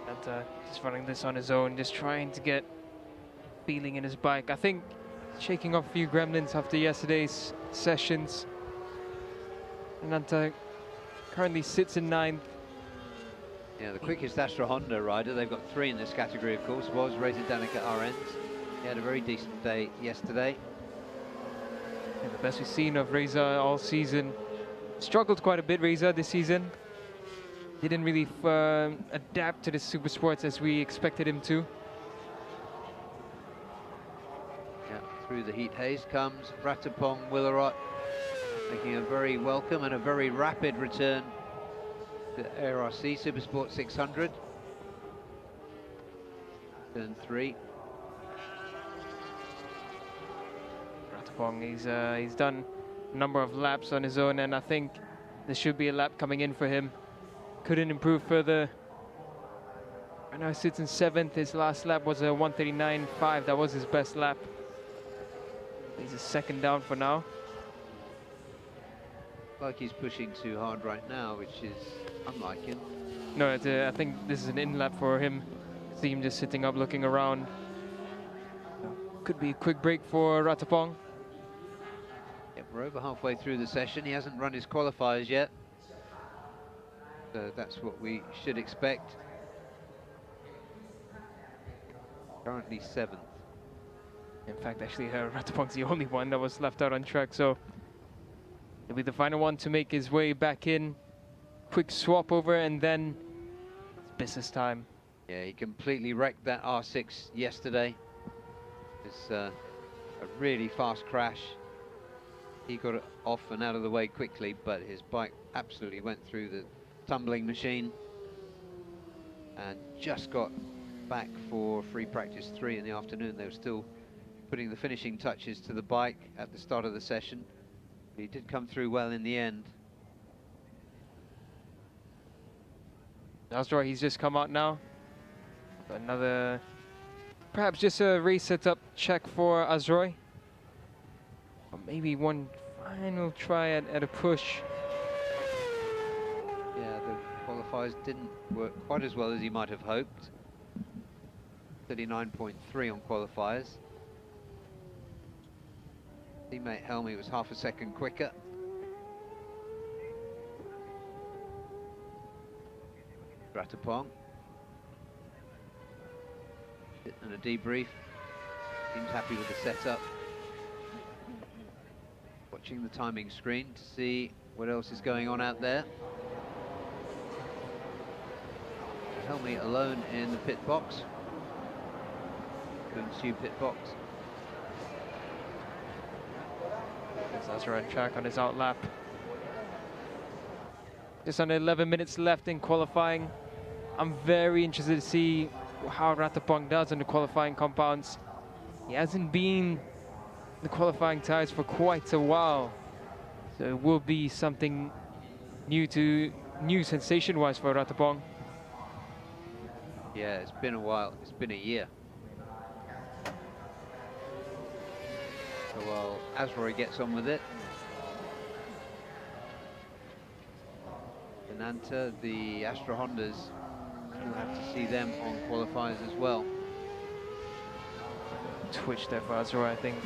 And he's running this on his own, just trying to get feeling in his bike. I think shaking off a few gremlins after yesterday's sessions. And currently sits in 9th. Yeah, the quickest Astra Honda rider, they've got 3 in this category, of course, was Reza Danica Arends. He had a very decent day yesterday. And the best we've seen of Reza all season. Struggled quite a bit, Reza, this season. Didn't really adapt to the super sports as we expected him to. Yeah, through the heat haze comes Ratapong Willerot, making a very welcome and a very rapid return to ARC Supersport 600. Turn 3. He's done a number of laps on his own, and I think there should be a lap coming in for him. Couldn't improve further. Right now he sits in 7th. His last lap was a 1:39.5. That was his best lap. He's a second down for now. Like he's pushing too hard right now, which is unlike him. No, I think this is an in lap for him. See him just sitting up, looking around. Could be a quick break for Ratapong. Yep, we're over halfway through the session. He hasn't run his qualifiers yet. So that's what we should expect. Currently 7th. In fact, actually, Ratapong's the only one that was left out on track, so he'll be the final one to make his way back in. Quick swap over, and then it's business time. Yeah, he completely wrecked that R6 yesterday. It's a really fast crash. He got it off and out of the way quickly, but his bike absolutely went through the tumbling machine and just got back for free practice 3 in the afternoon. They were still putting the finishing touches to the bike at the start of the session. But he did come through well in the end. That's right, he's just come out now. Another, perhaps just a race setup check for Azroy. maybe one final try at a push. Yeah, the qualifiers didn't work quite as well as he might have hoped. 39.3 on qualifiers. Teammate Helmy was half a second quicker. Ratapong. And a debrief. Seems happy with the setup. Watching the timing screen to see what else is going on out there. Helmy alone in the pit box. Kunsu pit box. There's Azra on track on his out lap. Just under 11 minutes left in qualifying. I'm very interested to see how Ratapong does in the qualifying compounds. He hasn't been the qualifying tires for quite a while, so it will be something new sensation-wise for Ratapong. Yeah, it's been a while. It's been a year. So while Azroy gets on with it, Benanta, the Astra Hondas, we'll have to see them on qualifiers as well. Twitch there for Azra, I think.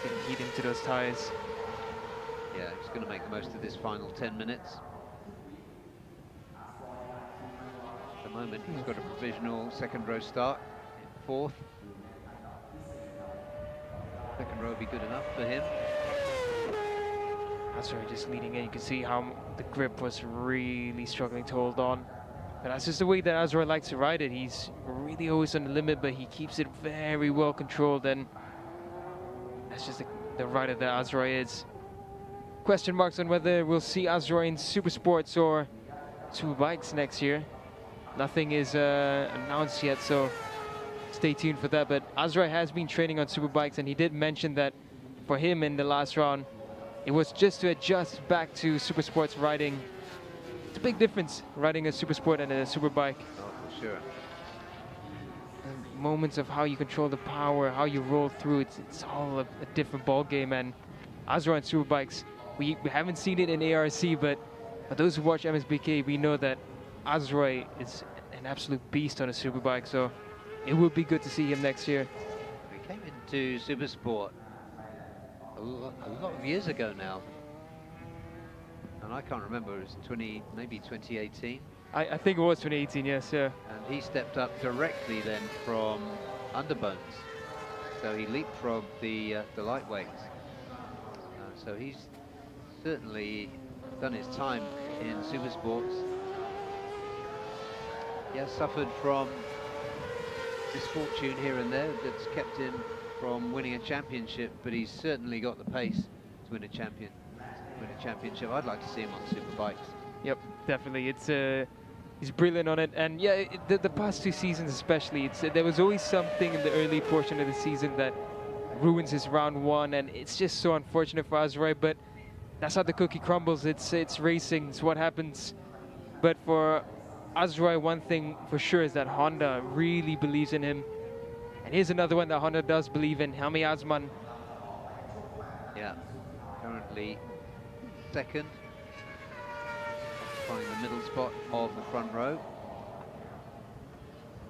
Didn't heat into those tires. Yeah, he's going to make the most of this final 10 minutes. At the moment, he's got a provisional second row start in 4th. Second row will be good enough for him. Azra just leading in. You can see how the grip was really struggling to hold on. But that's just the way that Azra likes to ride it. He's really always on the limit, but he keeps it very well controlled, and that's just the rider that Azra is. Question marks on whether we'll see Azra in Super Sports or Super Bikes next year. Nothing is announced yet, so stay tuned for that. But Azra has been training on Super Bikes, and he did mention that for him in the last round, it was just to adjust back to Super Sports riding. It's a big difference riding a Super Sport and a Super Bike. Oh, for sure. The moments of how you control the power, how you roll through, it's all a different ball game. And Azra and Super Bikes, we haven't seen it in ARC, but for those who watch MSBK, we know that Azra is an absolute beast on a Super Bike, so it would be good to see him next year. He came into Super Sport a lot of years ago now. And I can't remember, it was maybe 2018. I think it was 2018, yes, yeah. And he stepped up directly then from underbones. So he leapfrogged the lightweights. So he's certainly done his time in Super Sports. He has suffered from misfortune here and there that's kept him from winning a championship, but he's certainly got the pace to win a championship. I'd like to see him on Super Bikes. Yep, definitely. He's brilliant on it, and yeah, the past 2 seasons especially, there was always something in the early portion of the season that ruins his round 1, and it's just so unfortunate for Azra, but that's how the cookie crumbles. It's racing, it's what happens. But for Azra, one thing for sure is that Honda really believes in him. And here's another one that Honda does believe in, Helmy Asman. Yeah, currently second, occupying the middle spot of the front row.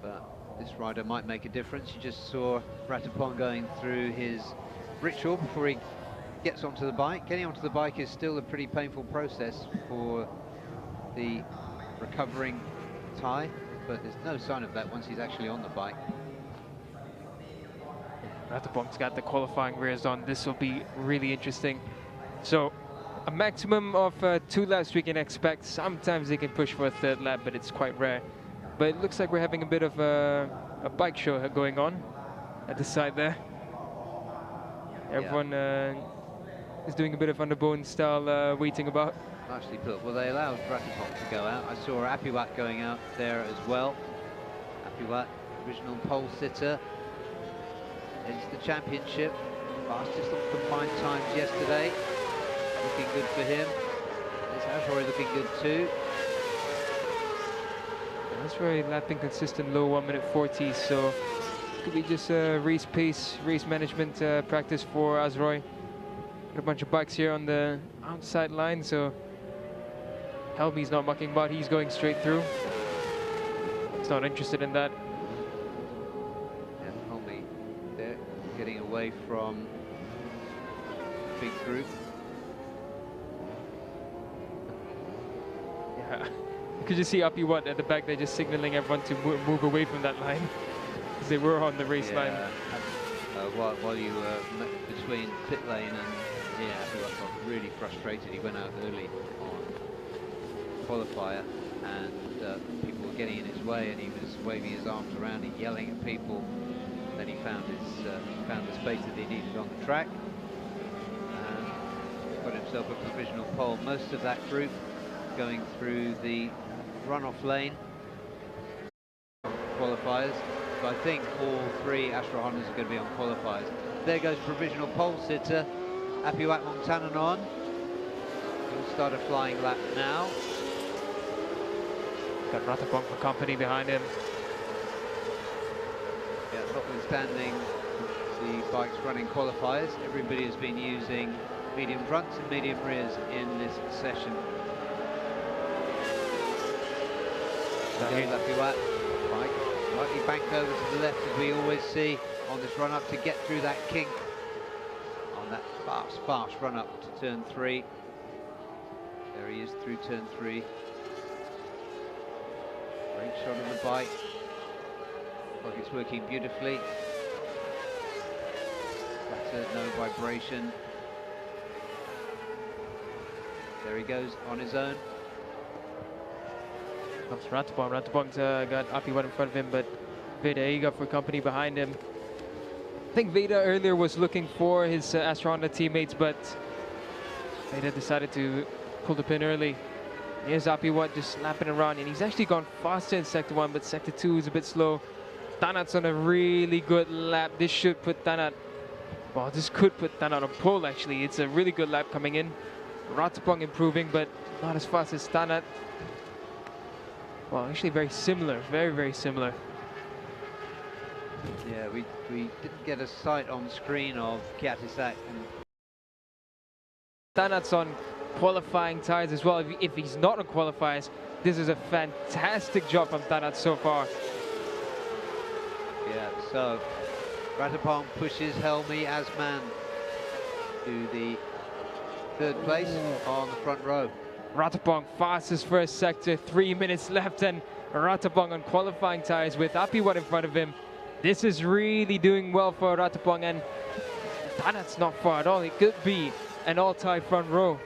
But this rider might make a difference. You just saw Ratapong going through his ritual before he gets onto the bike. Getting onto the bike is still a pretty painful process for the recovering Thai, but there's no sign of that once he's actually on the bike. Ratapong's got the qualifying rears on. This will be really interesting. So a maximum of 2 laps we can expect. Sometimes they can push for a 3rd lap, but it's quite rare. But it looks like we're having a bit of a bike show going on at the side there. Everyone is doing a bit of underbone style waiting about. Nicely put. Well, they allowed Ratapong to go out. I saw Apiwat going out there as well. Apiwat, original pole sitter, into the championship. Fastest on combined times yesterday. Looking good for him. This Azroy looking good too. Azroy lapping consistent low 1 minute 40, so could be just race pace, race management practice for Azroy. a bunch of bikes here on the outside line, so Helmy's not mucking about. He's going straight through. He's not interested in that. Yeah, Helmy there, getting away from the big group. Yeah, you could just see Apiwat at the back. They're just signaling everyone to move away from that line, because they were on the race line. While you were between pit lane and Apiwat got really frustrated. He went out early on qualifier, and people were getting in his way, and he was waving his arms around and yelling at people. Then he found the space that he needed on the track, and got himself a provisional pole. Most of that group going through the runoff lane qualifiers, but I think all three Astra Hondas are going to be on qualifiers. There goes provisional pole sitter Apiwat Montanan. He'll start a flying lap now. Got Ratapong for company behind him. Yeah, notwithstanding the bikes running qualifiers, everybody has been using medium fronts and medium rears in this session. Here's Apiwat, bike slightly banked over to the left, as we always see on this run up, to get through that kink on that fast run up to turn 3. There he is through turn 3. Great shot of the bike. Like it's working beautifully. Flatter, no vibration. There he goes on his own. Comes Ratapong. Ratapong's got Apiwat in front of him, but Veda Iga for company behind him. I think Veda earlier was looking for his Astra Honda teammates, but Veda decided to pull the pin early. Here's Apiwat just lapping around, and he's actually gone faster in Sector 1, but Sector 2 is a bit slow. Tanat's on a really good lap. This should put Tanat, well, this could put Tanat on pole actually. It's a really good lap coming in. Ratapong improving, but not as fast as Tanat. Well, actually very similar, very similar. Yeah, we didn't get a sight on screen of Kiatisak. Tanat's on qualifying tires as well. If he's not on qualifiers, this is a fantastic job from Tanat so far. Yeah, so Ratapong pushes Helmy Asman to the 3rd place on the front row. Ratapong fastest first sector, 3 minutes left, and Ratapong on qualifying tires with Apiwat in front of him. This is really doing well for Ratapong, and Tanat's not far at all. It could be an all-tie front row.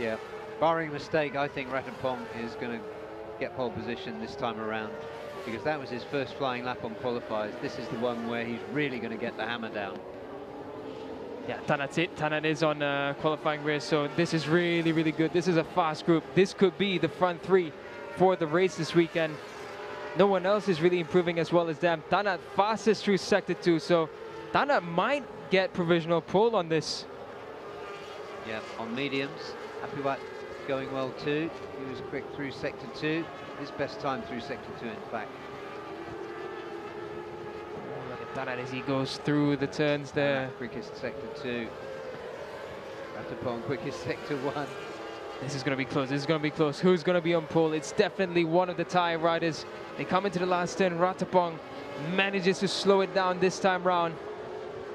Yeah, barring a mistake, I think Ratapong is going to get pole position this time around, because that was his first flying lap on qualifiers. This is the one where he's really going to get the hammer down. Yeah, Tanat's it. Tanat is on qualifying race, so this is really good. This is a fast group. This could be the front 3 for the race this weekend. No one else is really improving as well as them. Tanat fastest through Sector 2, so Tanat might get provisional pole on this. Yeah, on mediums, Apiwat going well too. He was quick through Sector 2. His best time through Sector 2, in fact. Look at Tanat as he goes through the turns there. Quickest Sector 2. Ratapong quickest Sector 1. This is going to be close. This is going to be close. Who's going to be on pole? It's definitely one of the tire riders. They come into the last turn. Ratapong manages to slow it down this time round.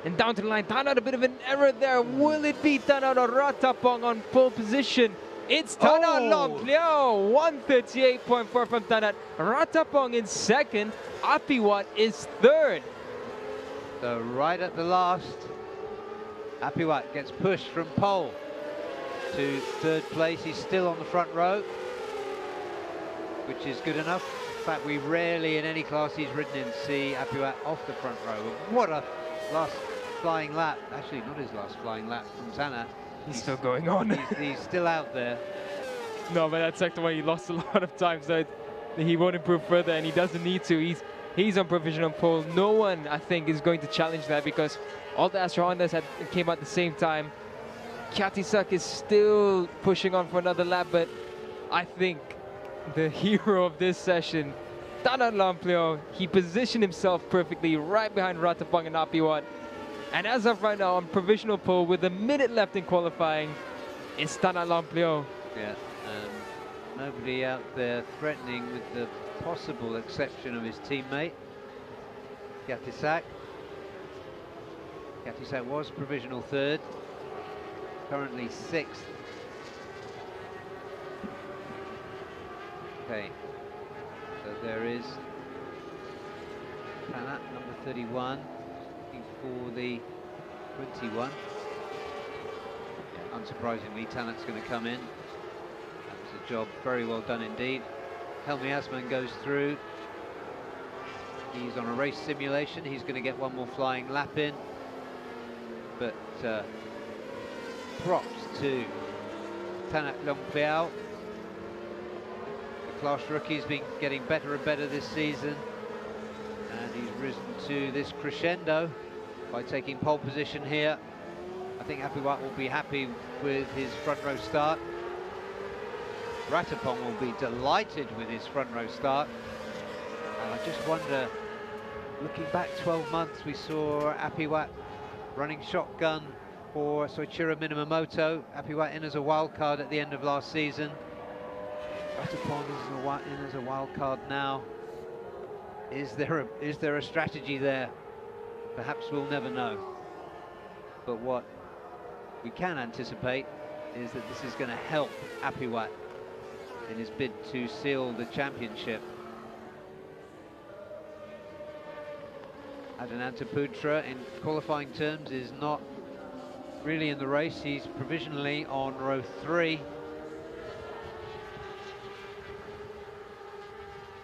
And down to the line, Tanat, a bit of an error there. Will it be Tanat or Ratapong on pole position? It's Tanat Lompleo, 138.4 from Tanat. Ratapong in 2nd. Apiwat is 3rd. So right at the last, Apiwat gets pushed from pole to 3rd place. He's still on the front row, which is good enough. In fact, we rarely in any class he's ridden in see Apiwat off the front row. What a last flying lap. Actually, not his last flying lap from Tanat. He's still going on. he's still out there. No, but that Sector 1, he lost a lot of time, so he won't improve further, and he doesn't need to. He's on provisional pole. No one, I think, is going to challenge that, because all the Astra Hondas came out at the same time. Kiatisak is still pushing on for another lap, but I think the hero of this session, Tanat Lompleo, he positioned himself perfectly right behind Ratapong and Apiwat. And as of right now, on provisional pole with a minute left in qualifying, it's Tanat Longplio. Yeah, nobody out there threatening with the possible exception of his teammate, Giatisak. Giatisak was provisional third, currently sixth. Okay, so there is Tanat, number 31, looking for the 21. Yeah, unsurprisingly, Tanat's going to come in. That was a job very well done indeed. Helmi Asman goes through. He's on a race simulation. He's going to get one more flying lap in. But props to Tanat Longpiao. The class rookie's been getting better and better this season. And he's risen to this crescendo by taking pole position here. I think Apiwat will be happy with his front row start. Ratapong will be delighted with his front row start. And I just wonder, looking back 12 months, we saw Apiwat running shotgun for Soichiro Minamoto. Apiwat in as a wild card at the end of last season. Ratapong is in as a wild card now. Is there a strategy there? Perhaps we'll never know. But what we can anticipate is that this is going to help Apiwat in his bid to seal the championship. Adananta Putra, in qualifying terms, is not really in the race. He's provisionally on row 3.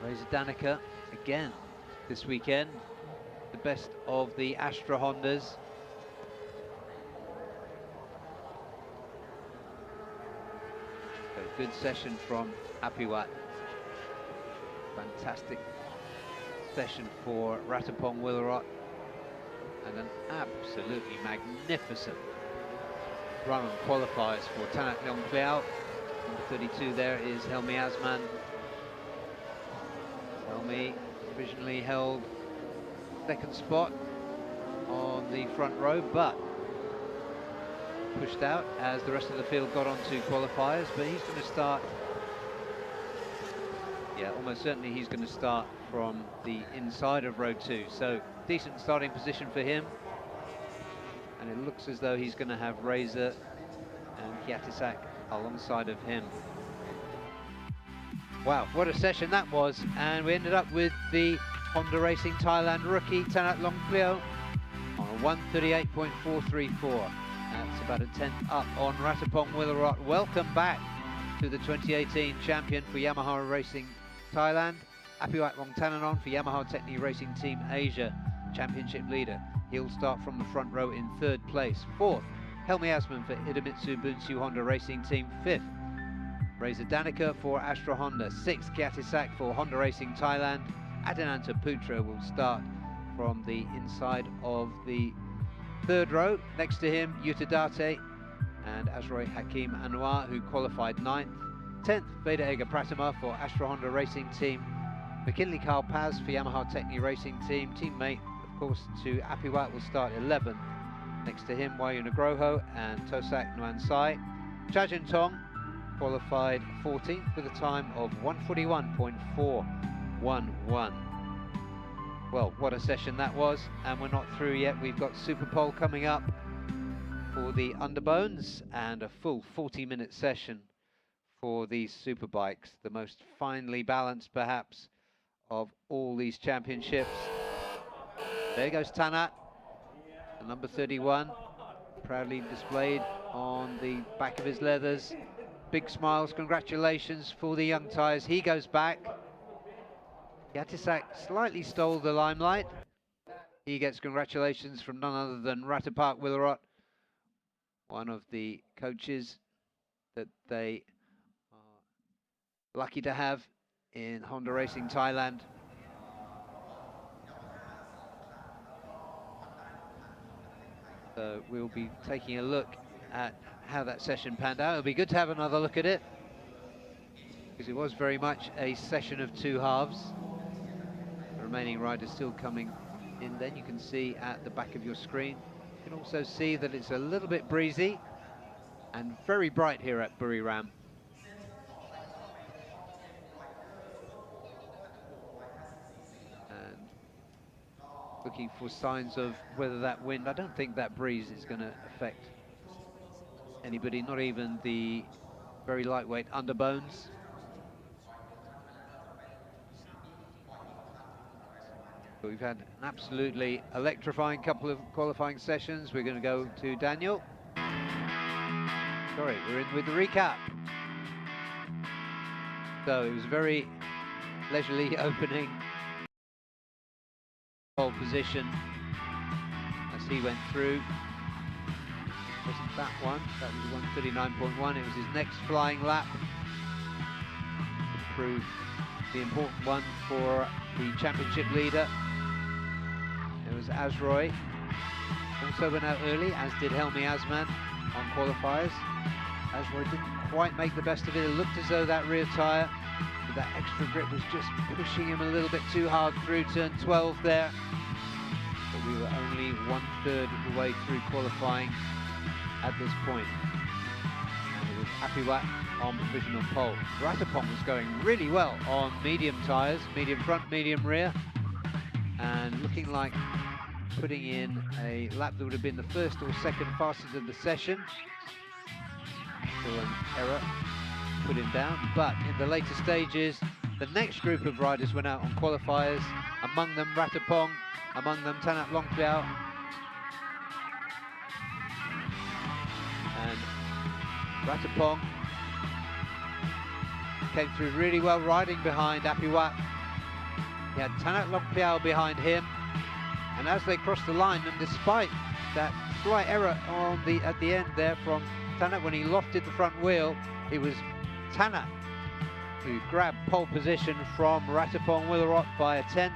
Reza Danica again this weekend, the best of the Astra Hondas. A good session from Apiwat. Fantastic session for Ratapong Willerot, and an absolutely magnificent run on qualifiers for Tanat Longpliao. Number 32 there is Helmi Asman. Helmi provisionally held second spot on the front row, but pushed out as the rest of the field got onto qualifiers. But he's going to start, yeah, almost certainly he's going to start from the inside of row 2. So decent starting position for him. And it looks as though he's going to have Reza and Giatisak alongside of him. Wow, what a session that was. And we ended up with the Honda Racing Thailand rookie, Tanat Longplio, on a 138.434. That's about a 10th up on Ratapong Willerot. Welcome back to the 2018 champion for Yamaha Racing Thailand. Apiwat Wongtananon for Yamaha Techni Racing Team Asia, championship leader. He'll start from the front row in 3rd place. 4th, Helmi Asman for Idemitsu Bunsu Honda Racing Team. 5th, Reza Danica for Astra Honda. 6th, Giatisak for Honda Racing Thailand. Adananta Putra will start from the inside of the 3rd row. Next to him, Utadate and Azroy Hakim Anwar, who qualified 9th. 10th, Veda Ega Pratama for Astra Honda Racing Team. McKinley Carl Paz for Yamaha Techni Racing Team. Teammate, of course, to Apiwat will start 11th. Next to him, Wayu Nugroho and Tosak Nwansai. Chajin Tong qualified 14th with a time of 141.411. Well, what a session that was, and we're not through yet. We've got Super Pole coming up for the underbones and a full 40-minute session for these superbikes, the most finely balanced perhaps of all these championships. There goes Tanat, the number 31, proudly displayed on the back of his leathers. Big smiles, congratulations for the young Thais. He goes back. Giatisak slightly stole the limelight. He gets congratulations from none other than Ratapak Willerot, one of the coaches that they are lucky to have in Honda Racing Thailand. So we'll be taking a look at how that session panned out. It'll be good to have another look at it, because it was very much a session of 2 halves. The remaining riders still coming in then. You can see at the back of your screen You can also see that it's a little bit breezy and very bright here at Buriram. And looking for signs of whether that wind, I don't think that breeze is going to affect anybody, not even the very lightweight underbones. But we've had an absolutely electrifying couple of qualifying sessions. We're going to go to Daniel. Sorry, we're in with the recap. So it was very leisurely opening. Pole position as he went through. Wasn't that one? That was 1:39.1. It was his next flying lap. Proved the important one for the championship leader. It was Azroy. Also went out early, as did Helmi Asman on qualifiers. Azroy didn't quite make the best of it. It looked as though that rear tyre with that extra grip was just pushing him a little bit too hard through turn 12 there. But we were only 1/3 of the way through qualifying at this point. And it was Apiwat on provisional pole. Ratapong was going really well on medium tyres, medium front, medium rear, and looking like putting in a lap that would have been the first or second fastest of the session. Still an error, put him down, but in the later stages, the next group of riders went out on qualifiers, among them Ratapong, among them Tanat Longpiao, and Ratapong came through really well, riding behind Apiwat. He had Tanat Longpiao behind him, and as they crossed the line, and despite that slight error on at the end there from Tanat when he lofted the front wheel, it was Tanat who grabbed pole position from Ratapong Willarot by a 10th,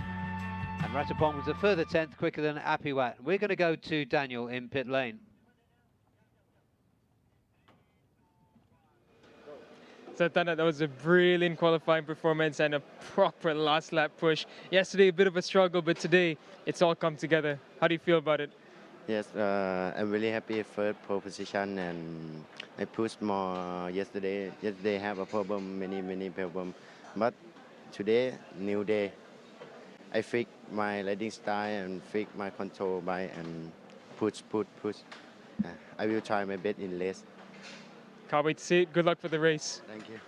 and Ratapong was a further 10th quicker than Apiwat. We're going to go to Daniel in pit lane. So Tana, that was a brilliant qualifying performance and a proper last lap push. Yesterday, a bit of a struggle, but today, it's all come together. How do you feel about it? Yes, I'm really happy for pole position, and I pushed more yesterday. Yesterday have a problem, many problem, but today, new day. I fix my riding style and fix my control by and push. I will try my best in race. Can't wait to see it. Good luck for the race. Thank you.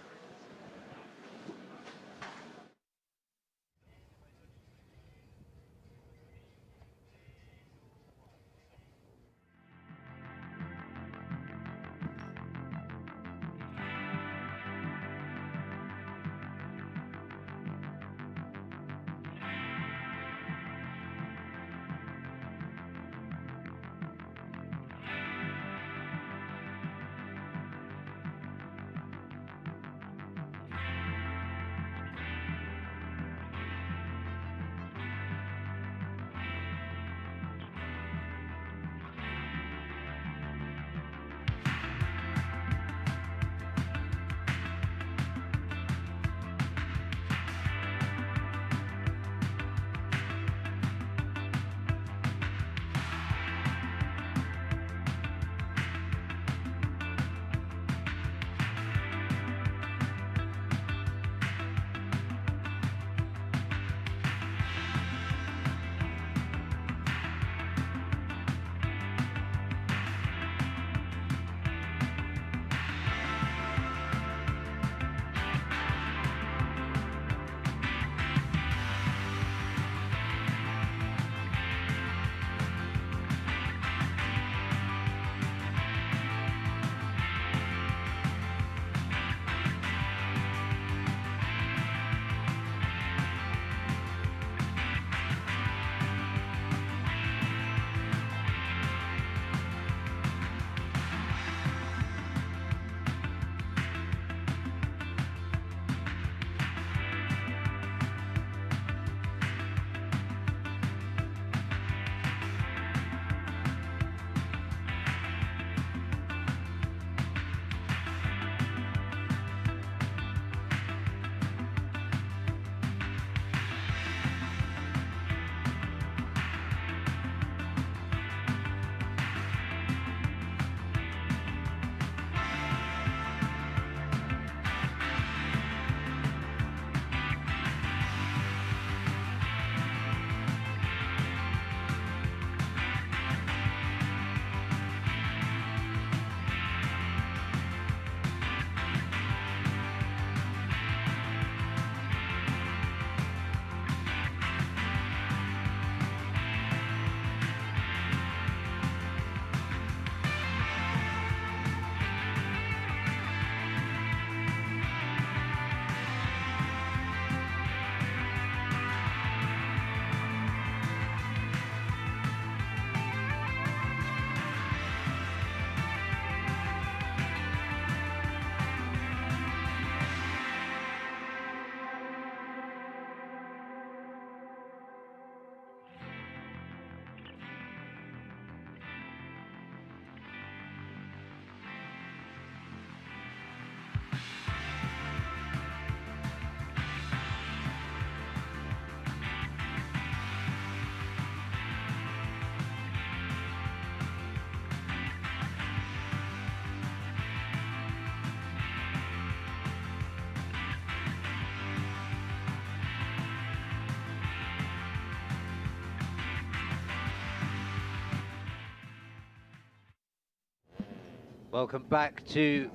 Welcome back to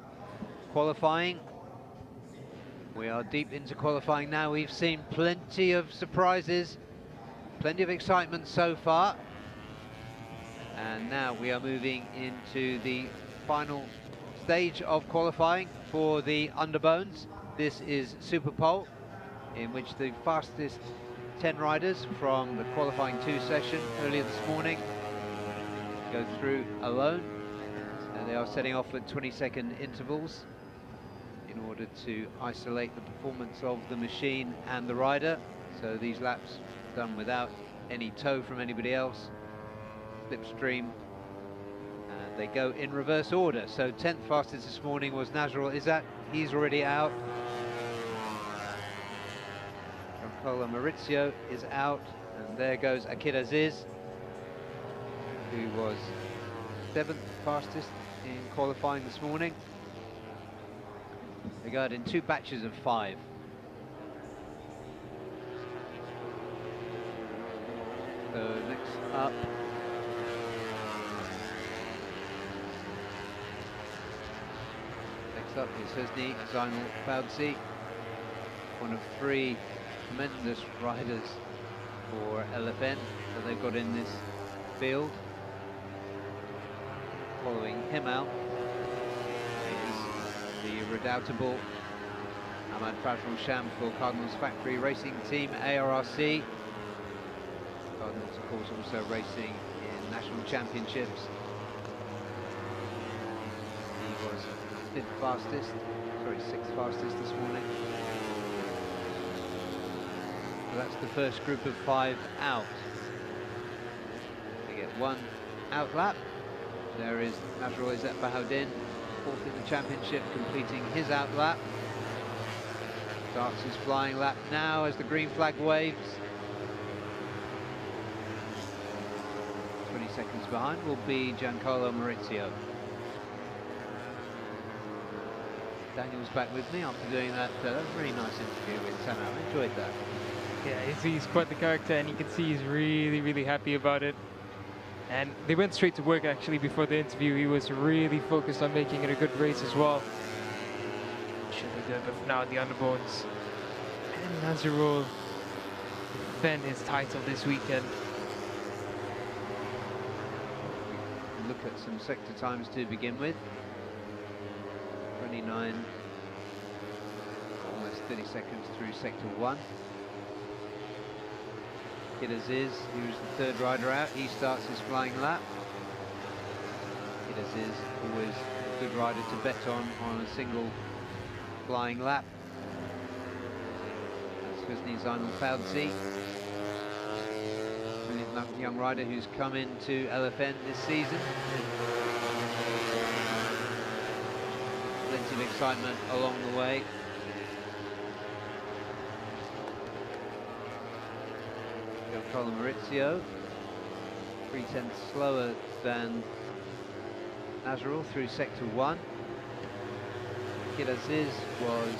qualifying. We are deep into qualifying now. We've seen plenty of surprises, plenty of excitement so far. And now we are moving into the final stage of qualifying for the underbones. This is Super Pole, in which the fastest 10 riders from the qualifying 2 session earlier this morning go through alone. And they are setting off at 20-second intervals in order to isolate the performance of the machine and the rider. So these laps done without any tow from anybody else, slipstream, and they go in reverse order. So 10th fastest this morning was Nazrul Izzat, he's already out. Giancarlo Maurizio is out, and there goes Akid Aziz, who was 7th fastest in qualifying this morning. They go out in 2 batches of 5. So next up, is Husni Zainal Fauzi, one of 3 tremendous riders for LFN that they've got in this field. Following him out is the redoubtable Ahmad Fajrul Sham for Cardinals Factory Racing Team, ARRC. Cardinals, of course, also racing in national championships. He was 6th fastest this morning. So that's the first group of 5 out. They get 1 out lap. There is Nazrul Izzat Bahauddin, 4th in the championship, completing his out lap. Starts his flying lap now as the green flag waves. 20 seconds behind will be Giancarlo Maurizio. Daniel's back with me after doing that. That was a really nice interview with Sana. I enjoyed that. Yeah, he's quite the character, and you can see he's really happy about it. And they went straight to work actually before the interview. He was really focused on making it a good race as well. Should be good, but for now the underbones. And Nazrul defend his title this weekend. Look at some sector times to begin with. 29, almost 30 seconds through sector 1. Akid Aziz, who's the 3rd rider out, he starts his flying lap. Akid Aziz, always a good rider to bet on a single flying lap. That's Husni Zainal Fauzi, brilliant young rider who's come into LFN this season. Plenty of excitement along the way. Giancarlo Maurizio, 3/10 slower than Nazrul through sector 1. Akid Aziz was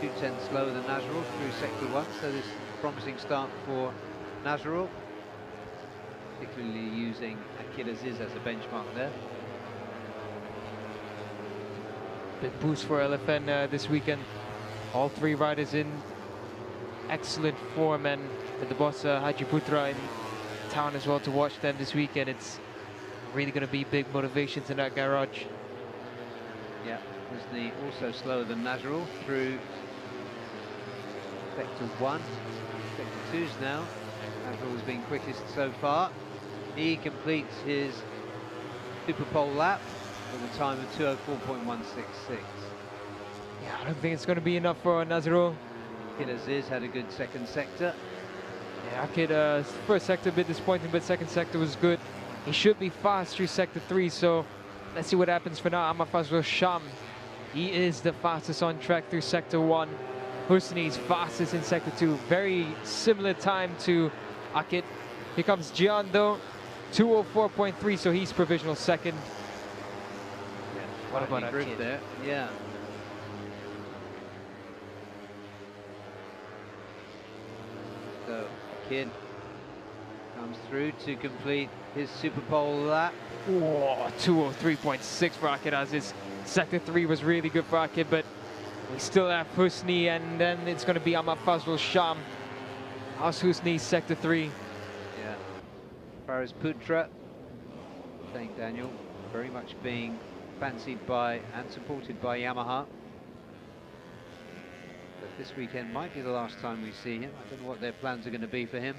2/10 slower than Nazrul through sector 1, so this is a promising start for Nazrul, particularly using Akid Aziz as a benchmark there. Big boost for LFN this weekend. All 3 riders in excellent form, and with the boss Haji Putra in town as well to watch them this weekend. It's really going to be big motivations in that garage. Yeah, Husni also slower than Nazrul through sector 1. Sector 2's now. Nazrul's been quickest so far. He completes his Super Pole lap with a time of 2:04.166. Yeah, I don't think it's going to be enough for Nazrul. Akid Aziz had a good 2nd sector. Yeah, Akid, first sector a bit disappointing, but 2nd sector was good. He should be fast through sector 3, so let's see what happens for now. Ahmad Fajrul Sham, he is the fastest on track through sector 1. Husni's fastest in sector 2. Very similar time to Akid. Here comes Gian though, 2:04.3, so he's provisional 2nd. What about Akid? There? Yeah. So Akid Comes through to complete his Super Pole lap. Whoa, 203.6 for Akid, as his sector 3 was really good for Akid, but we still have Husni, and then it's going to be Ahmad Fazlul Sham. How's Husni's sector 3? Yeah. Faraz Putra, saying Daniel, very much being fancied by and supported by Yamaha. But this weekend might be the last time we see him. I don't know what their plans are going to be for him.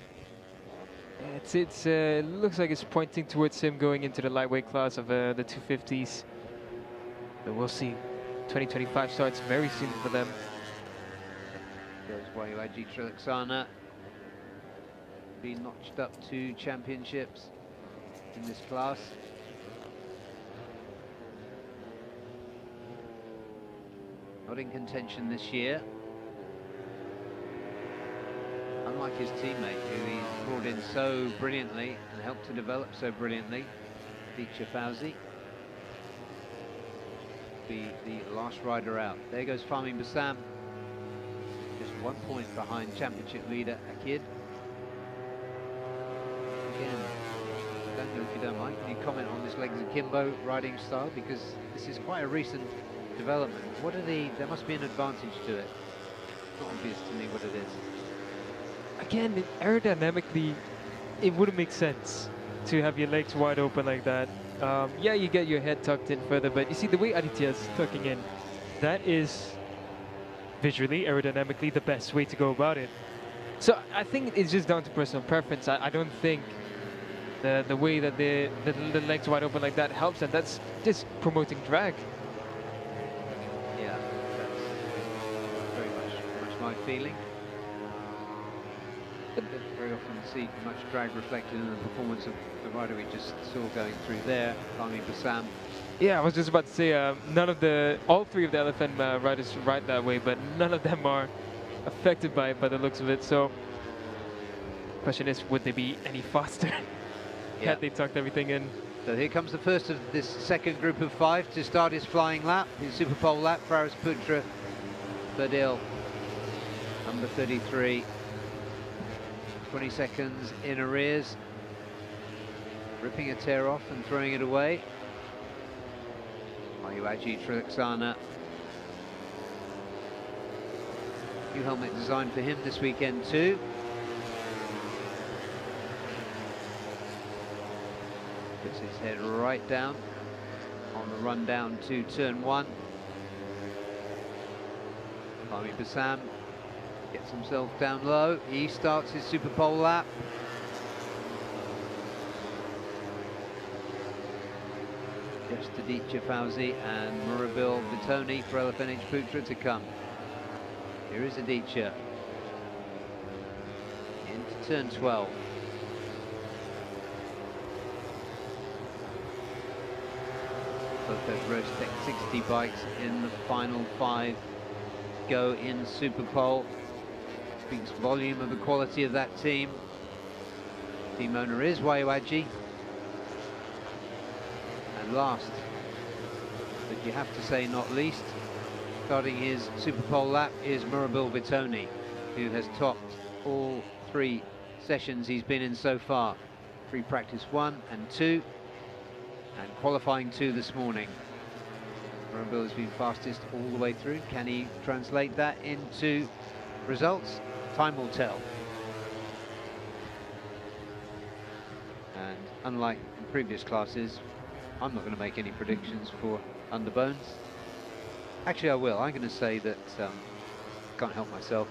It looks like it's pointing towards him going into the lightweight class of the 250s. But we'll see. 2025 starts very soon for them. Goes Wayuaji Trilaksana. Been notched up to championships in this class. Not in contention this year. Unlike his teammate, who he brought in so brilliantly and helped to develop so brilliantly, Dicha Fauzi. Be the last rider out. There goes Fahmi Bassam, just 1 point behind championship leader Akid. Again, Daniel, if you don't mind, can you comment on this legs akimbo riding style, because this is quite a recent development. What are there must be an advantage to it. It's not obvious to me what it is. Again, aerodynamically, it wouldn't make sense to have your legs wide open like that. Yeah, you get your head tucked in further, but you see the way Aditya's tucking in, that is visually, aerodynamically, the best way to go about it. So I think it's just down to personal preference. I don't think the way that the legs wide open like that helps, and that's just promoting drag. Yeah, that's very much my feeling. Don't very often see much drag reflected in the performance of the rider we just saw going through there, Fahmi Bassam. Yeah, I was just about to say, all three of the LFN riders ride that way, but none of them are affected by it by the looks of it. So, question is, would they be any faster had they tucked everything in? So here comes the first of this second group of 5 to start his flying lap, his Super Pole lap. Faraz Putra Badil, number 33. 20 seconds in arrears, ripping a tear off and throwing it away. Wayuaji Trilaksana. New helmet designed for him this weekend too. Puts his head right down on the run down to turn 1. Fahmi Bassam gets himself down low. He starts his Super Pole lap. Just Aditya Fauzi and Murabil Vitoni for LFNH Putra to come. Here is Aditya. Into turn 12. Both those Rostec 60 bikes in the final 5 go in Super Pole. Speaks volume of the quality of that team. Team owner is Wayuaji. And last, but you have to say not least, starting his Super Pole lap is Murabil Vitoni, who has topped all 3 sessions he's been in so far. Free practice 1 and 2, and qualifying 2 this morning. Murabil has been fastest all the way through. Can he translate that into results? Time will tell. And unlike in previous classes, I'm not going to make any predictions for Underbones. Actually, I will. I'm going to say that, can't help myself,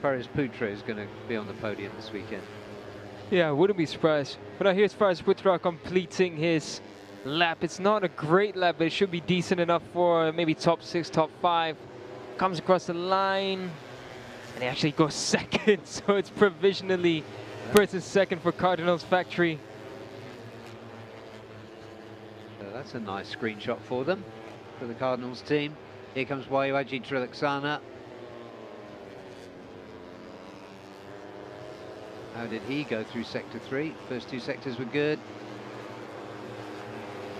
Faraz Putra is going to be on the podium this weekend. Yeah, I wouldn't be surprised. But now here's Faraz Putra completing his lap. It's not a great lap, but it should be decent enough for maybe top 6, top 5. Comes across the line, and he actually goes second, so it's provisionally first and second for Cardinals Factory. So that's a nice screenshot for them, for the Cardinals team. Here comes Wayuaji Trilaksana. How did he go through sector 3? First 2 sectors were good.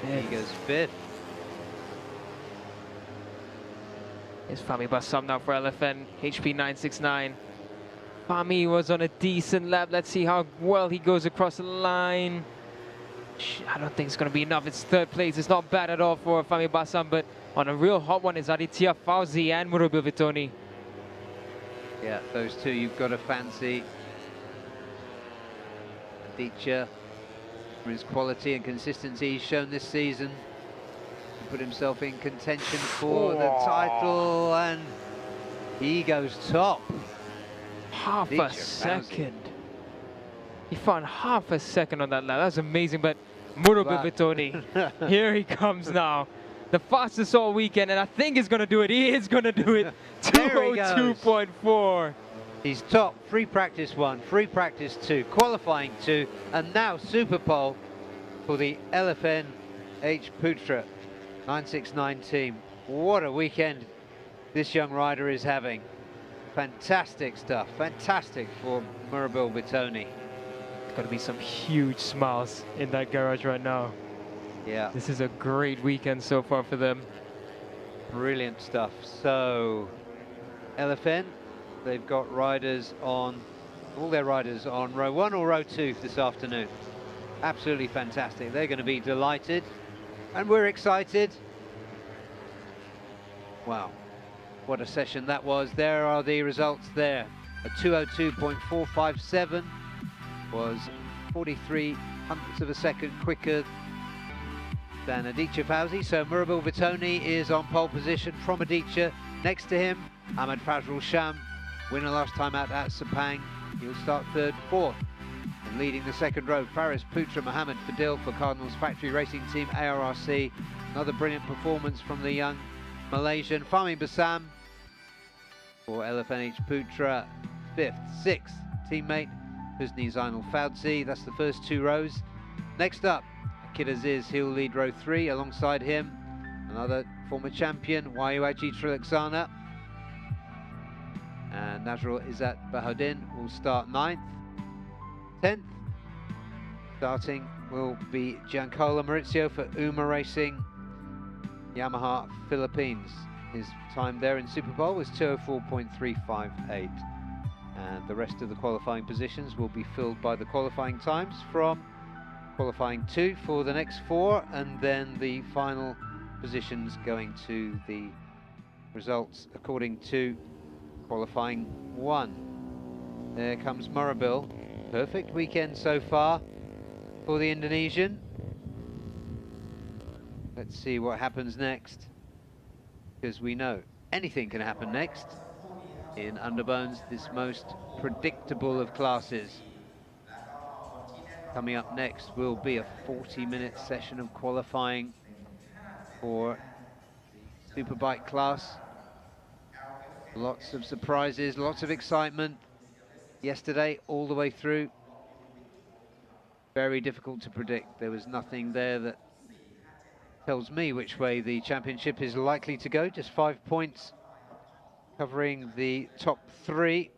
He goes 5th. Here's Fahmi Bassam now for LFN, HP 969. Fami was on a decent lap. Let's see how well he goes across the line. I don't think it's going to be enough. It's third place. It's not bad at all for Fami Basam, but on a real hot one is Aditya Fauzi and Murabil Vitoni. Yeah, those two you've got to fancy. Aditya, for his quality and consistency he's shown this season, put himself in contention for the title, and he goes top. Half a second. He found half a second on that lap. That's amazing. But Murabil Vitoni, here he comes now. The fastest all weekend, and I think he's going to do it. He is going to do it. 2:02.4. He's top. Free practice 1, free practice 2, qualifying 2, and now super pole for the LFN H Putra 969 team. What a weekend this young rider is having. Fantastic stuff. Fantastic for Murabil Vitoni. Got to be some huge smiles in that garage right now. Yeah. This is a great weekend so far for them. Brilliant stuff. So, LFN, they've got riders on, all their riders on row 1 or row 2 this afternoon. Absolutely fantastic. They're going to be delighted, and we're excited. Wow, what a session that was. There are the results there. A 2:02.457 was 43 hundredths of a second quicker than Aditya Fauzi. So Murabil Vitoni is on pole position from Aditya. Next to him, Ahmed Fazrul Sham, winner last time out at Sepang. He'll start third, fourth. And leading the second row, Faris Putra Mohammed Fadil for Cardinals Factory Racing Team, ARRC. Another brilliant performance from the young Malaysian. Fahmi Basam for LFNH Putra, fifth. Sixth, teammate Husni Zainal Fauzi. That's the first two rows. Next up, Akid Aziz, he'll lead row 3 alongside him. Another former champion, Wayuaji Trilaksana. And Nazrul Izzat Bahauddin will start 9th. 10th, starting will be Giancarlo Maurizio for Uma Racing, Yamaha Philippines. His time there in Super Bowl was 2:04.358. And the rest of the qualifying positions will be filled by the qualifying times from qualifying 2 for the next 4, and then the final positions going to the results according to qualifying 1. There comes Murabil. Perfect weekend so far for the Indonesian. Let's see what happens next, because we know anything can happen next in Underbones, this most predictable of classes. Coming up next will be a 40-minute session of qualifying for Superbike class. Lots of surprises, lots of excitement. Yesterday, all the way through, very difficult to predict. There was nothing there that tells me which way the championship is likely to go. Just 5 points covering the top 3.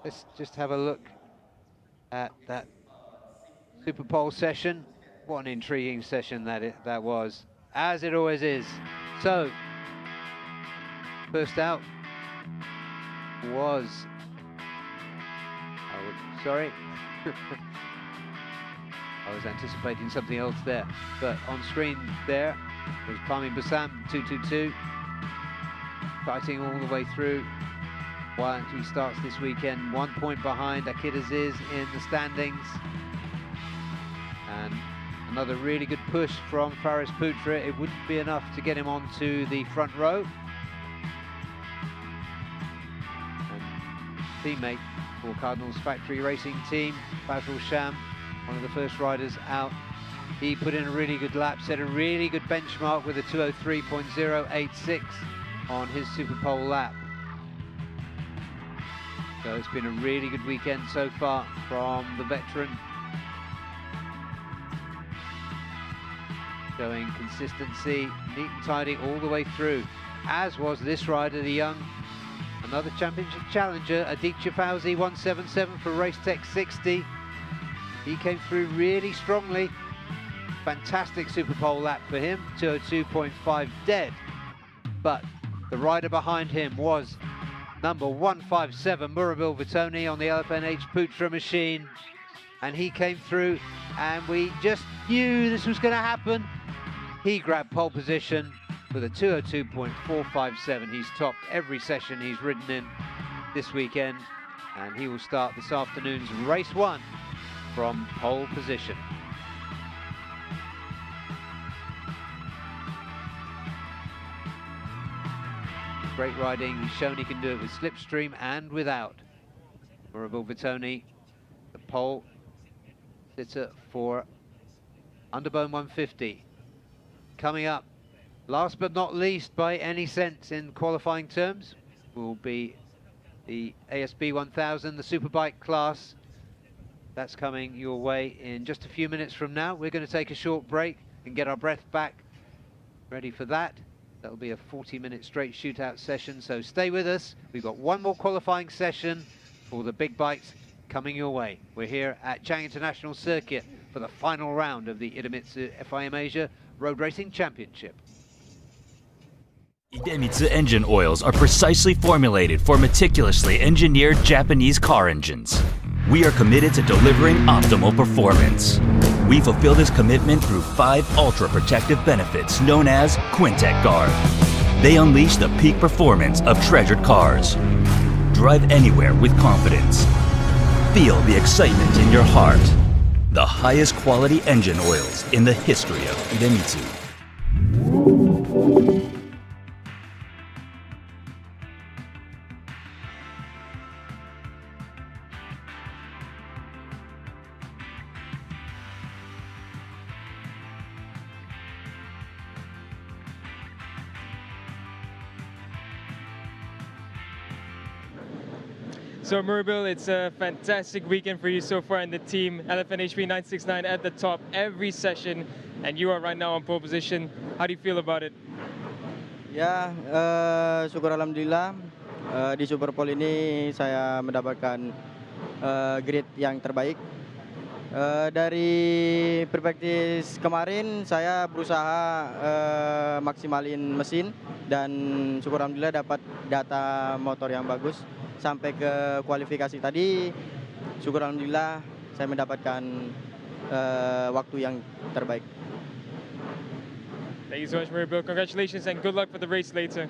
Let's just have a look at that Super Pole session. What an intriguing session that was, as it always is. So, first out was, sorry, I was anticipating something else there, but on screen there was Fahmi Basam, 222, fighting all the way through. While he starts this weekend, 1 point behind Akid Aziz in the standings. And another really good push from Faris Putra. It wouldn't be enough to get him onto the front row. And teammate for Cardinals Factory Racing Team, Fazrul Sham, one of the first riders out. He put in a really good lap, set a really good benchmark with a 2:03.086 on his Super Pole lap. So it's been a really good weekend so far from the veteran. Showing consistency, neat and tidy all the way through, as was this rider, the young, another championship challenger, Aditya Fauzi, 177 for Racetech 60. He came through really strongly. Fantastic Super Pole lap for him, 2:02.5 dead. But the rider behind him was number 157, Murabil Vitoni on the LFNH Putra machine. And he came through, and we just knew this was going to happen. He grabbed pole position with a 202.457. He's topped every session he's ridden in this weekend, and he will start this afternoon's race 1 from pole position. Great riding. He's shown he can do it with slipstream and without. Murabil Vitoni, the pole sitter for Underbone 150. Coming up, last but not least by any sense in qualifying terms, will be the ASB 1000, the Superbike class. That's coming your way in just a few minutes from now. We're going to take a short break and get our breath back. Ready for that? That'll be a 40-minute straight shootout session, so stay with us. We've got one more qualifying session for the big bikes coming your way. We're here at Chang International Circuit for the final round of the Idemitsu FIM Asia Road Racing Championship. Idemitsu engine oils are precisely formulated for meticulously engineered Japanese car engines. We are committed to delivering optimal performance. We fulfill this commitment through 5 ultra-protective benefits known as Quintec Guard. They unleash the peak performance of treasured cars. Drive anywhere with confidence. Feel the excitement in your heart. The highest quality engine oils in the history of Idemitsu. So Murabil, it's a fantastic weekend for you so far, and the team LFNHP 969 at the top every session, and you are right now on pole position. How do you feel about it? Ya, syukur alhamdulillah di Super Pole ini saya mendapatkan grid yang terbaik. Dari perspektif kemarin saya berusaha maksimalin mesin dan syukur alhamdulillah dapat data motor yang bagus. Sampai ke kualifikasi tadi, syukur alhamdulillah saya mendapatkan waktu yang terbaik. Thank you so much, Murabil. Congratulations and good luck for the race later.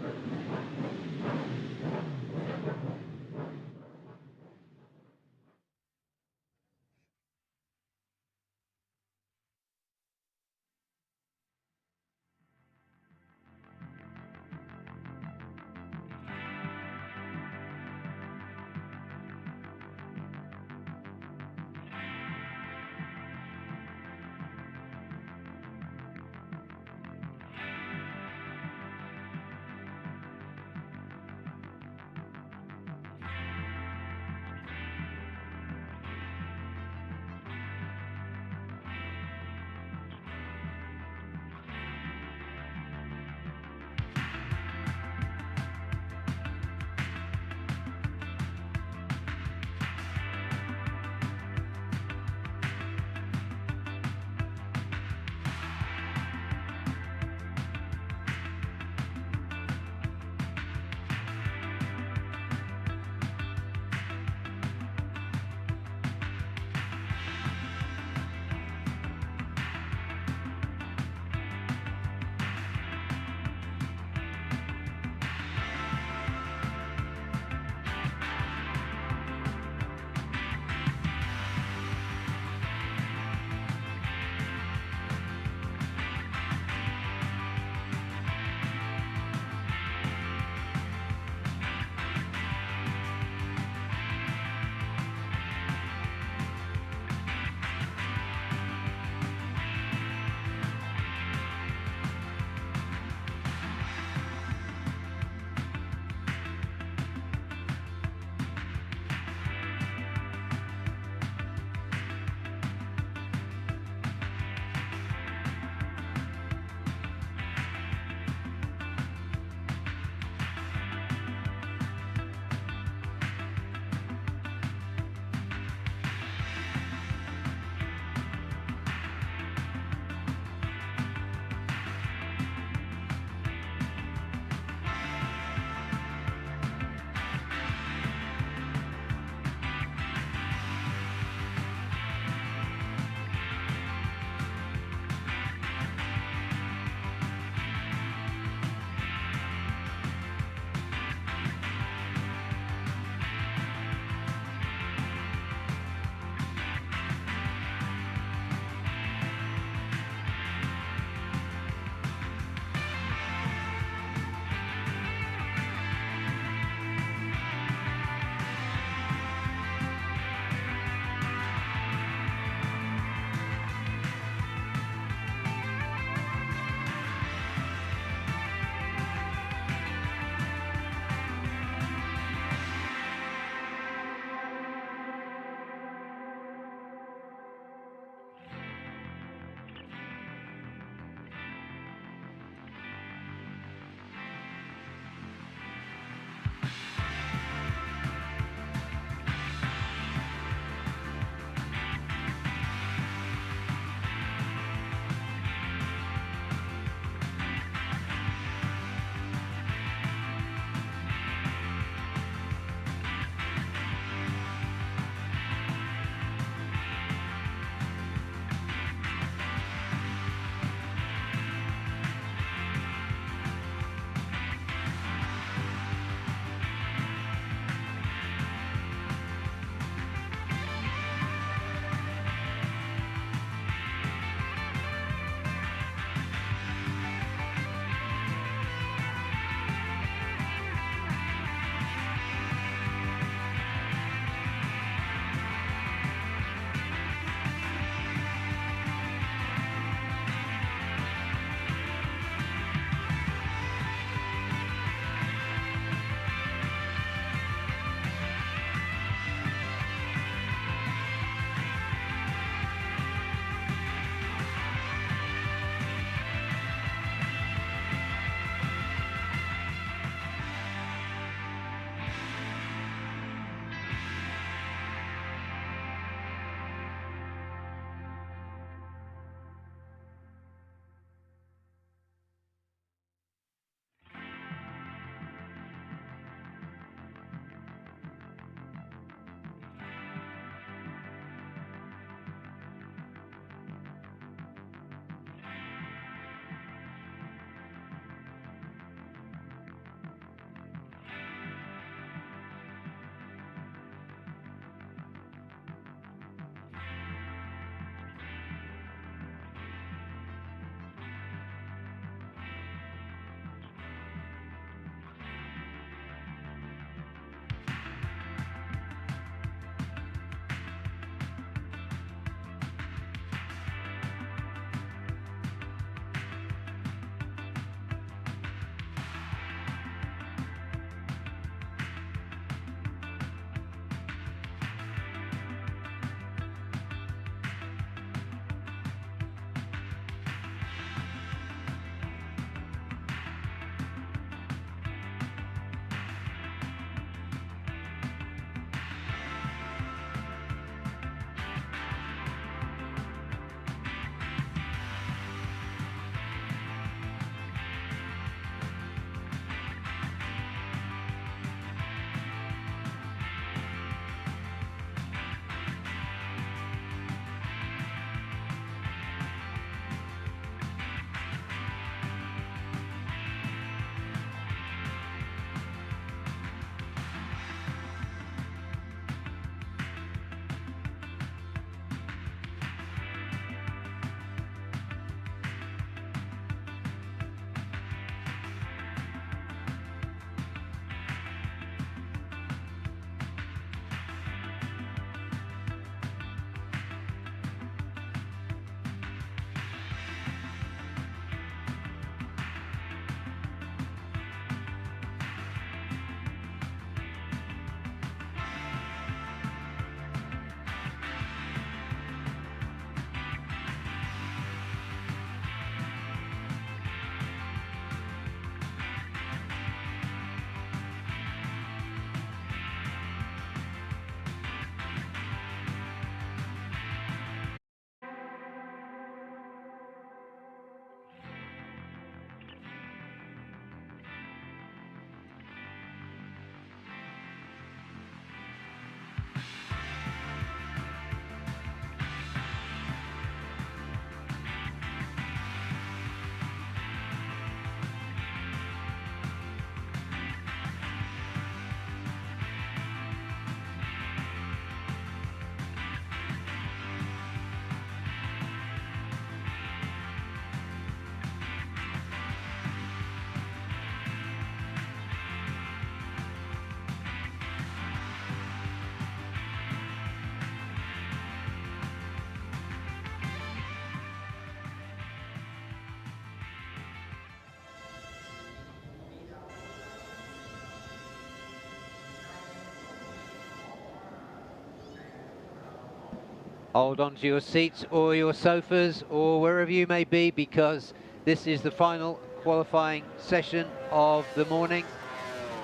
hold on to your seats or your sofas or wherever you may be, because this is the final qualifying session of the morning.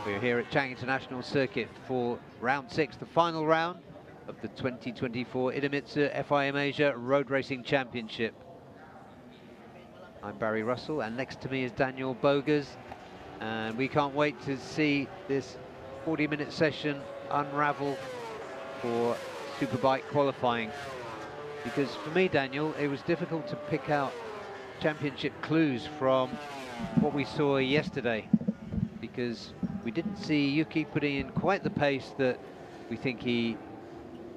We're here at Chang International Circuit for round 6, the final round of the 2024 Idemitsu FIM Asia Road Racing Championship. I'm Barry Russell, and next to me is Daniel Bogers, and we can't wait to see this 40-minute session unravel for Superbike qualifying. Because for me, Daniel, it was difficult to pick out championship clues from what we saw yesterday, because we didn't see Yuki putting in quite the pace that we think he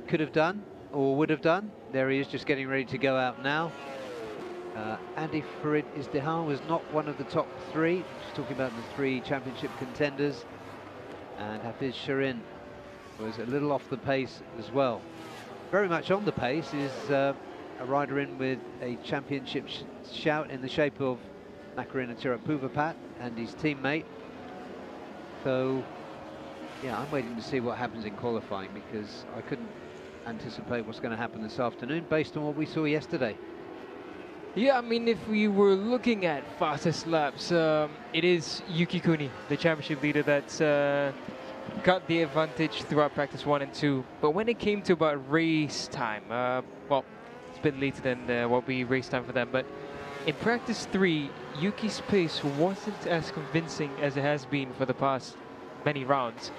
could have done or would have done. There he is, just getting ready to go out now. Andy Farid Izdihan was not one of the top 3, just talking about the 3 championship contenders, and Hafiz Shirin was a little off the pace as well. Very much on the pace is a rider in with a championship shout in the shape of Nakarin Tirapuvapat and his teammate. So, yeah, I'm waiting to see what happens in qualifying, because I couldn't anticipate what's going to happen this afternoon based on what we saw yesterday. Yeah, I mean, if we were looking at fastest laps, it is Yuki Kuni, the championship leader, that's got the advantage throughout practice 1 and 2. But when it came to about race time, well, it's a bit later than what we race time for them, but in practice 3, Yuki's pace wasn't as convincing as it has been for the past many rounds.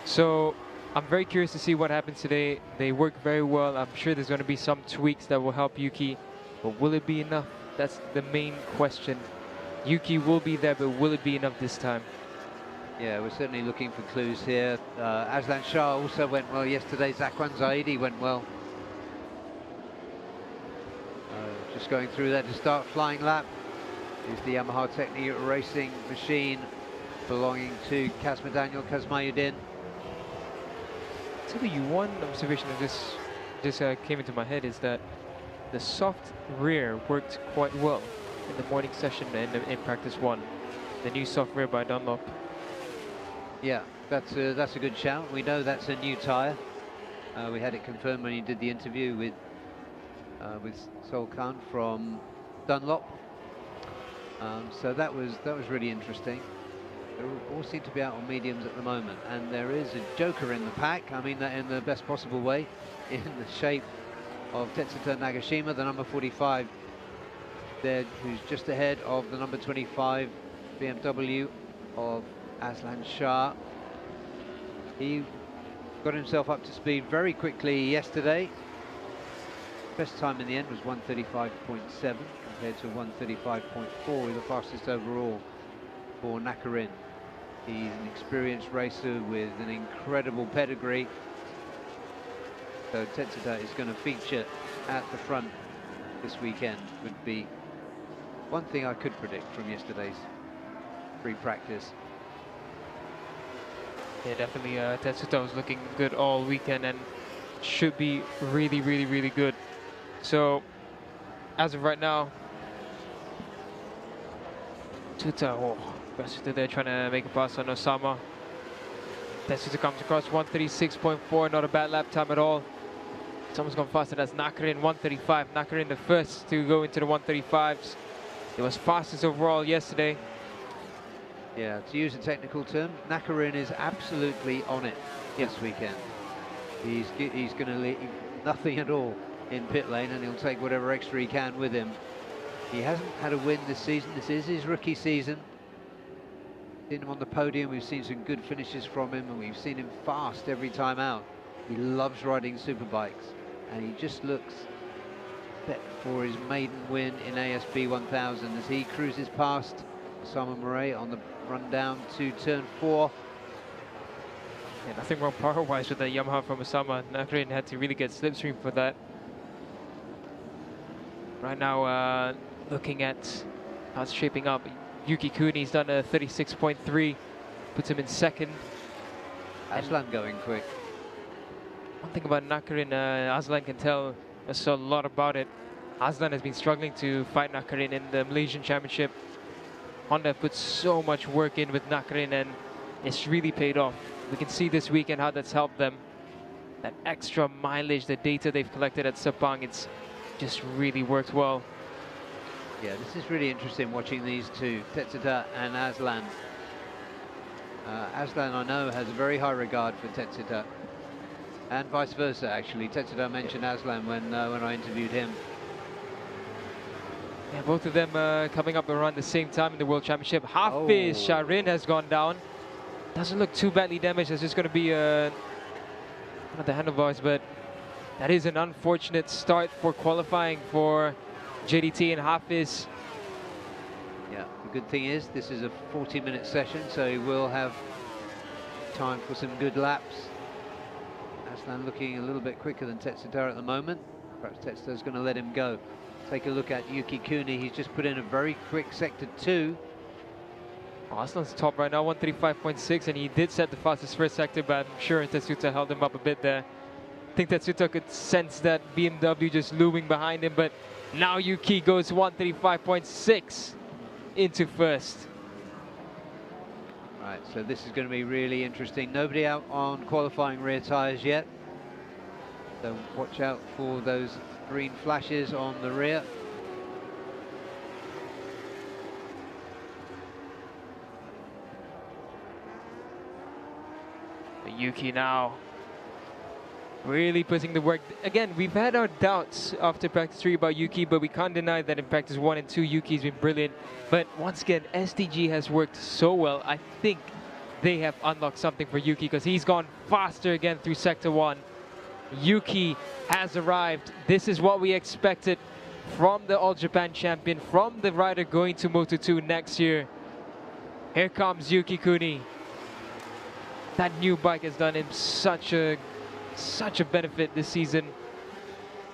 So I'm very curious to see what happens today. They work very well. I'm sure there's going to be some tweaks that will help Yuki, but will it be enough? That's the main question. Yuki will be there, but will it be enough this time? Yeah, we're certainly looking for clues here. Aslan Shah also went well yesterday. Zakwan Zaidi went well. Just going through there to start flying lap is the Yamaha Technique Racing machine belonging to Kasma Daniel Kazmayuddin. Tell you one observation that just came into my head is that the soft rear worked quite well in the morning session in practice 1. The new soft rear by Dunlop. Yeah, that's a good shout. We know that's a new tyre. We had it confirmed when he did the interview with Sol Khan from Dunlop. So that was really interesting. They all seem to be out on mediums at the moment, and there is a joker in the pack. I mean that in the best possible way, in the shape of Tetsuta Nagashima, the number 45 there, who's just ahead of the number 25 BMW of Aslan Shah. He got himself up to speed very quickly yesterday. Best time in the end was 1:35.7 compared to 1:35.4, the fastest overall for Nakarin. He's an experienced racer with an incredible pedigree. So Tetsuda is going to feature at the front this weekend, would be one thing I could predict from yesterday's free practice. Yeah, definitely Tetsuta was looking good all weekend and should be really, really, really good. So, as of right now, Tetsuta there trying to make a pass on Osama. Tetsuta comes across 1:36.4, not a bad lap time at all. Someone's gone faster, that's Nakarin, 1:35. Nakarin the first to go into the 1:35s. It was fastest overall yesterday. Yeah, to use a technical term, Nakarin is absolutely on it this weekend. He's going to leave nothing at all in pit lane, and he'll take whatever extra he can with him. He hasn't had a win this season. This is his rookie season. Seen him on the podium, we've seen some good finishes from him, and we've seen him fast every time out. He loves riding superbikes, and he just looks set for his maiden win in ASB 1000 as he cruises past Simon Murray on the run down to turn 4. Yeah, nothing wrong power-wise with the Yamaha from Osama. Nakarin had to really get slipstream for that. Right now, looking at how it's shaping up, Yuki Kuni's done a 36.3, puts him in second. Aslan going quick. One thing about Nakarin, Aslan can tell us a lot about it. Aslan has been struggling to fight Nakarin in the Malaysian Championship. Honda put so much work in with Nakarin, and it's really paid off. We can see this weekend how that's helped them. that extra mileage, the data they've collected at Sepang, it's just really worked well. Yeah, this is really interesting watching these two, Tetsuta and Aslan. Aslan, I know, has a very high regard for Tetsuta, and vice versa, actually. Tetsuta mentioned Aslan when I interviewed him. Yeah, both of them coming up around the same time in the World Championship. Hafiz Sharin has gone down. Doesn't look too badly damaged. It's just going to be not the handlebars, but that is an unfortunate start for qualifying for JDT and Hafiz. Yeah, the good thing is this is a 40-minute session, so he will have time for some good laps. Aslan looking a little bit quicker than Tetsuta at the moment. Perhaps Tetsuta's going to let him go. Take a look at Yuki Kuni. He's just put in a very quick sector 2. Aslan's top right now, 135.6, and he did set the fastest first sector, but I'm sure Tetsuta held him up a bit there. I think Tetsuta could sense that BMW just looming behind him, but now Yuki goes 135.6 into first. Right, so this is going to be really interesting. Nobody out on qualifying rear tyres yet. So watch out for those green flashes on the rear. Yuki now really putting the work. Again, we've had our doubts after practice 3 about Yuki, but we can't deny that in practice 1 and 2, Yuki's been brilliant. But once again, SDG has worked so well. I think they have unlocked something for Yuki because he's gone faster again through sector 1. Yuki has arrived. This is what we expected from the All Japan champion, from the rider going to Moto2 next year. Here comes Yuki Kuni. That new bike has done him such a benefit this season.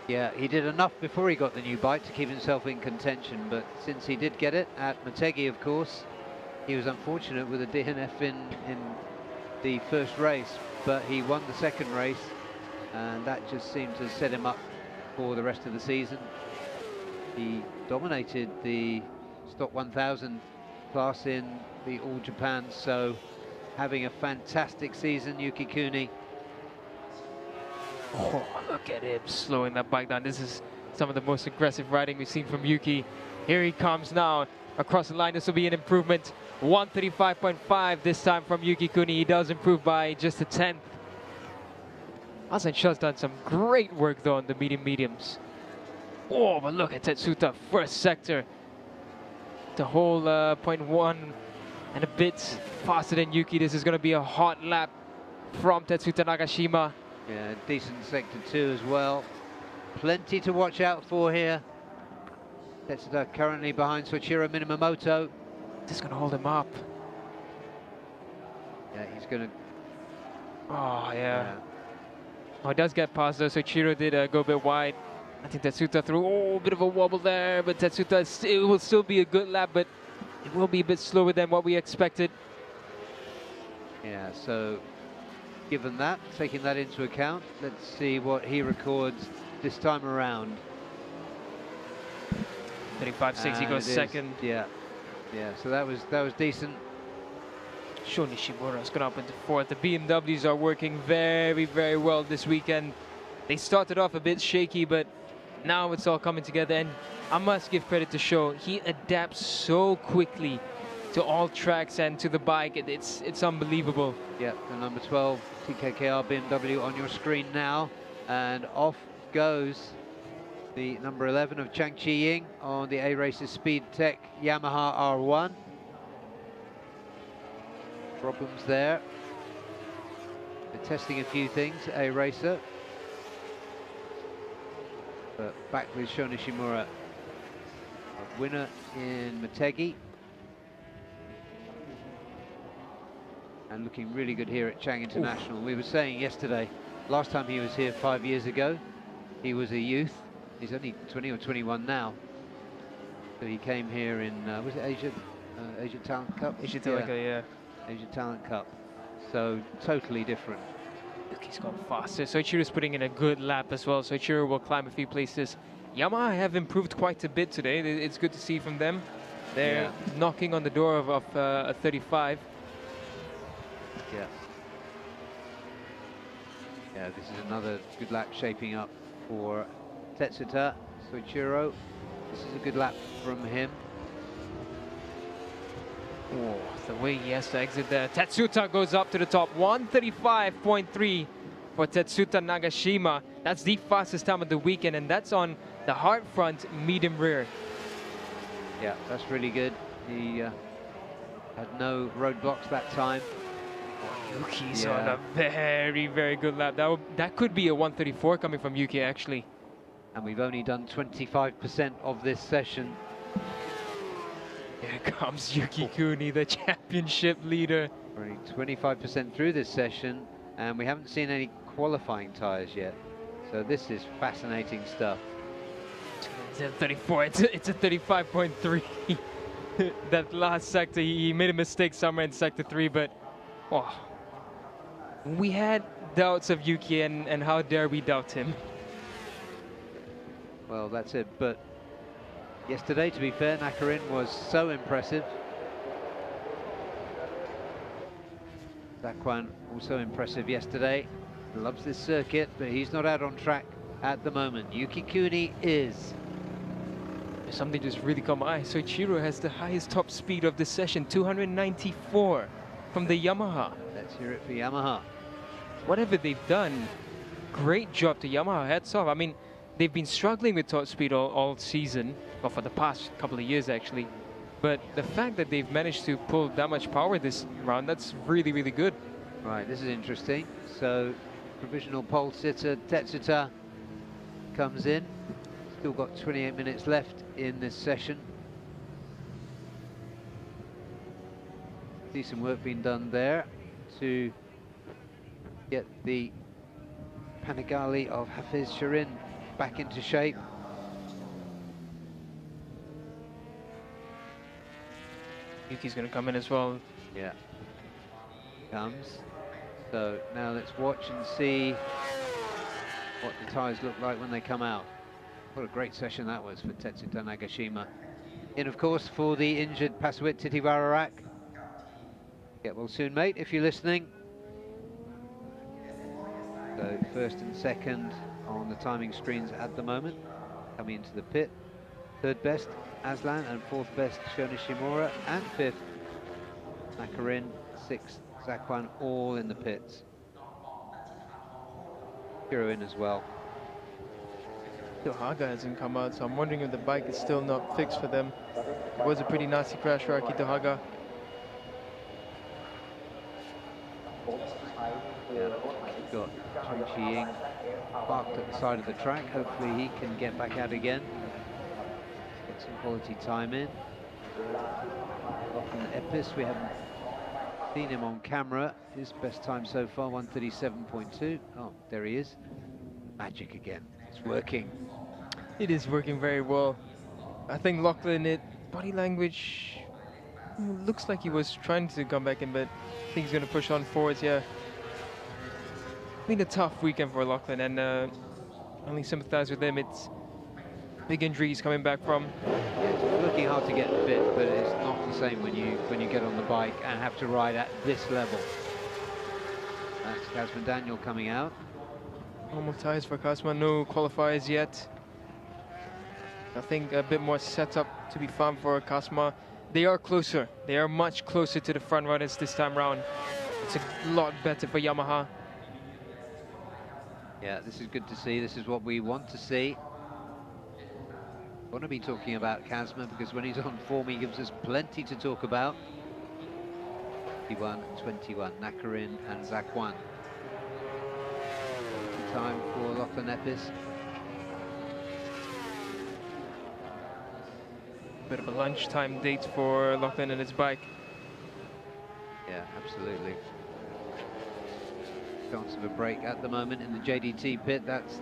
Yeah, he did enough before he got the new bike to keep himself in contention, but since he did get it at Motegi, of course, he was unfortunate with a DNF in the first race, but he won the second race, and that just seemed to set him up for the rest of the season. He dominated the Stock 1000 class in the All Japan, so having a fantastic season, Yuki Kuni. Oh, look at him slowing that bike down. This is some of the most aggressive riding we've seen from Yuki. Here he comes now across the line. This will be an improvement. 135.5 this time from Yuki Kuni. He does improve by just a 10th. Asan Shah's done some great work though on the mediums. Oh, but look at Tetsuta, first sector. The whole 0.1 and a bit faster than Yuki. This is going to be a hot lap from Tetsuta Nagashima. Yeah, decent sector 2 as well. Plenty to watch out for here. Tetsuta currently behind Soichiro Minamoto. This is going to hold him up. Yeah, he's going to... Oh, yeah. Oh, it does get past though. Soichiro did go a bit wide. I think Tetsuta threw a bit of a wobble there, but Tetsuta, it will still be a good lap, but it will be a bit slower than what we expected. Yeah, so given that, taking that into account, let's see what he records this time around. 35.6, he goes second. Yeah, so that was decent. Sho Nishimura's gone up into fourth. The BMWs are working very, very well this weekend. They started off a bit shaky, but now it's all coming together. And I must give credit to Sho. He adapts so quickly to all tracks and to the bike. It's unbelievable. Yeah, the number 12 TKKR BMW on your screen now, and off goes the number 11 of Chang Chi-ying on the A-Racer Speed Tech Yamaha R1. Problems there. They're testing a few things, A-Racer. But back with Sho Nishimura, a winner in Motegi. And looking really good here at Chang International. We were saying yesterday, last time he was here 5 years ago, he was a youth. He's only 20 or 21 now. So he came here in, was it Asia Talent Cup? Asia Talent Cup, yeah. Asia Talent Cup. So totally different. Look, he's gone faster. Soichiro's putting in a good lap as well. Soichiro will climb a few places. Yamaha have improved quite a bit today. It's good to see from them. They're knocking on the door of a 35. Yeah. Yeah, this is another good lap shaping up for Tetsuta Soichiro. This is a good lap from him. Oh, the way he has to exit there. Tetsuta goes up to the top. 1:35.3 for Tetsuta Nagashima. That's the fastest time of the weekend, and that's on the hard front, medium rear. Yeah, that's really good. He had no roadblocks that time. Yuki's on a very, very good lap. That could be a 1:34 coming from Yuki, actually. And we've only done 25% of this session. Here comes Yuki Kuni, the championship leader. We're only 25% through this session, and we haven't seen any qualifying tyres yet. So this is fascinating stuff. It's a 34, it's a 35.3. That last sector, he made a mistake somewhere in sector 3, but oh, we had doubts of Yuki, and how dare we doubt him. Well, that's it. But yesterday, to be fair, Nakarin was so impressive. Zakwan also impressive yesterday. Loves this circuit, but he's not out on track at the moment. Yuki Kuni is. Something just really caught my eye. Soichiro has the highest top speed of the session, 294 from the Yamaha. Let's hear it for Yamaha. Whatever they've done, great job to Yamaha, hats off. I mean, they've been struggling with top speed all season, or for the past couple of years actually. But the fact that they've managed to pull that much power this round, that's really, really good. Right, this is interesting. So, provisional pole sitter Tetsuta comes in. Still got 28 minutes left in this session. Decent work being done there to get the Panigale of Hafiz Shirin back into shape. Yuki's going to come in as well. Yeah, comes. So now let's watch and see what the tyres look like when they come out. What a great session that was for Tetsuta Nagashima. In, of course, for the injured Pasuit Titiwararak. Get well soon, mate, if you're listening. So first and second on the timing screens at the moment. Coming into the pit. Third best, Aslan, and fourth best, Shonishimura, and fifth, Nakarin, sixth, Zakwan, all in the pits. Hero in as well. Kitohaga hasn't come out, so I'm wondering if the bike is still not fixed for them. It was a pretty nasty crash for Kitohaga. Yeah, we've got Choi Chi-ying parked at the side of the track. Hopefully he can get back out again. Get some quality time in. Lachlan Epis, we haven't seen him on camera. His best time so far, 1:37.2. Oh, there he is. Magic again. It's working. It is working very well. I think Lachlan, body language, looks like he was trying to come back in, but I think he's going to push on forwards, yeah. Been a tough weekend for Lachlan, and only sympathize with him. It's big injuries coming back from. Yeah, it's working hard to get fit, but it's not the same when you get on the bike and have to ride at this level. That's Casman Daniel coming out. Normal tyres for Kasma, no qualifiers yet. I think a bit more setup to be found for Kasma. They are closer. They are much closer to the front runners this time round. It's a lot better for Yamaha. Yeah, this is good to see. This is what we want to see. I want to be talking about Kazma because when he's on form, he gives us plenty to talk about. 21-21, Nakarin and Zakwan. Time for Lachlan Epis. Bit of a lunchtime date for Lachlan and his bike. Yeah, absolutely. Chance of a break at the moment in the JDT pit. That's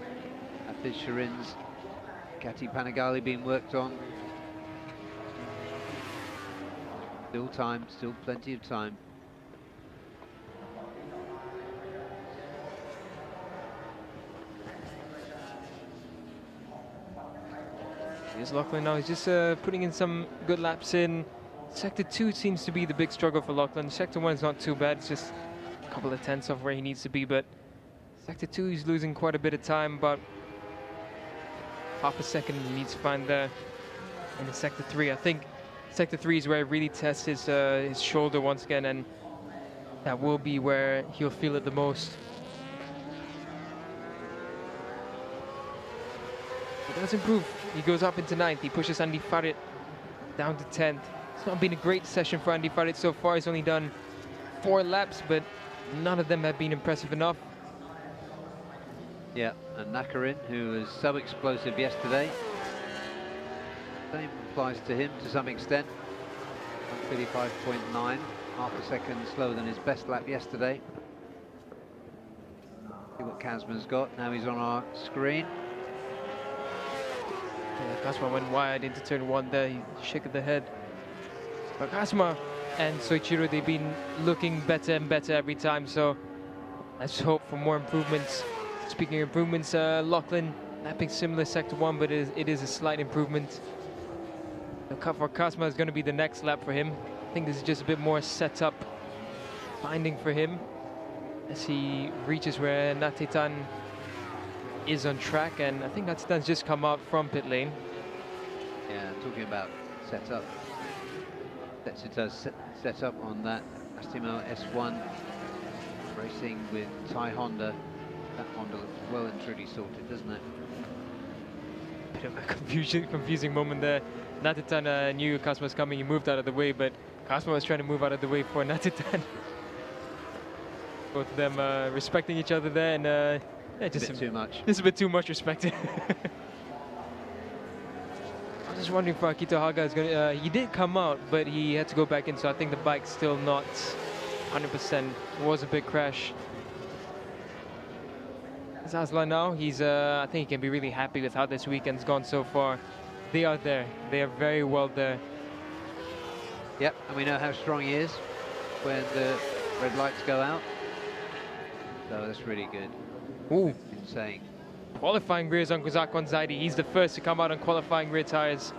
Hafiz Shirin's Kati Panigale being worked on. Still time, still plenty of time. Here's Lachlan now. He's just putting in some good laps in. Sector 2 seems to be the big struggle for Lachlan. Sector 1 is not too bad. It's just a couple of tenths of where he needs to be, but Sector 2, he's losing quite a bit of time, but half a second he needs to find there. And in Sector 3, I think Sector 3 is where he really tests his shoulder once again, and that will be where he'll feel it the most. He does improve. He goes up into 9th. He pushes Andy Farid down to 10th. It's not been a great session for Andy Farid so far. He's only done 4 laps, but none of them have been impressive enough. Yeah, and Nakarin, who was so explosive yesterday. Same applies to him to some extent. 135.9, half a second slower than his best lap yesterday. See what Kazma's got. Now he's on our screen. Yeah, Kazma went wide into turn 1 there. He shook the head. But Kazma and Soichiro, they've been looking better and better every time, so let's hope for more improvements. Speaking of improvements, Lachlan lapping similar Sector 1, but it is a slight improvement. The cut for Kazma is going to be the next lap for him. I think this is just a bit more setup finding for him as he reaches where Natetan is on track, and I think Natetan's just come out from pit lane. Yeah, talking about setup. Tetsuta's set up on that Astemo S1, racing with Thai Honda. That Honda looks well and truly sorted, doesn't it? Bit of a confusing moment there. Natetan knew Kazma was coming, he moved out of the way, but Kazma was trying to move out of the way for Natetan. Both of them respecting each other there, and yeah, just a bit too much. Just a bit too much respect. I was just wondering if Akito Haga is going he did come out, but he had to go back in, so I think the bike's still not 100%. It was a big crash. Zazla now, I think he can be really happy with how this weekend's gone so far. They are there. They are very well there. Yep, and we know how strong he is when the red lights go out. So that's really good. Ooh. Insane. Qualifying rears on Zakwan Zaidi. He's the first to come out on qualifying rear tires.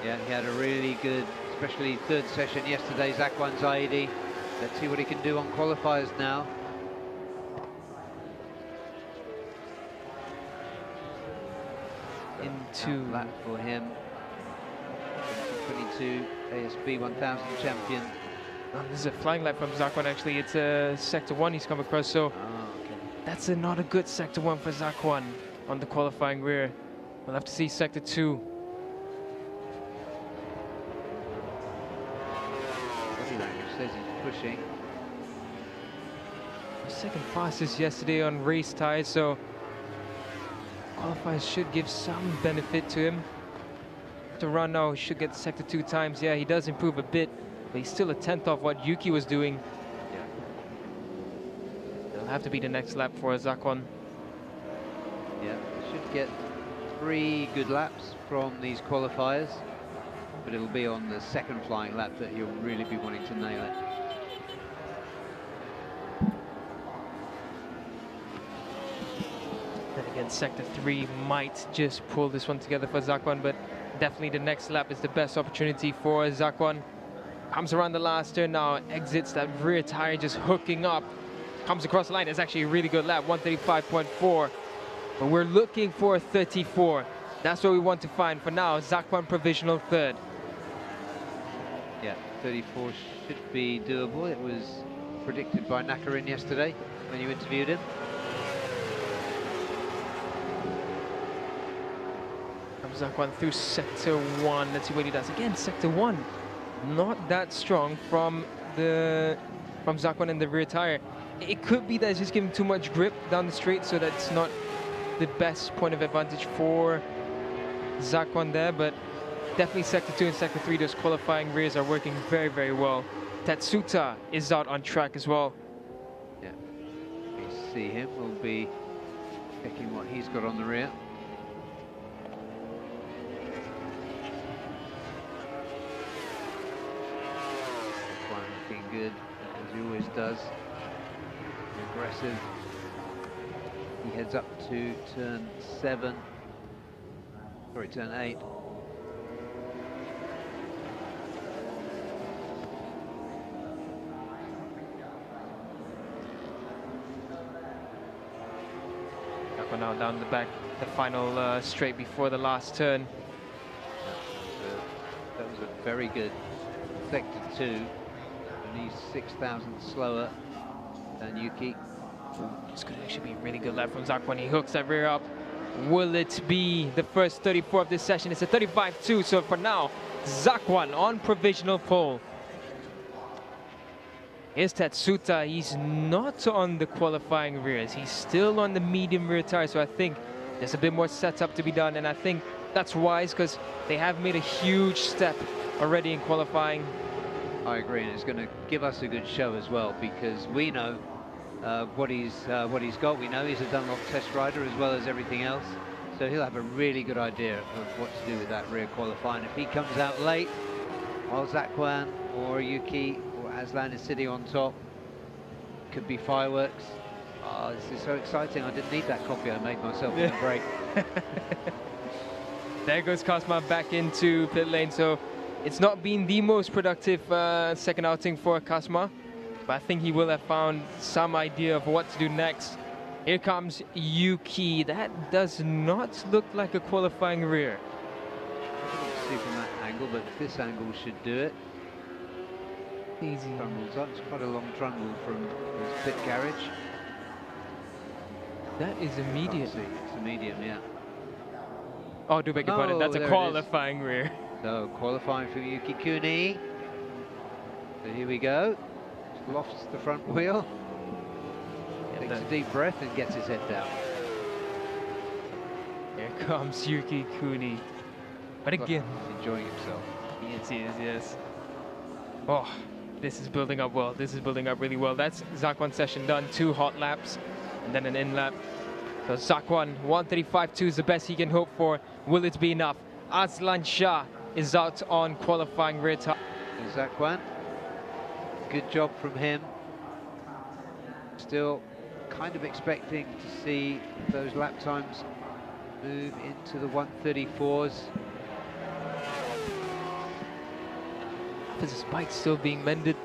Yeah, he had a really good, especially third session yesterday, Zakwan Zaidi. Let's see what he can do on qualifiers now. Into lap for him. 22 ASB 1000 champion. Oh, this is a flying lap from Zakwan actually. It's Sector 1 he's come across, so that's not a good Sector 1 for Zakwan on the qualifying rear. We'll have to see Sector 2. Body language says he's pushing. Second fastest yesterday on race tires, so qualifiers should give some benefit to him. To run now, he should get Sector 2 times. Yeah, he does improve a bit, but he's still a 10th off what Yuki was doing. Yeah. It'll have to be the next lap for Zakwan. Yeah, he should get 3 good laps from these qualifiers, but it'll be on the second flying lap that he'll really be wanting to nail it. Then again, Sector 3 might just pull this one together for Zakwan, but definitely the next lap is the best opportunity for Zakwan. Comes around the last turn now, exits that rear tire just hooking up. Comes across the line, it's actually a really good lap, 135.4. But we're looking for 34. That's what we want to find for now. Zakwan provisional third. Yeah, 34 should be doable. It was predicted by Nakarin yesterday when you interviewed him. Zakwan through Sector 1. Let's see what he does. Again, Sector 1. Not that strong from Zakwan in the rear tire. It could be that it's just giving too much grip down the straight, so that's not the best point of advantage for Zakwan there, but definitely Sector 2 and Sector 3, those qualifying rears are working very, very well. Tatsuta is out on track as well. Yeah, we see him. We'll be checking what he's got on the rear. Looking good, as he always does. Aggressive. He heads up to turn 7. Sorry, turn 8. one out down the back, the final straight before the last turn. That was a very good sector 2. Only 6,000 slower than Yuki. This could actually be a really good lap from Zak when he hooks that rear up. Will it be the first 34 of this session? It's a 35-2, so for now, Zakwan on provisional pole. Here's Tatsuta. He's not on the qualifying rears. He's still on the medium rear tire, so I think there's a bit more setup to be done, and I think that's wise because they have made a huge step already in qualifying. I agree, and it's going to give us a good show as well because we know what he's got. We know he's a Dunlop test rider as well as everything else, so he'll have a really good idea of what to do with that rear qualifying. If he comes out late while Zakwan or Yuki or Aslan is sitting on top, could be fireworks. Oh, this is so exciting. I didn't need that coffee I made myself in the break. There goes Kazma back into pit lane, so it's not been the most productive second outing for Kazma, but I think he will have found some idea of what to do next. Here comes Yuki. That does not look like a qualifying rear. See from that angle, but this angle should do it. Easy. Trundle's up. It's quite a long trundle from his pit garage. That is immediate. See, it's a medium, yeah. Oh, do beg your pardon. That's a there it is. qualifying rear. So qualifying for Yuki Kuni. So here we go. Lofts the front wheel. Takes a deep breath and gets his head down. Here comes Yuki Kuni. But again, he's enjoying himself. Yes, he is, yes. Oh, this is building up well. This is building up really well. That's Zakwan session done. 2 hot laps and then an in lap. So Zakwan, 135.2 is the best he can hope for. Will it be enough? Aslan Shah is out on qualifying rear tire. Zakwan, good job from him. Still kind of expecting to see those lap times move into the 134s. This bike's still being mended.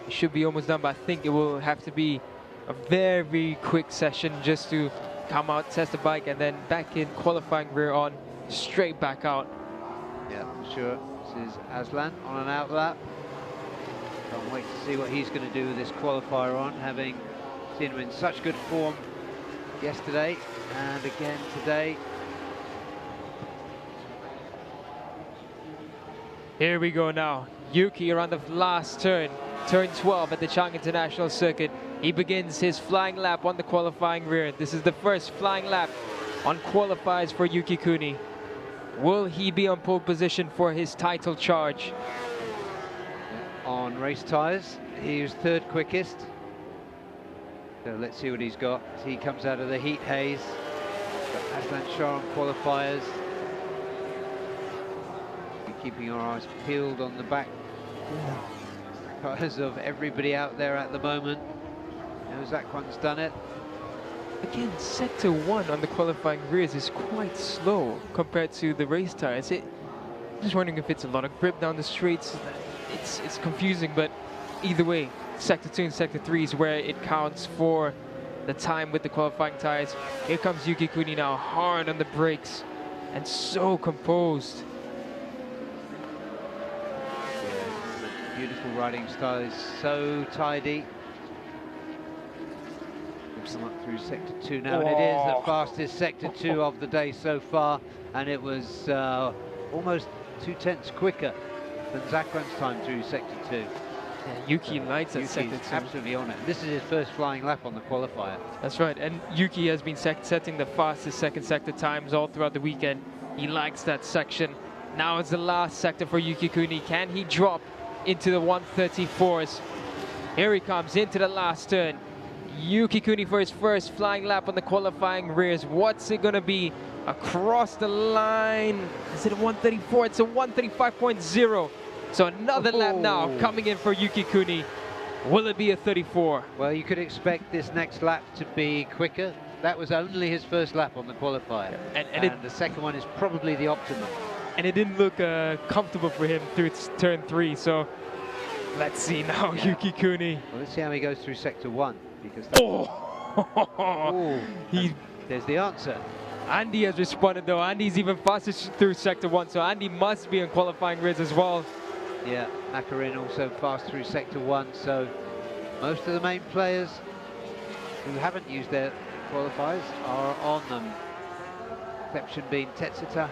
It should be almost done, but I think it will have to be a very quick session just to come out, test the bike, and then back in qualifying rear on, straight back out. Yeah, for sure. This is Aslan on an out lap. Can't wait to see what he's going to do with this qualifier on, having seen him in such good form yesterday and again today. Here we go now. Yuki around the last turn, turn 12 at the Chang International Circuit. He begins his flying lap on the qualifying rear. This is the first flying lap on qualifiers for Yuki Kuni. Will he be on pole position for his title charge? On race tyres, he was 3rd quickest. So let's see what he's got. He comes out of the heat haze. Got Aslan Shah on qualifiers. Keeping our eyes peeled on the back tyres of everybody out there at the moment. Zakwan's done it. Again, sector 1 on the qualifying rears is quite slow compared to the race tires. I'm just wondering if it's a lot of grip down the straights. It's confusing, but either way, sector 2 and sector 3 is where it counts for the time with the qualifying tires. Here comes Yuki Kuni now, hard on the brakes and so composed. Beautiful riding style, is so tidy. Moves them up through sector 2 now, and it is the fastest sector 2 of the day so far, and it was almost 2/10 quicker than Zakwan's time through sector 2. Yeah, Yuki lights at sector 2. Absolutely on it. This is his first flying lap on the qualifier. That's right, and Yuki has been setting the fastest second sector times all throughout the weekend. He likes that section. Now it's the last sector for Yuki Kuni. Can he drop into the 134s? Here he comes into the last turn. Yuki Kuni for his first flying lap on the qualifying rears. What's it gonna be? Across the line. Is it a 134? It's a 135.0. So another lap now coming in for Yuki Kuni. Will it be a 34? Well, you could expect this next lap to be quicker. That was only his first lap on the qualifier. And the second one is probably the optimum. And it didn't look comfortable for him through turn 3, so let's see now, Yuki Kuni. Well, let's see how he goes through sector 1, because there's the answer. Andy has responded though. Andy's even faster through Sector 1, so Andy must be in qualifying grids as well. Yeah, Nakarin also fast through Sector 1, so most of the main players who haven't used their qualifiers are on them. Exception being Tetsuta.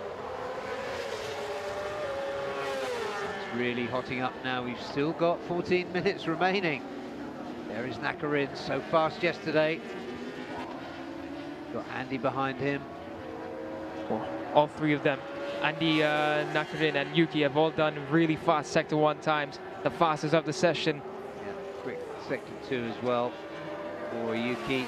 It's really hotting up now. We've still got 14 minutes remaining. There is Nakarin, so fast yesterday. Got Andy behind him. All three of them, Andy, Nakarin and Yuki, have all done really fast Sector 1 times, the fastest of the session. Yeah, quick Sector 2 as well for Yuki.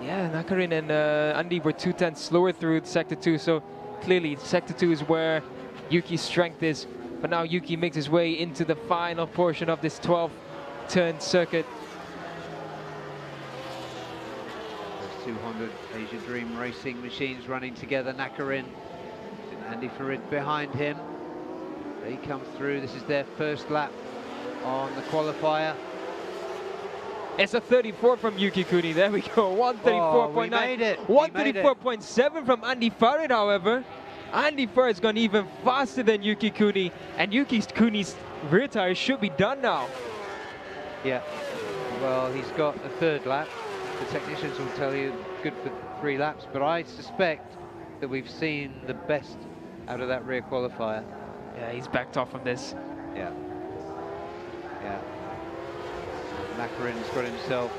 Yeah, Nakarin and Andy were 2/10 slower through Sector 2, so clearly Sector 2 is where Yuki's strength is. But now Yuki makes his way into the final portion of this 12-turn circuit. 200 Asia Dream Racing machines running together. Nakarin and Andy Farid behind him. They come through. This is their first lap on the qualifier. It's a 34 from Yuki Kuni. There we go. 134.9. We made it. 134.7 from Andy Farid, however. Andy Farid's gone even faster than Yuki Kuni, and Yuki Kuni's rear tire should be done now. Yeah. Well, he's got a third lap. The technicians will tell you good for 3 laps, but I suspect that we've seen the best out of that rear qualifier. Yeah, he's backed off from this. Yeah. Yeah. Nakarin's got himself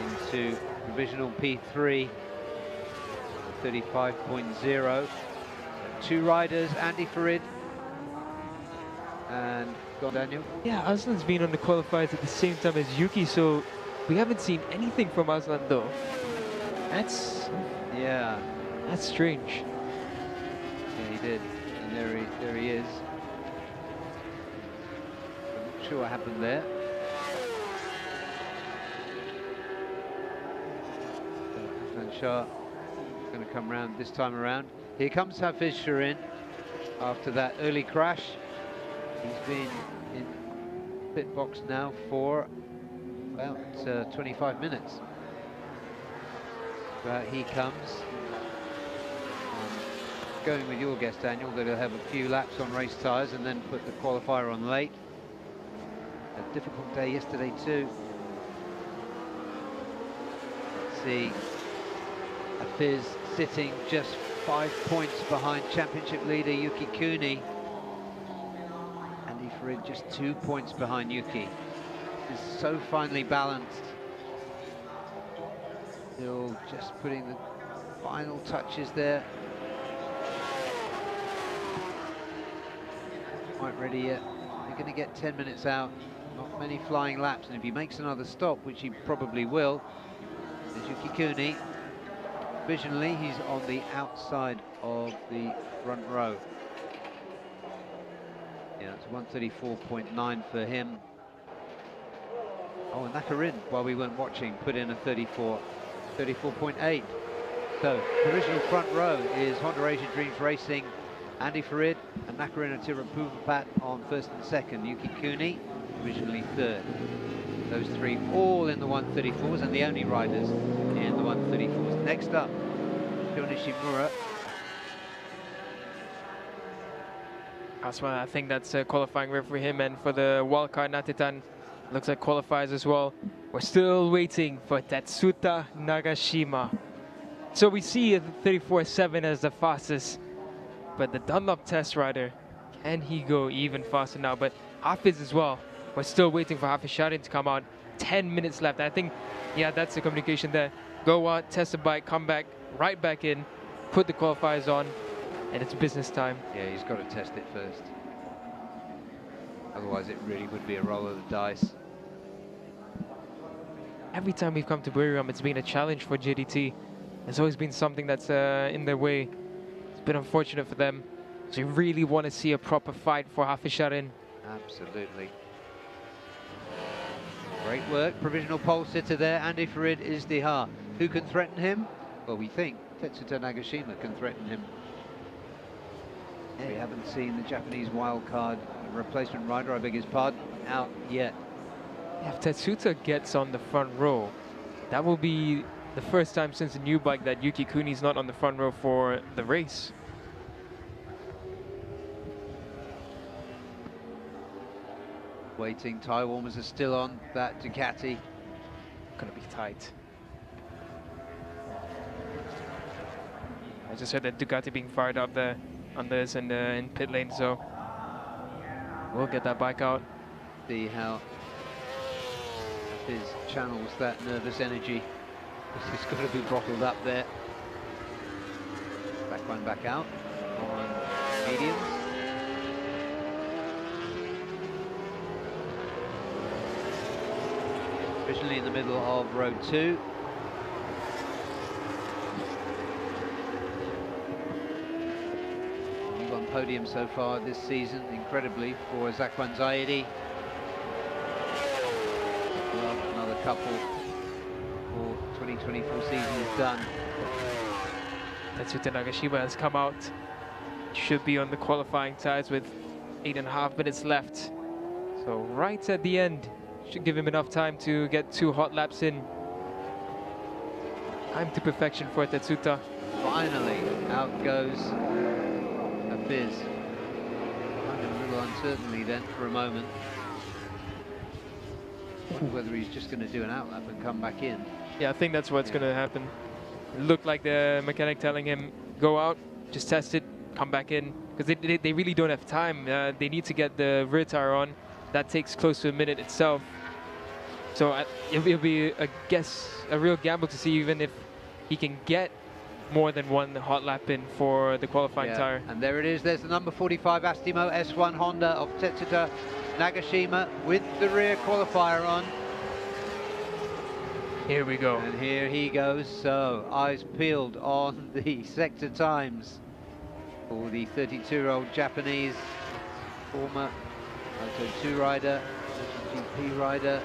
into provisional P3, 35.0. 2 riders, Andy Farid and Daniel. Yeah, Aslan's been on the qualifiers at the same time as Yuki, so we haven't seen anything from Aslan though. That's strange. Yeah, he did, and there he is. I'm not sure what happened there. So Aslan Shah is going to come round this time around. Here comes Hafiz Shirin after that early crash. He's been in pit box now for about 25 minutes. But he comes. Going with your guess, Daniel, that he'll have a few laps on race tyres and then put the qualifier on late. A difficult day yesterday too. Let's see. Hafiz sitting just 5 points behind championship leader Yuki Kuni. Andy Farid just 2 points behind Yuki. Is so finely balanced. Still just putting the final touches there. Quite ready yet. They're going to get 10 minutes out. Not many flying laps, and if he makes another stop, which he probably will, there's Yuki Kuni. Visually, he's on the outside of the front row. Yeah, it's 134.9 for him. Oh, and Nakarin, while we weren't watching, put in a 34.8. So, provisional front row is Honda Asia Dreams Racing, Andy Farid and Nakarin Tirupavapat on first and second, Yuki Kuni provisionally third. Those 3 all in the 134s and the only riders in the 134s. Next up, Sho Nishimura. That's why I think that's a qualifying rep for him, and for the wildcard Natitan, looks like qualifiers as well. We're still waiting for Tatsuta Nagashima. So we see a 34.7 as the fastest, but the Dunlop test rider, can he go even faster now? But Hafiz as well. We're still waiting for Hafiz Sharin to come out. 10 minutes left. I think, yeah, that's the communication there. Go out, test the bike, come back, right back in, put the qualifiers on, and it's business time. Yeah, he's got to test it first. Otherwise, it really would be a roll of the dice. Every time we've come to Buriram, it's been a challenge for JDT. There's always been something that's in their way. It's been unfortunate for them. So you really want to see a proper fight for Hafiz Sharin. Absolutely. Great work, provisional pole sitter there. Andy Farid is Izdihar. Who can threaten him? Well, we think Tetsuta Nagashima can threaten him. We haven't seen the Japanese wildcard replacement rider, I beg his pardon, out yet. If Tetsuta gets on the front row, that will be the first time since the new bike that Yuki Kuni's not on the front row for the race. Waiting, tyre warmers are still on that Ducati. Gonna be tight. I just heard that Ducati being fired up there on this and in pit lane, so we'll get that bike out. See how his channels that nervous energy. This is going to be bottled up there. Back one back out on mediums. Officially in the middle of row 2. We've on podium so far this season, incredibly, for Zakwan Zaidi. Well, another couple for 2024 season is done. Tetsuta Nagashima has come out. Should be on the qualifying tires with 8.5 minutes left. So right at the end, should give him enough time to get 2 hot laps in. Time to perfection for Tetsuta. Finally, out goes a Fizz. Kind of a little uncertainly then for a moment. Wonder whether he's just going to do an outlap and come back in. Yeah, I think that's what's going to happen. It looked like the mechanic telling him, go out, just test it, come back in. Because they really don't have time. They need to get the rear tire on. That takes close to a minute itself. So it'll be, a real gamble to see even if he can get more than 1 hot lap in for the qualifying tire. And there it is, there's the number 45 Astemo S1 Honda of Tetsuta Nagashima with the rear qualifier on. Here we go. And here he goes, so eyes peeled on the sector times for the 32-year-old Japanese former Moto 2 rider, GP rider,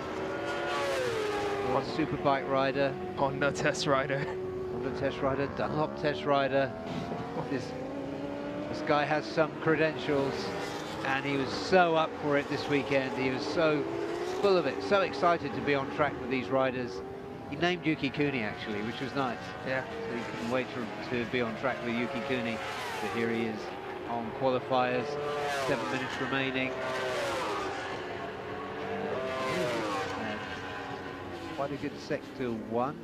Superbike rider, Honda test rider. Honda test rider, Dunlop test rider. This guy has some credentials, and he was so up for it this weekend. He was so full of it, so excited to be on track with these riders. He named Yuki Kuni actually, which was nice. Yeah. So he couldn't wait to be on track with Yuki Kuni. But here he is on qualifiers, 7 minutes remaining. Quite a good sector 1.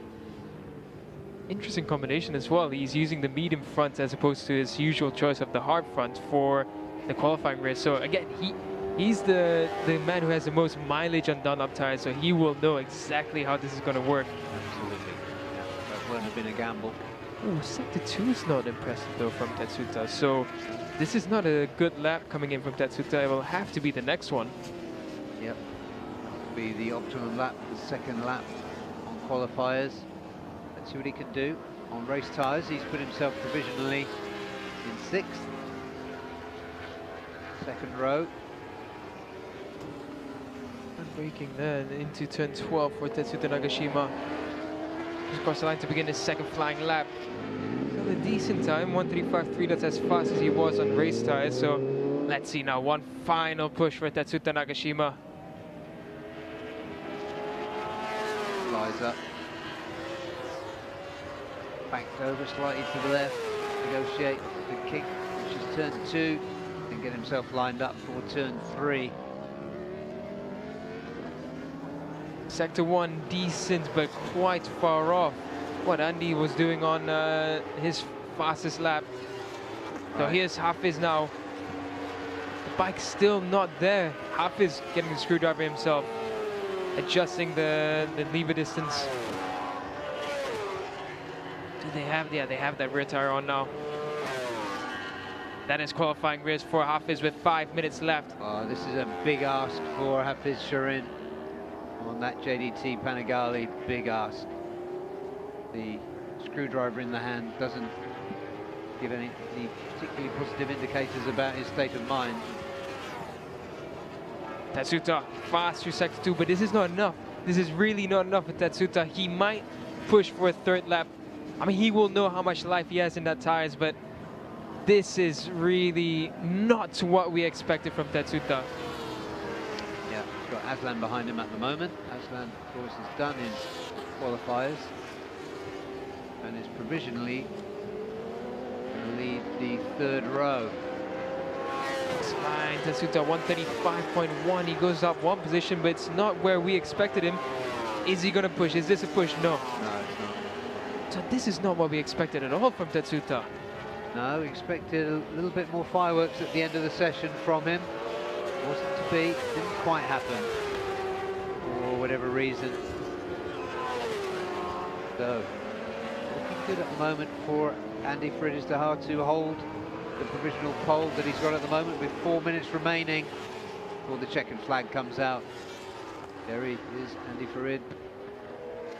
Interesting combination as well. He's using the medium front as opposed to his usual choice of the hard front for the qualifying race. So again, he's the man who has the most mileage on Dunlop tires, so he will know exactly how this is going to work. Absolutely. Yeah, that won't have been a gamble. Ooh, sector 2 is not impressive though from Tetsuta. So this is not a good lap coming in from Tetsuta. It will have to be the next one. Yep. Be the optimum lap, the second lap on qualifiers. Let's see what he can do on race tyres. He's put himself provisionally in 6th. Second row. And braking then into turn 12 for Tetsuta Nagashima. Just across the line to begin his second flying lap. Still a decent time, 1:35.3. That's as fast as he was on race tyres. So let's see now, one final push for Tetsuta Nagashima. Flies up. Banked over slightly to the left. Negotiate the kick, which is turn 2. And get himself lined up for turn 3. Sector 1 decent, but quite far off what Andy was doing on his fastest lap. So Right. here's Hafiz now. The bike's still not there. Hafiz getting the screwdriver himself, adjusting the lever distance. Do they have, yeah, they have that rear tire on now. That is qualifying race for Hafiz with 5 minutes left. This is a big ask for Hafiz Shirin on that JDT Panigale, big ask. The screwdriver in the hand doesn't give any particularly positive indicators about his state of mind. Tetsuta fast through sector 2, but this is not enough. This is really not enough for Tetsuta. He might push for a 3rd lap. I mean, he will know how much life he has in that tires, but this is really not what we expected from Tetsuta. Yeah, he's got Aslan behind him at the moment. Aslan, of course, has done his qualifiers. and is provisionally going to lead the third row. Line, Tatsuta 135.1. He goes up one position, but it's not where we expected him. Is he going to push? Is this a push? No. No, it's not. So this is not what we expected at all from Tatsuta. No, we expected a little bit more fireworks at the end of the session from him. Wasn't to be, didn't quite happen for whatever reason. So, looking good at the moment for Andy Friedrichsdal to hold the provisional pole that he's got at the moment with 4 minutes remaining before the checkered flag comes out. There he is, Andy Farid,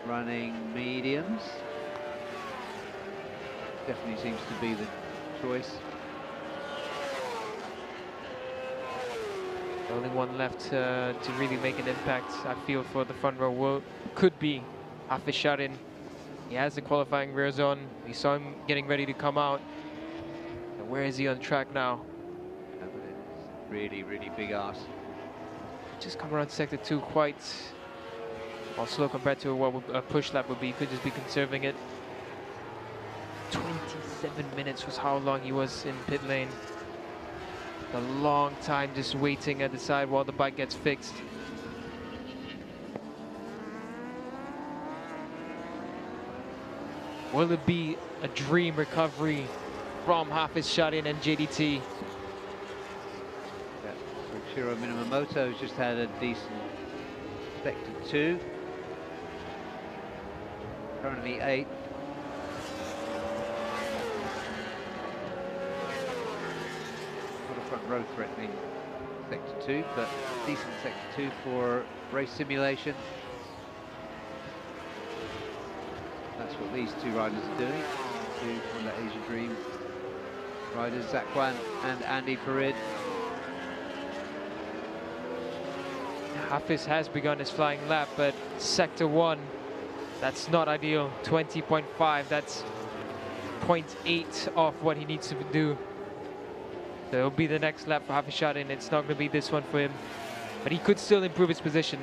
running mediums. Definitely seems to be the choice. Only one left to really make an impact, I feel, for the front row could be Hafiz Sharin. He has the qualifying rears on. We saw him getting ready to come out. And where is he on track now? Really, really big ass. Just come around sector 2 quite slow compared to what a push lap would be. Could just be conserving it. 27 minutes was how long he was in pit lane. A long time just waiting at the side while the bike gets fixed. Will it be a dream recovery from Hafiz Sharin and JDT? Yeah, so Shiro Minamoto's just had a decent sector 2. Currently 8th. Not a front row threatening sector 2, but decent sector 2 for race simulation. That's what these two riders are doing. Two from the Asia Dream riders, Zakwan and Andy Farid. Hafiz has begun his flying lap, but sector 1, that's not ideal. 20.5, that's 0.8 off what he needs to do. So it'll be the next lap for Hafiz Sharin. It's not going to be this one for him, but he could still improve his position.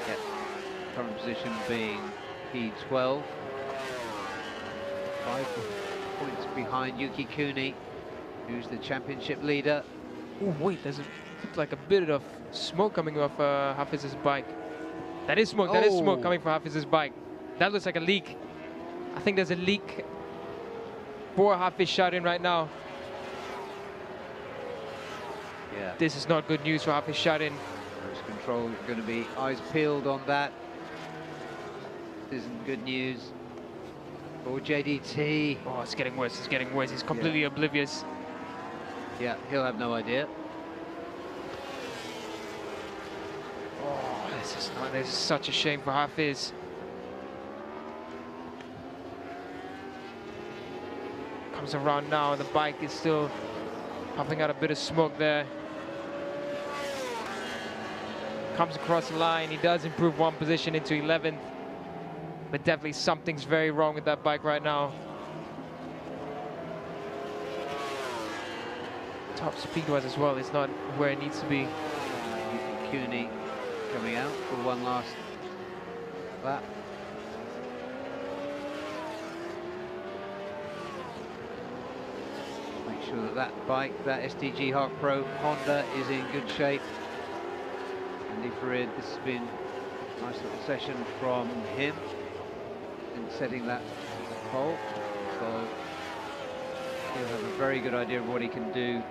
Yeah. Current position being P12. 5 points behind Yuki Kuni, who's the championship leader. Oh wait, there's like a bit of smoke coming off Hafiz's bike. That is smoke, that is smoke coming from Hafiz's bike. That looks like a leak. I think there's a leak for Hafiz Sharin right now. Yeah. This is not good news for Hafiz Sharin. Race control is going to be eyes peeled on that. This isn't good news for JDT. Oh, it's getting worse, it's getting worse. He's completely oblivious. Yeah, he'll have no idea. Oh, this is such a shame for Hafiz. Comes around now and the bike is still puffing out a bit of smoke there. Comes across the line, he does improve one position into 11th. But definitely something's very wrong with that bike right now. Top speed-wise as well, it's not where it needs to be. Yuki Kuni coming out for one last lap. Make sure that that bike, that STG Hark Pro Honda, is in good shape. Andy Farid, this has been a nice little session from him in setting that pole. So he'll have a very good idea of what he can do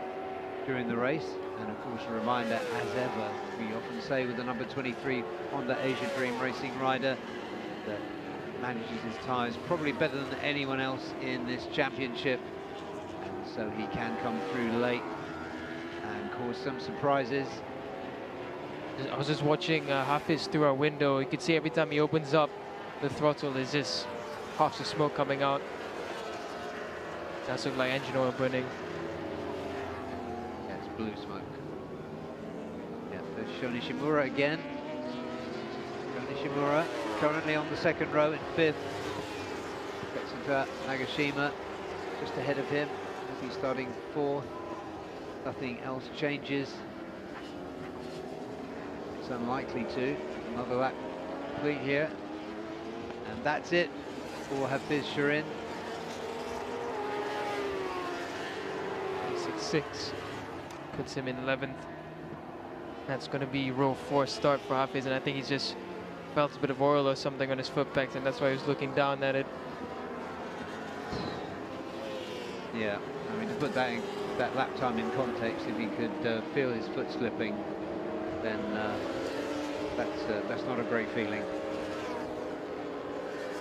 during the race. And of course, a reminder, as ever, we often say with the number 23 Honda Asia Dream Racing rider that manages his tyres probably better than anyone else in this championship. And so he can come through late and cause some surprises. I was just watching Hafiz through our window. You can see every time he opens up the throttle, there's just puffs of smoke coming out. Does look like engine oil burning. Yeah, it's blue smoke. Yeah, there's Sho Nishimura again. Sho Nishimura currently on the second row in 5th. Katsuta Nagashima just ahead of him. He'll be starting 4th. Nothing else changes. Unlikely to. Another lap complete here, and that's it. for Hafiz Shirin. 6-6 puts him in 11th. That's going to be row 4 start for Hafiz, and I think he's just felt a bit of oil or something on his foot pegs, and that's why he was looking down at it. Yeah, I mean, to put that lap time in context, if he could feel his foot slipping, then that's not a great feeling.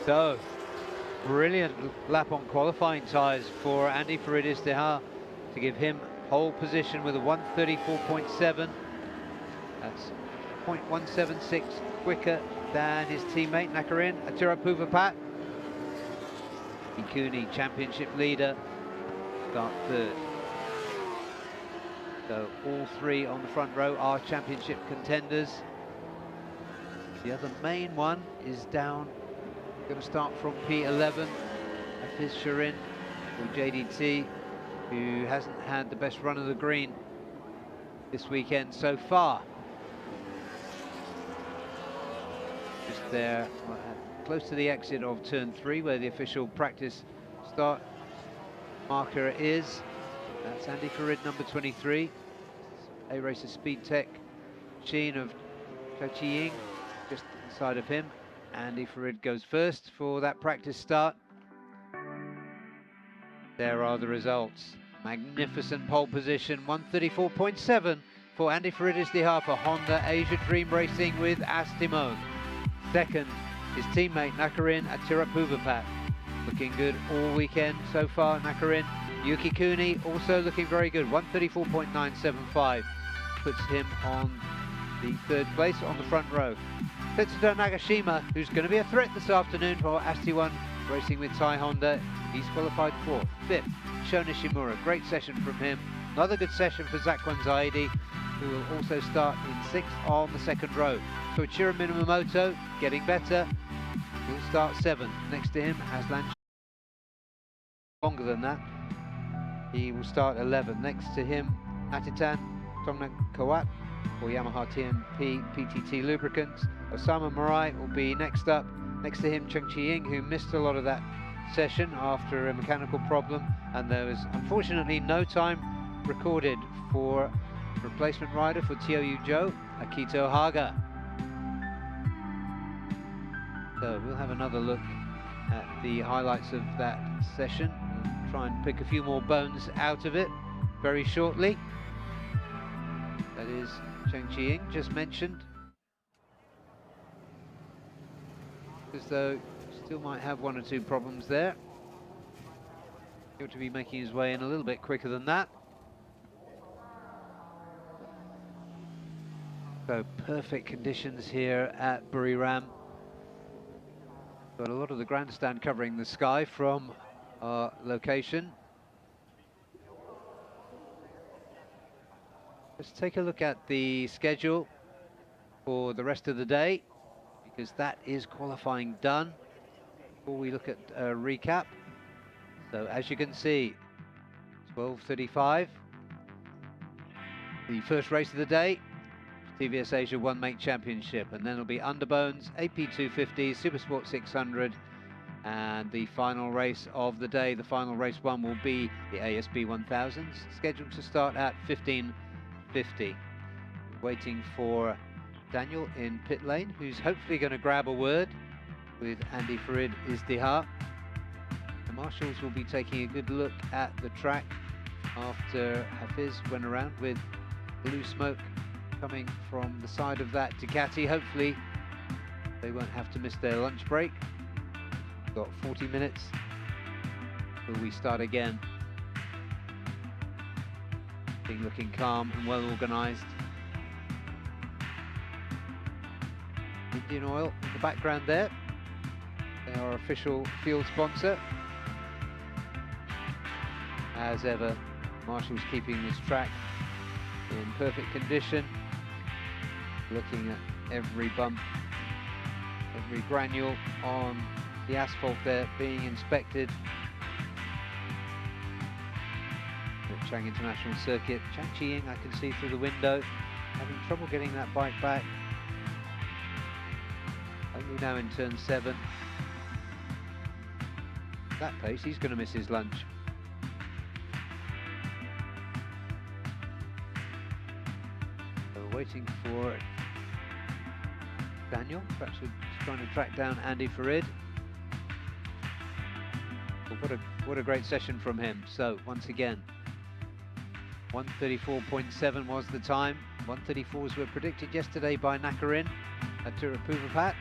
So, brilliant lap on qualifying tyres for Andy Farid Izdihar to give him pole position with a 134.7. That's 0.176 quicker than his teammate Nakarin Atirapuvapat. Ikuni, championship leader, start third. So all three on the front row are championship contenders. The other main one is down, going to start from P11, Hafiz Shirin, or JDT, who hasn't had the best run of the green this weekend so far. Just there, close to the exit of turn 3, where the official practice start marker is. That's Andy Farid, number 23. A-Racer Speed Tech Sheen of Chachiying, just inside of him. Andy Farid goes first for that practice start. There are the results. Magnificent pole position, 134.7 for Andy Farid Izdihar for Honda Asia Dream Racing with Astimo. Second, his teammate Nakarin Atirapuvapat. Looking good all weekend so far, Nakarin. Yuki Kuni also looking very good, 134.975. Puts him on the third place on the front row. Tetsudo Nagashima, who's going to be a threat this afternoon for Asti1 racing with Thai Honda. He's qualified 4th. 5th, Sho Nishimura. Great session from him. Another good session for Zakwan Zaidi, who will also start in 6th on the second row. Soichiro Minamoto getting better. He'll start 7th. Next to him, Aslan. Longer than that. He will start 11th. Next to him, Atitan Tongnak Kawat for Yamaha TMP PTT Lubricants. Osama Marai will be next up. Next to him, Cheng Chi-ying, who missed a lot of that session after a mechanical problem, and there was unfortunately no time recorded for replacement rider for TOU Joe, Akito Haga. So we'll have another look at the highlights of that session and try and pick a few more bones out of it very shortly. That is Cheng Chi-ying, just mentioned. As though still might have one or two problems there. He ought to be making his way in a little bit quicker than that. So perfect conditions here at Buriram. Got a lot of the grandstand covering the sky from our location. Let's take a look at the schedule for the rest of the day, because that is qualifying done. Before we look at a recap. So as you can see, 12:35, the first race of the day, TVS Asia One Make Championship, and then it'll be Underbones, AP 250, Supersport 600, and the final race of the day, the final race one, will be the ASB 1000s, scheduled to start at 15:50. Waiting for Daniel in pit lane, who's hopefully going to grab a word with Andy Farid Izdihar. The marshals will be taking a good look at the track after Hafiz went around with blue smoke coming from the side of that Ducati. Hopefully they won't have to miss their lunch break. Got 40 minutes till we start again. Thing looking calm and well organised. Indian Oil in the background there. They are our official field sponsor. As ever, Marshall's keeping this track in perfect condition. Looking at every bump, every granule on the asphalt there being inspected. At Chang International Circuit, Chang Chi-ying, I can see through the window, having trouble getting that bike back. Only now in turn 7. that pace, he's going to miss his lunch. So we're waiting for Daniel. Perhaps we're just trying to track down Andy Farid. But what a great session from him. So once again, 1:34.7 was the time. 1:34s were predicted yesterday by Nakarin at Tirapuvapat,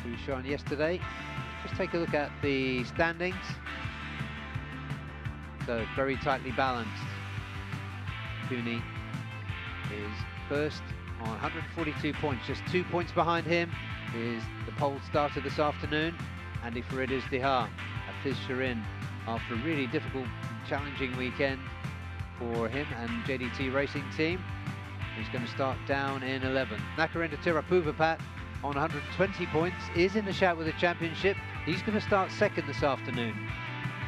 who shone yesterday. Just take a look at the standings. So very tightly balanced. Cooney is first on 142 points. Just 2 points behind him is the pole starter this afternoon, Andy Farid Izdihar at Fiz Shirin, after a really difficult, challenging weekend for him and JDT Racing Team. He's going to start down in 11th. Nakarinda Tirapuvapat on 120 points is in the shout with the championship. He's going to start second this afternoon.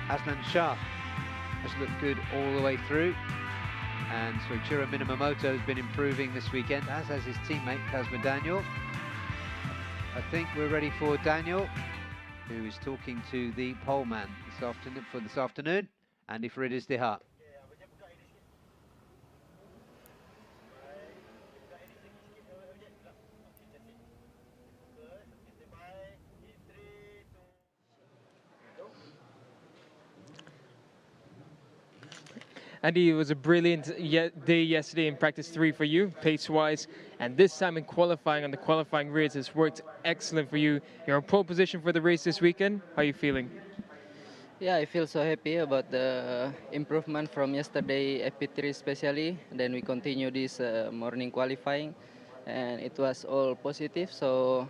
Aslan Shah has looked good all the way through, and Soichiro Minamoto has been improving this weekend, as has his teammate Kazma Daniel. I think we're ready for Daniel, who is talking to the poleman this afternoon, Andy Farid Izdihar. Andy, it was a brilliant day yesterday in practice 3 for you, pace-wise, and this time in qualifying on the qualifying rears has worked excellent for you. You're in pole position for the race this weekend. How are you feeling? Yeah, I feel so happy about the improvement from yesterday FP3 especially. Then we continue this morning qualifying, and it was all positive. So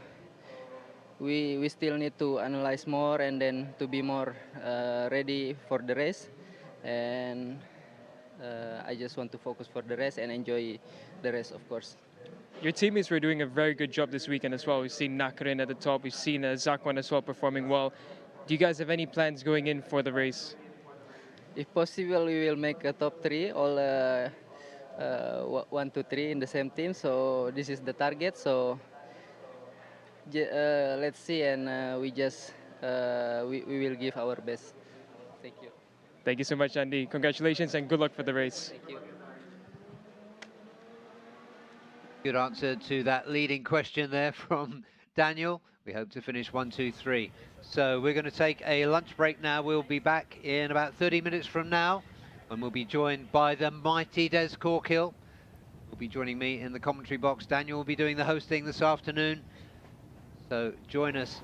we still need to analyze more and then to be more ready for the race. And I just want to focus for the race and enjoy the race, of course. Your teammates were doing a very good job this weekend as well. We've seen Nakarin at the top. We've seen Zakwan as well performing well. Do you guys have any plans going in for the race? If possible, we will make a top 3, all 1, 2, 3 in the same team. So this is the target. So let's see, and we will give our best. Thank you. Thank you so much, Andy. Congratulations and good luck for the race. Thank you. Good answer to that leading question there from Daniel. We hope to finish 1, 2, 3. So we're going to take a lunch break now. We'll be back in about 30 minutes from now, and we'll be joined by the mighty Des Corkill. Will be joining me in the commentary box. Daniel will be doing the hosting this afternoon. So join us.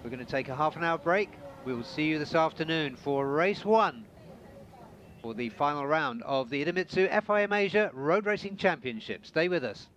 We're going to take a half an hour break. We will see you this afternoon for race 1 for the final round of the Idemitsu FIM Asia Road Racing Championship. Stay with us.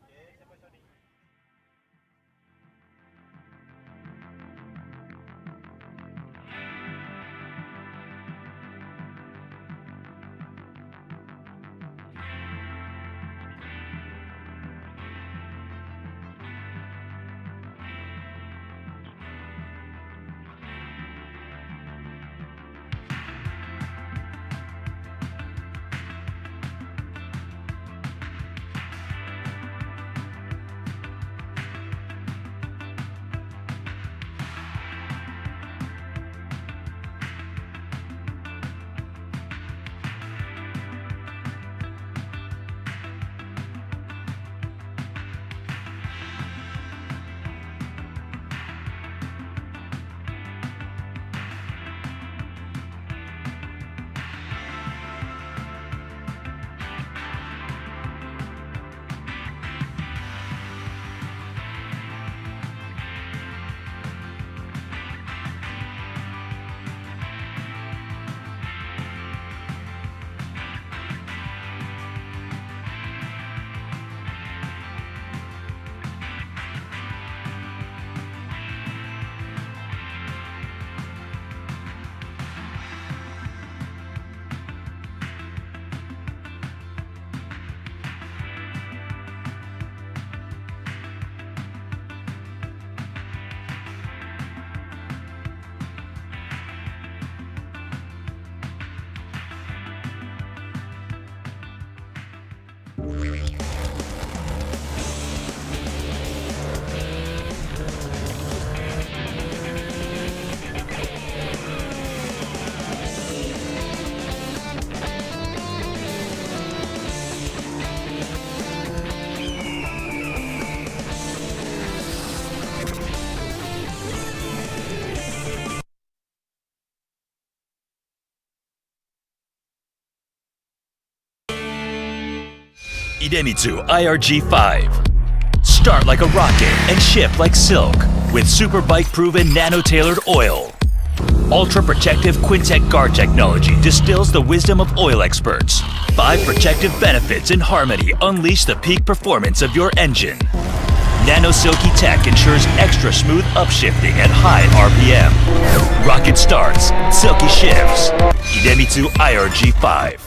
Idemitsu IRG5. Start like a rocket and shift like silk with super bike-proven nano-tailored oil. Ultra-protective Quintec guard technology distills the wisdom of oil experts. 5 protective benefits in harmony unleash the peak performance of your engine. Nano Silky Tech ensures extra smooth upshifting at high RPM. Rocket starts, silky shifts. Idemitsu IRG5.